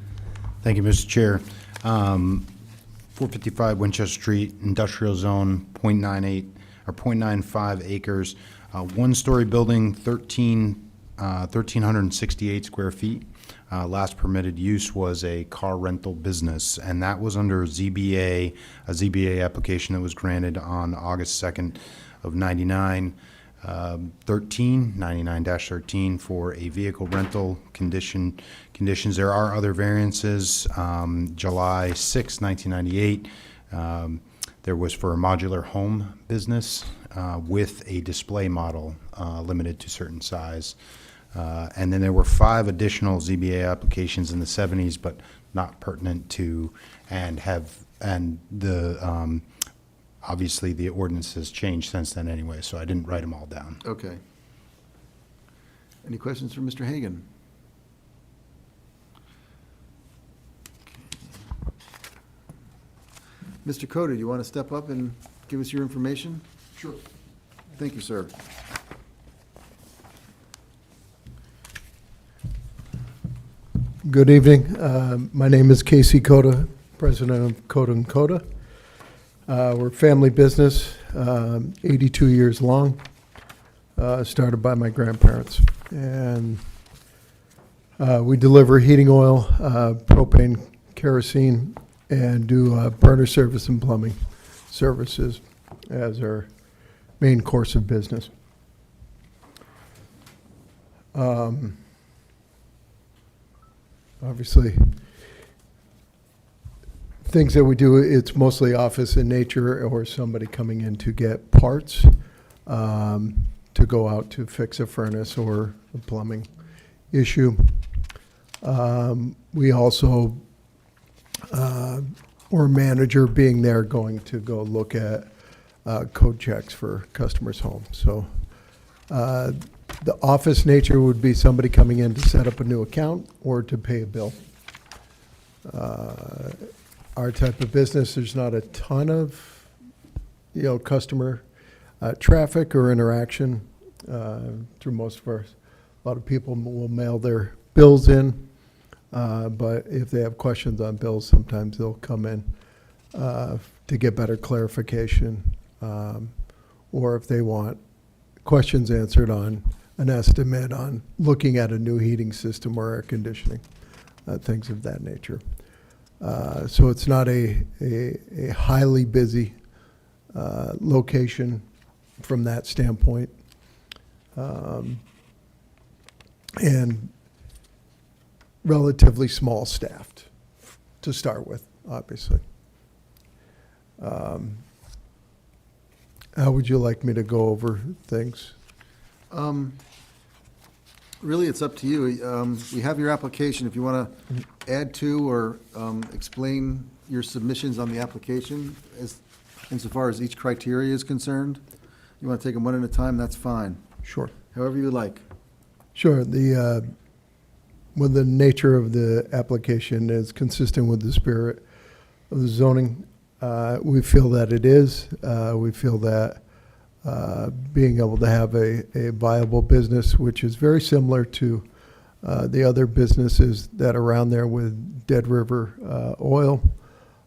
Thank you, Mr. Chair. 455 Winchester Street, industrial zone, .98 or .95 acres, one-story building, 1,368 square feet. Last permitted use was a car rental business, and that was under ZBA, a ZBA application that was granted on August 2nd of 99. 99-13 for a vehicle rental conditions. There are other variances. July 6, 1998, there was for a modular home business with a display model limited to certain size. And then there were 5 additional ZBA applications in the 70s, but not pertinent to, obviously, the ordinance has changed since then anyway, so I didn't write them all down. Okay. Any questions for Mr. Hagan? Mr. Coda, do you want to step up and give us your information? Sure. Thank you, sir. Good evening. My name is Casey Coda, president of Coda and Coda. We're a family business, 82 years long, started by my grandparents. And we deliver heating oil, propane, kerosene, and do burner service and plumbing services as our main course of business. Obviously, things that we do, it's mostly office in nature or somebody coming in to get parts, to go out to fix a furnace or a plumbing issue. We also, or manager being there, going to go look at code checks for customers' homes. So the office nature would be somebody coming in to set up a new account or to pay a bill. Our type of business, there's not a ton of, customer traffic or interaction through most of our. A lot of people will mail their bills in, but if they have questions on bills, sometimes they'll come in to get better clarification, or if they want questions answered on an estimate on looking at a new heating system or air conditioning, things of that nature. So it's not a highly busy location from that standpoint. And relatively small staffed to start with, obviously. How would you like me to go over things? Really, it's up to you. We have your application. If you want to add to or explain your submissions on the application insofar as each criteria is concerned, you want to take them one at a time, that's fine. Sure. However you like. Sure. The nature of the application is consistent with the spirit of the zoning. We feel that it is. We feel that being able to have a viable business, which is very similar to the other businesses that are around there with Dead River Oil,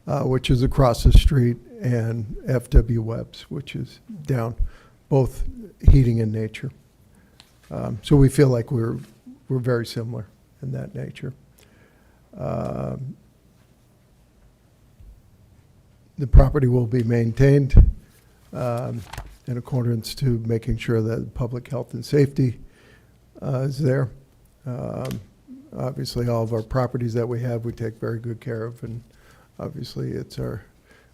which is across the street, and FW Webb's, which is down, both heating and nature. So we feel like we're very similar in that nature. The property will be maintained in accordance to making sure that public health and safety is there. Obviously, all of our properties that we have, we take very good care of, and obviously,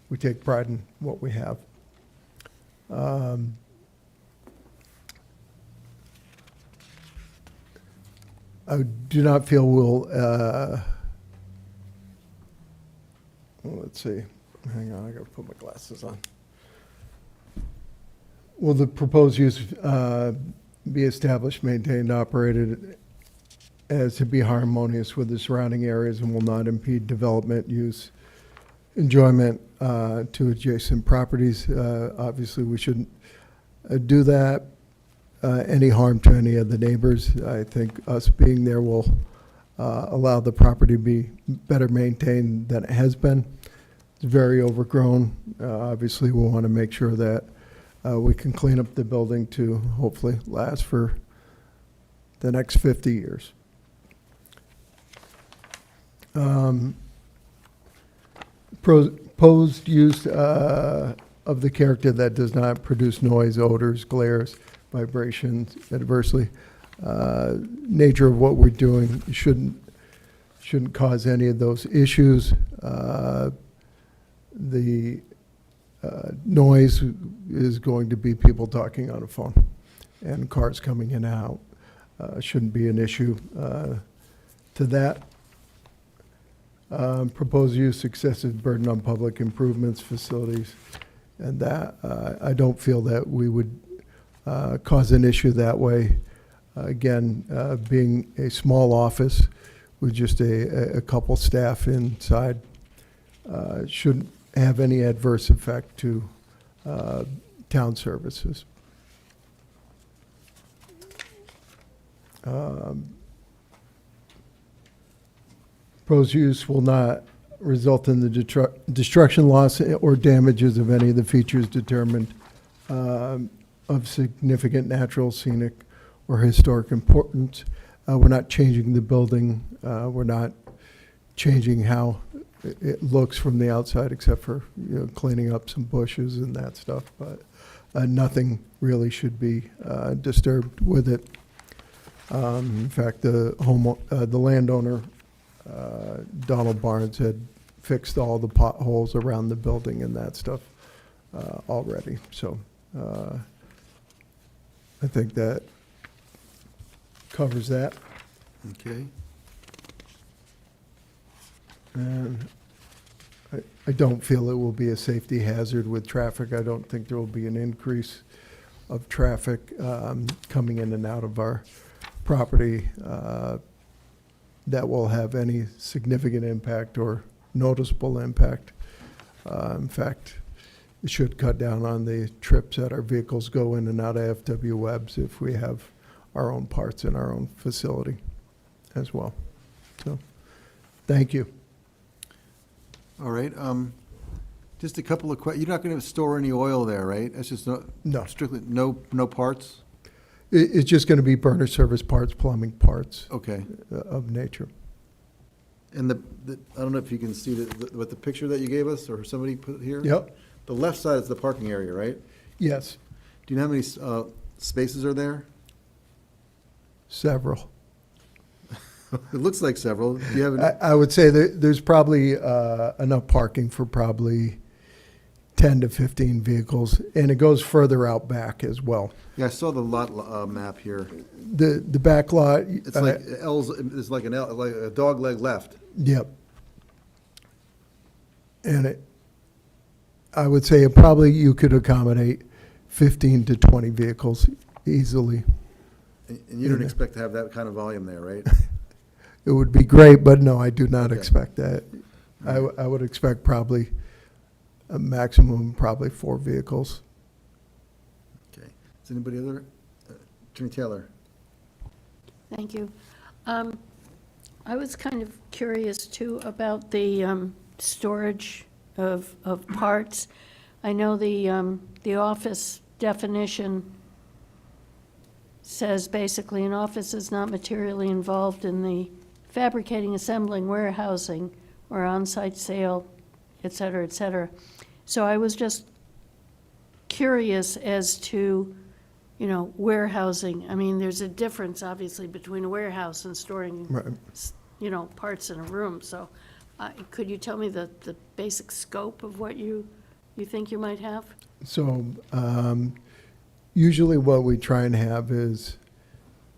we take pride in what we have. I do not feel we'll, let's see, hang on, I gotta put my glasses on. Will the proposed use be established, maintained, operated as to be harmonious with the surrounding areas and will not impede development, use, enjoyment to adjacent properties? Obviously, we shouldn't do that. Any harm to any of the neighbors, I think us being there will allow the property to be better maintained than it has been. It's very overgrown. Obviously, we want to make sure that we can clean up the building to hopefully last for the next 50 years. Proposed use of the character that does not produce noise, odors, glares, vibrations adversely. Nature of what we're doing shouldn't cause any of those issues. The noise is going to be people talking on a phone and cars coming in and out. Shouldn't be an issue to that. Proposed use, excessive burden on public improvements, facilities, and that. I don't feel that we would cause an issue that way. Again, being a small office with just a couple staff inside, shouldn't have any adverse effect to town services. Proposed use will not result in the destruction, loss, or damages of any of the features determined of significant natural, scenic, or historic importance. We're not changing the building. We're not changing how it looks from the outside, except for cleaning up some bushes and that stuff. But nothing really should be disturbed with it. In fact, the landowner, Donald Barnes, had fixed all the potholes around the building and that stuff already. So I think that covers that. Okay. And I don't feel it will be a safety hazard with traffic. I don't think there will be an increase of traffic coming in and out of our property that will have any significant impact or noticeable impact. In fact, it should cut down on the trips that our vehicles go in and out of FW Webb's if we have our own parts in our own facility as well. So, thank you. All right, just a couple of questions. You're not going to store any oil there, right? That's just No. strictly, no parts? It's just going to be burner service parts, plumbing parts Okay. of nature. And I don't know if you can see what the picture that you gave us or somebody put here? Yep, The left side is the parking area, right? yes, Do you know how many spaces are there? several. It looks like several. Do you have I would say that there's probably enough parking for probably 10 to 15 vehicles, and it goes further out back as well. Yeah, I saw the lot map here. The back lot. It's like L's, it's like an L, like a dog leg left. Yep. And I would say you could accommodate 15 to 20 vehicles easily. And you don't expect to have that kind of volume there, right? It would be great, but no, I do not Okay. expect that. I would expect probably a maximum, probably 4 vehicles. Okay. Is anybody other? Attorney Taylor? Thank you. I was kind of curious too about the storage of parts. I know the office definition says basically an office is not materially involved in the fabricating, assembling, warehousing, or on-site sale, et cetera, et cetera. So I was just curious as to, you know, warehousing. I mean, there's a difference, obviously, between a warehouse and storing, Right. you know, parts in a room. So could you tell me the basic scope of what you think you might have? So usually what we try and have is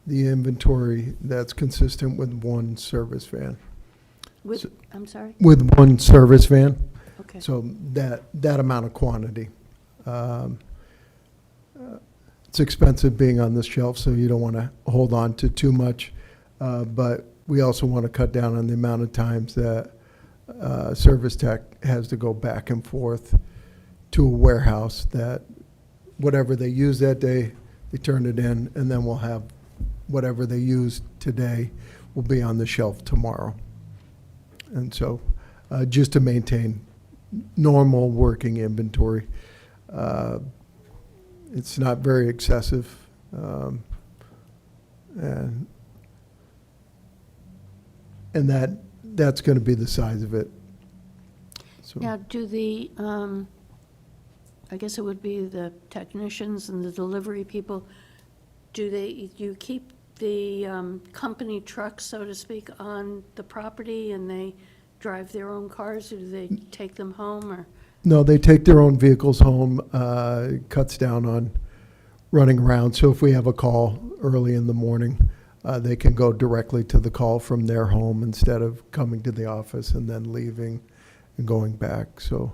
the inventory that's consistent with one service van. With, I'm sorry? With one service van, Okay. so that amount of quantity. It's expensive being on the shelf, so you don't want to hold on to too much. But we also want to cut down on the amount of times that service tech has to go back and forth to a warehouse, that whatever they use that day, they turn it in, and then we'll have whatever they use today will be on the shelf tomorrow. And so just to maintain normal working inventory. It's not very excessive. And that's going to be the size of it. So, Now, do the, I guess it would be the technicians and the delivery people, do you keep the company trucks, so to speak, on the property and they drive their own cars, or do they take them home, or? no, they take their own vehicles home. It cuts down on running around. So if we have a call early in the morning, they can go directly to the call from their home instead of coming to the office and then leaving and going back. So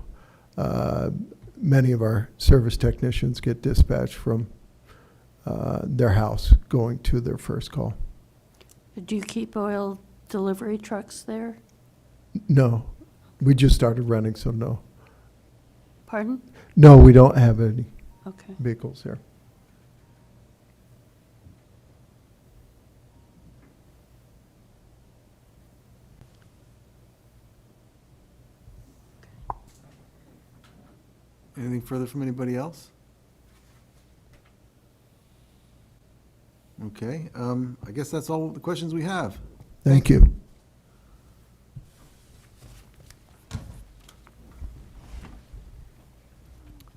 many of our service technicians get dispatched from their house going to their first call. Do you keep oil delivery trucks there? No, we just started renting, so no. Pardon? No, we don't have any Okay. vehicles there. Anything further from anybody else? Okay, I guess that's all the questions we have. Thank you.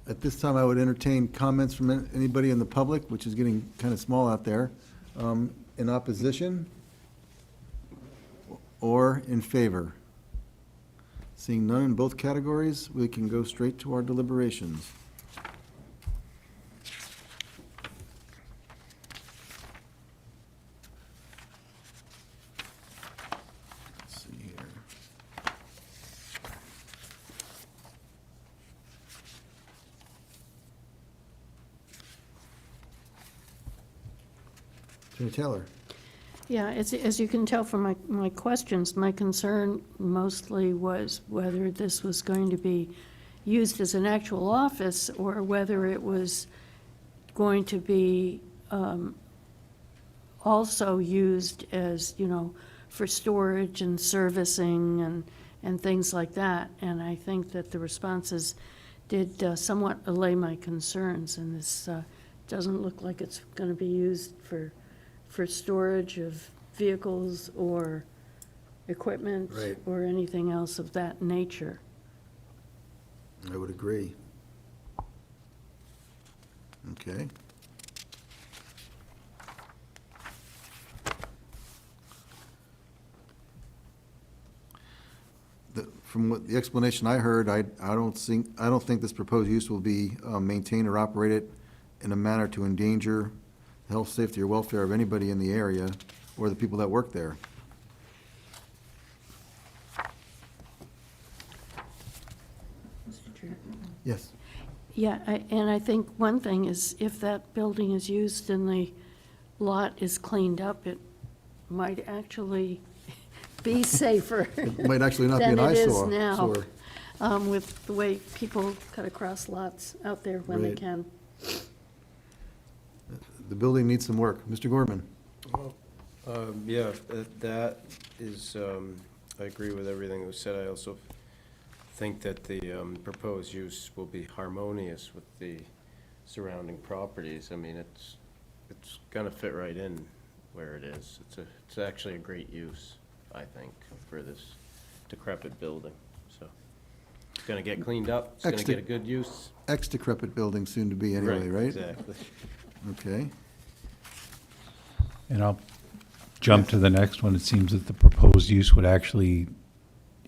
At this time, I would entertain comments from anybody in the public, which is getting kind of small out there, in opposition or in favor. Seeing none in both categories, we can go straight to our deliberations. Let's see here. Attorney Taylor. Yeah, as you can tell from my questions, my concern mostly was whether this was going to be used as an actual office or whether it was going to be also used as, you know, for storage and servicing and things like that. And I think that the responses did somewhat allay my concerns, and this doesn't look like it's going to be used for storage of vehicles or equipment Right. or anything else of that nature. I would agree. Okay. From what the explanation I heard, I don't think this proposed use will be maintained or operated in a manner to endanger the health, safety, or welfare of anybody in the area or the people that work there. Yes. Yeah, and I think one thing is if that building is used and the lot is cleaned up, it might actually be safer It might actually not be than an it is eyesore. now, sore. with the way people cut across lots out there when they Right. can. The building needs some work. Mr. Gorman? Yeah, that is, I agree with everything that was said. I also think that the proposed use will be harmonious with the surrounding properties. I mean, it's gonna fit right in where it is. It's actually a great use, I think, for this decrepit building, so. It's gonna get cleaned up, it's gonna Extra- get a good use. Ex-decrepit building soon to be anyway, right? Exactly. Okay. And I'll jump to the next one. It seems that the proposed use would actually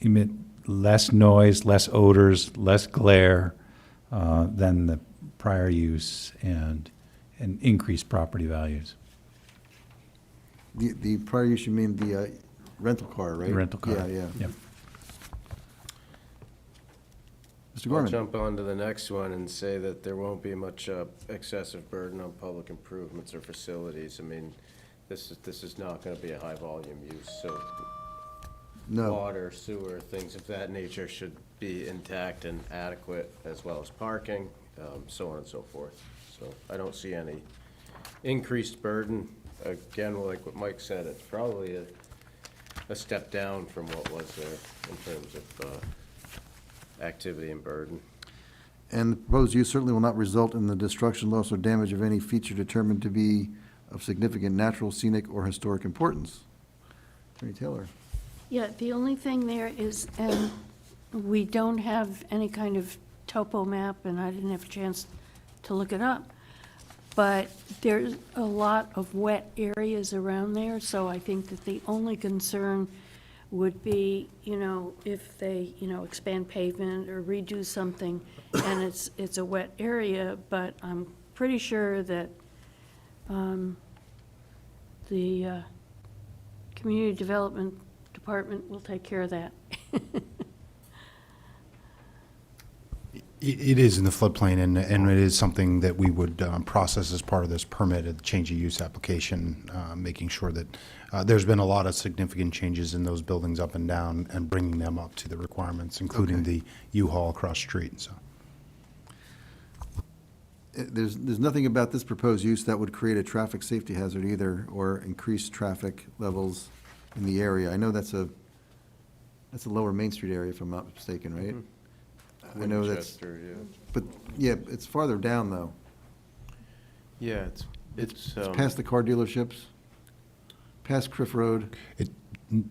emit less noise, less odors, less glare than the prior use and increased property values. The prior use, you mean the rental car, right? The rental car. Yeah, yeah. Yep. Mr. I'll Gorman? jump on to the next one and say that there won't be much excessive burden on public improvements or facilities. I mean, this is not gonna be a high-volume use, so No. water, sewer, things of that nature should be intact and adequate, as well as parking, so on and so forth. So I don't see any increased burden. Again, like what Mike said, it's probably a step down from what was there in terms of activity and burden. And the proposed use certainly will not result in the destruction, loss, or damage of any feature determined to be of significant natural, scenic, or historic importance. Attorney Taylor? Yeah, the only thing there is, and we don't have any kind of topo map, and I didn't have a chance to look it up, but there's a lot of wet areas around there, so I think that the only concern would be, if they, expand pavement or redo something, and it's a wet area, but I'm pretty sure that the Community Development Department will take care of that. It is in the floodplain, and it is something that we would process as part of this permit, a change of use application, making sure that there's been a lot of significant changes in those buildings up and down and bringing them up to the requirements, including Okay. the U-Haul across the street, so. There's nothing about this proposed use that would create a traffic safety hazard either, or increase traffic levels in the area. I know that's a lower Main Street area, if I'm not mistaken, right? I know that's, Winchester, yeah. but, yeah, it's farther down, though. Yeah, it's It's past the car dealerships, past Criff Road,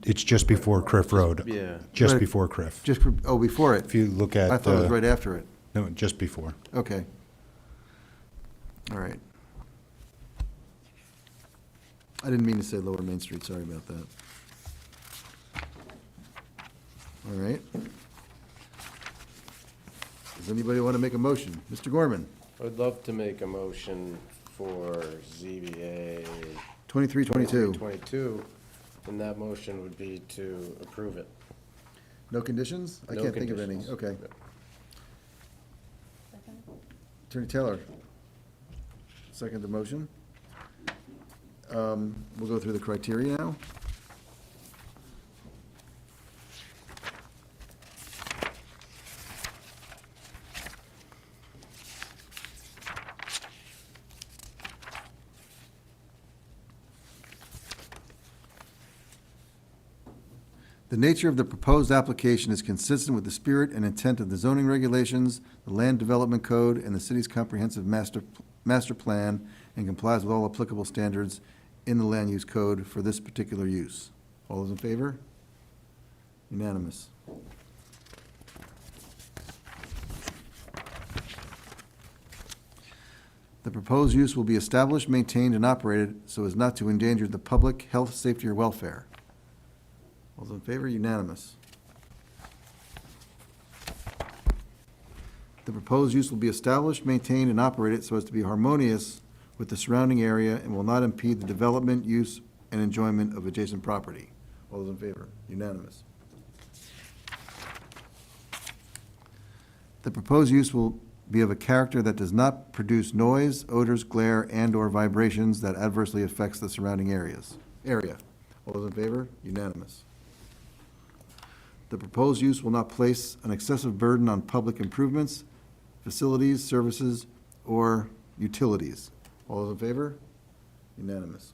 It's just before Criff Road. Yeah. Just Right. before Criff. before it. If you look at. I thought it was right after it. No, just before. Okay. All right. I didn't mean to say Lower Main Street, sorry about that. All right. Does anybody want to make a motion? Mr. Gorman, I would love to make a motion for ZBA 2322. 22, and that motion would be to approve it. No conditions? I No can't think of any. conditions. Okay. Attorney Taylor, second the motion. We'll go through the criteria now. The nature of the proposed application is consistent with the spirit and intent of the zoning regulations, the land development code, and the city's comprehensive master plan, and complies with all applicable standards in the land use code for this particular use. All those in favor? Unanimous. The proposed use will be established, maintained, and operated so as not to endanger the public health, safety, or welfare. All those in favor, unanimous. The proposed use will be established, maintained, and operated so as to be harmonious with the surrounding area and will not impede the development, use, and enjoyment of adjacent property. All those in favor, unanimous. The proposed use will be of a character that does not produce noise, odors, glare, and/or vibrations that adversely affects the surrounding area. All those in favor, unanimous. The proposed use will not place an excessive burden on public improvements, facilities, services, or utilities. All those in favor? Unanimous.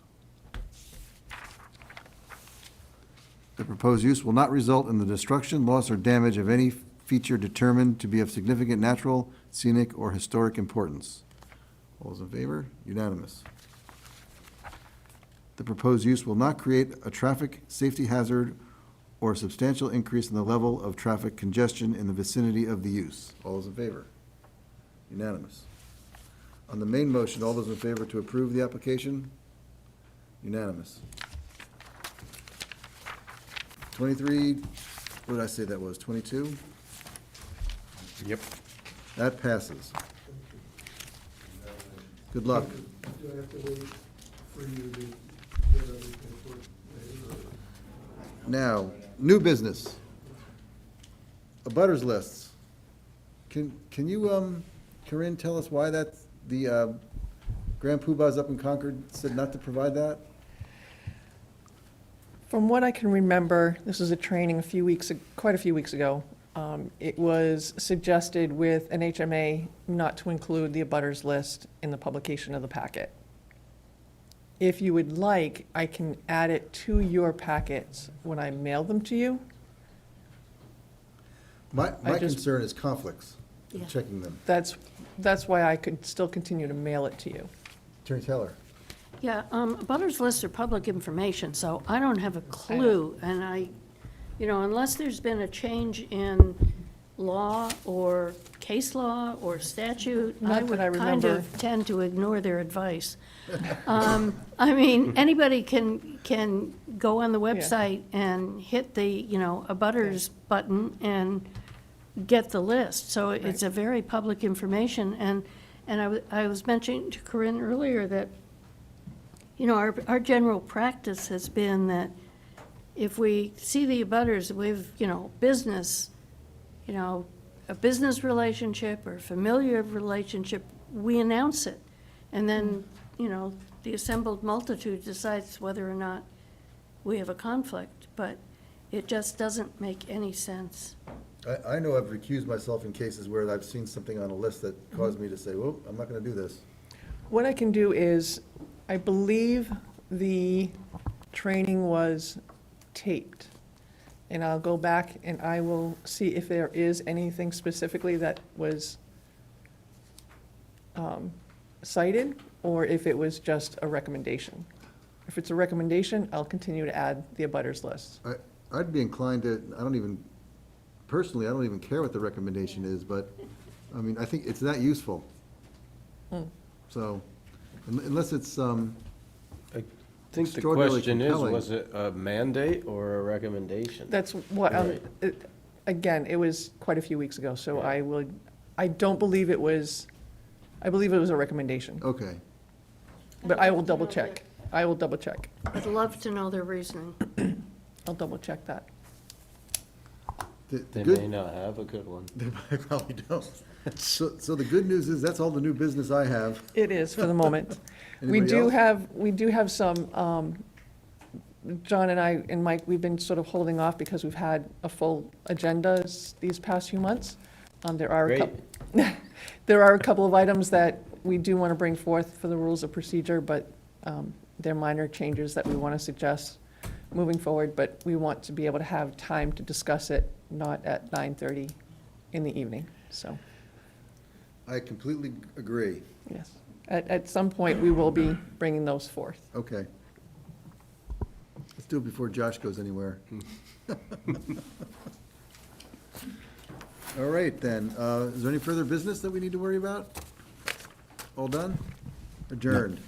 The proposed use will not result in the destruction, loss, or damage of any feature determined to be of significant natural, scenic, or historic importance. All those in favor? Unanimous. The proposed use will not create a traffic safety hazard or a substantial increase in the level of traffic congestion in the vicinity of the use. All those in favor? Unanimous. On the main motion, all those in favor to approve the application? Unanimous. 23, what did I say that was, 22? Yep. That passes. Good luck. Do I have to wait for you to get everything for later? Now, new business. Abutters lists. Can you, Corinne, tell us why that, the Grand Poobahs up in Concord said not to provide that? From what I can remember, this was a training quite a few weeks ago. It was suggested with an HMA not to include the abutters list in the publication of the packet. If you would like, I can add it to your packets when I mail them to you. My I just- concern is conflicts, Yeah. checking them. That's why I could still continue to mail it to you. Attorney Taylor. Yeah, abutters lists are public information, so I don't have a clue, and unless there's been a change in law or case law or statute, I Not would that I kind remember. of tend to ignore their advice. I mean, anybody can go on the website and hit the, abutters button and get the list, so it's a very public information, and I was mentioning to Corinne earlier that, our general practice has been that if we see the abutters with, business, a business relationship or familiar relationship, we announce it. And then, the assembled multitude decides whether or not we have a conflict, but it just doesn't make any sense. I know I've recused myself in cases where I've seen something on a list that caused me to say, well, I'm not gonna do this. What I can do is, I believe the training was taped. And I'll go back and I will see if there is anything specifically that was cited, or if it was just a recommendation. If it's a recommendation, I'll continue to add the abutters list. I'd be inclined to, personally, I don't even care what the recommendation is, but, I mean, I think it's that useful. So, unless it's, I think the Extraordinarily question is, compelling. was it a mandate or a recommendation? That's what, Right. again, it was quite a few weeks ago, so Yeah. I don't believe it was, I believe it was a recommendation, okay. but I will double check. I will double check. I'd love to know their reasoning. I'll double check that. The They good- may not have a good one. They probably don't. So the good news is, that's all the new business I have. It is for the moment. We Anybody do else? have some, John and I and Mike, we've been sort of holding off because we've had a full agenda these past few months. There are a couple, there are a couple of items that we do want to bring forth for the rules of procedure, but they're minor changes that we want to suggest moving forward, but we want to be able to have time to discuss it, not at 9:30 in the evening, so, I completely agree. yes. At some point, we will be bringing those forth. Okay. Let's do it before Josh goes anywhere. All right, then. Is there any further business that we need to worry about? All done? Adjourned.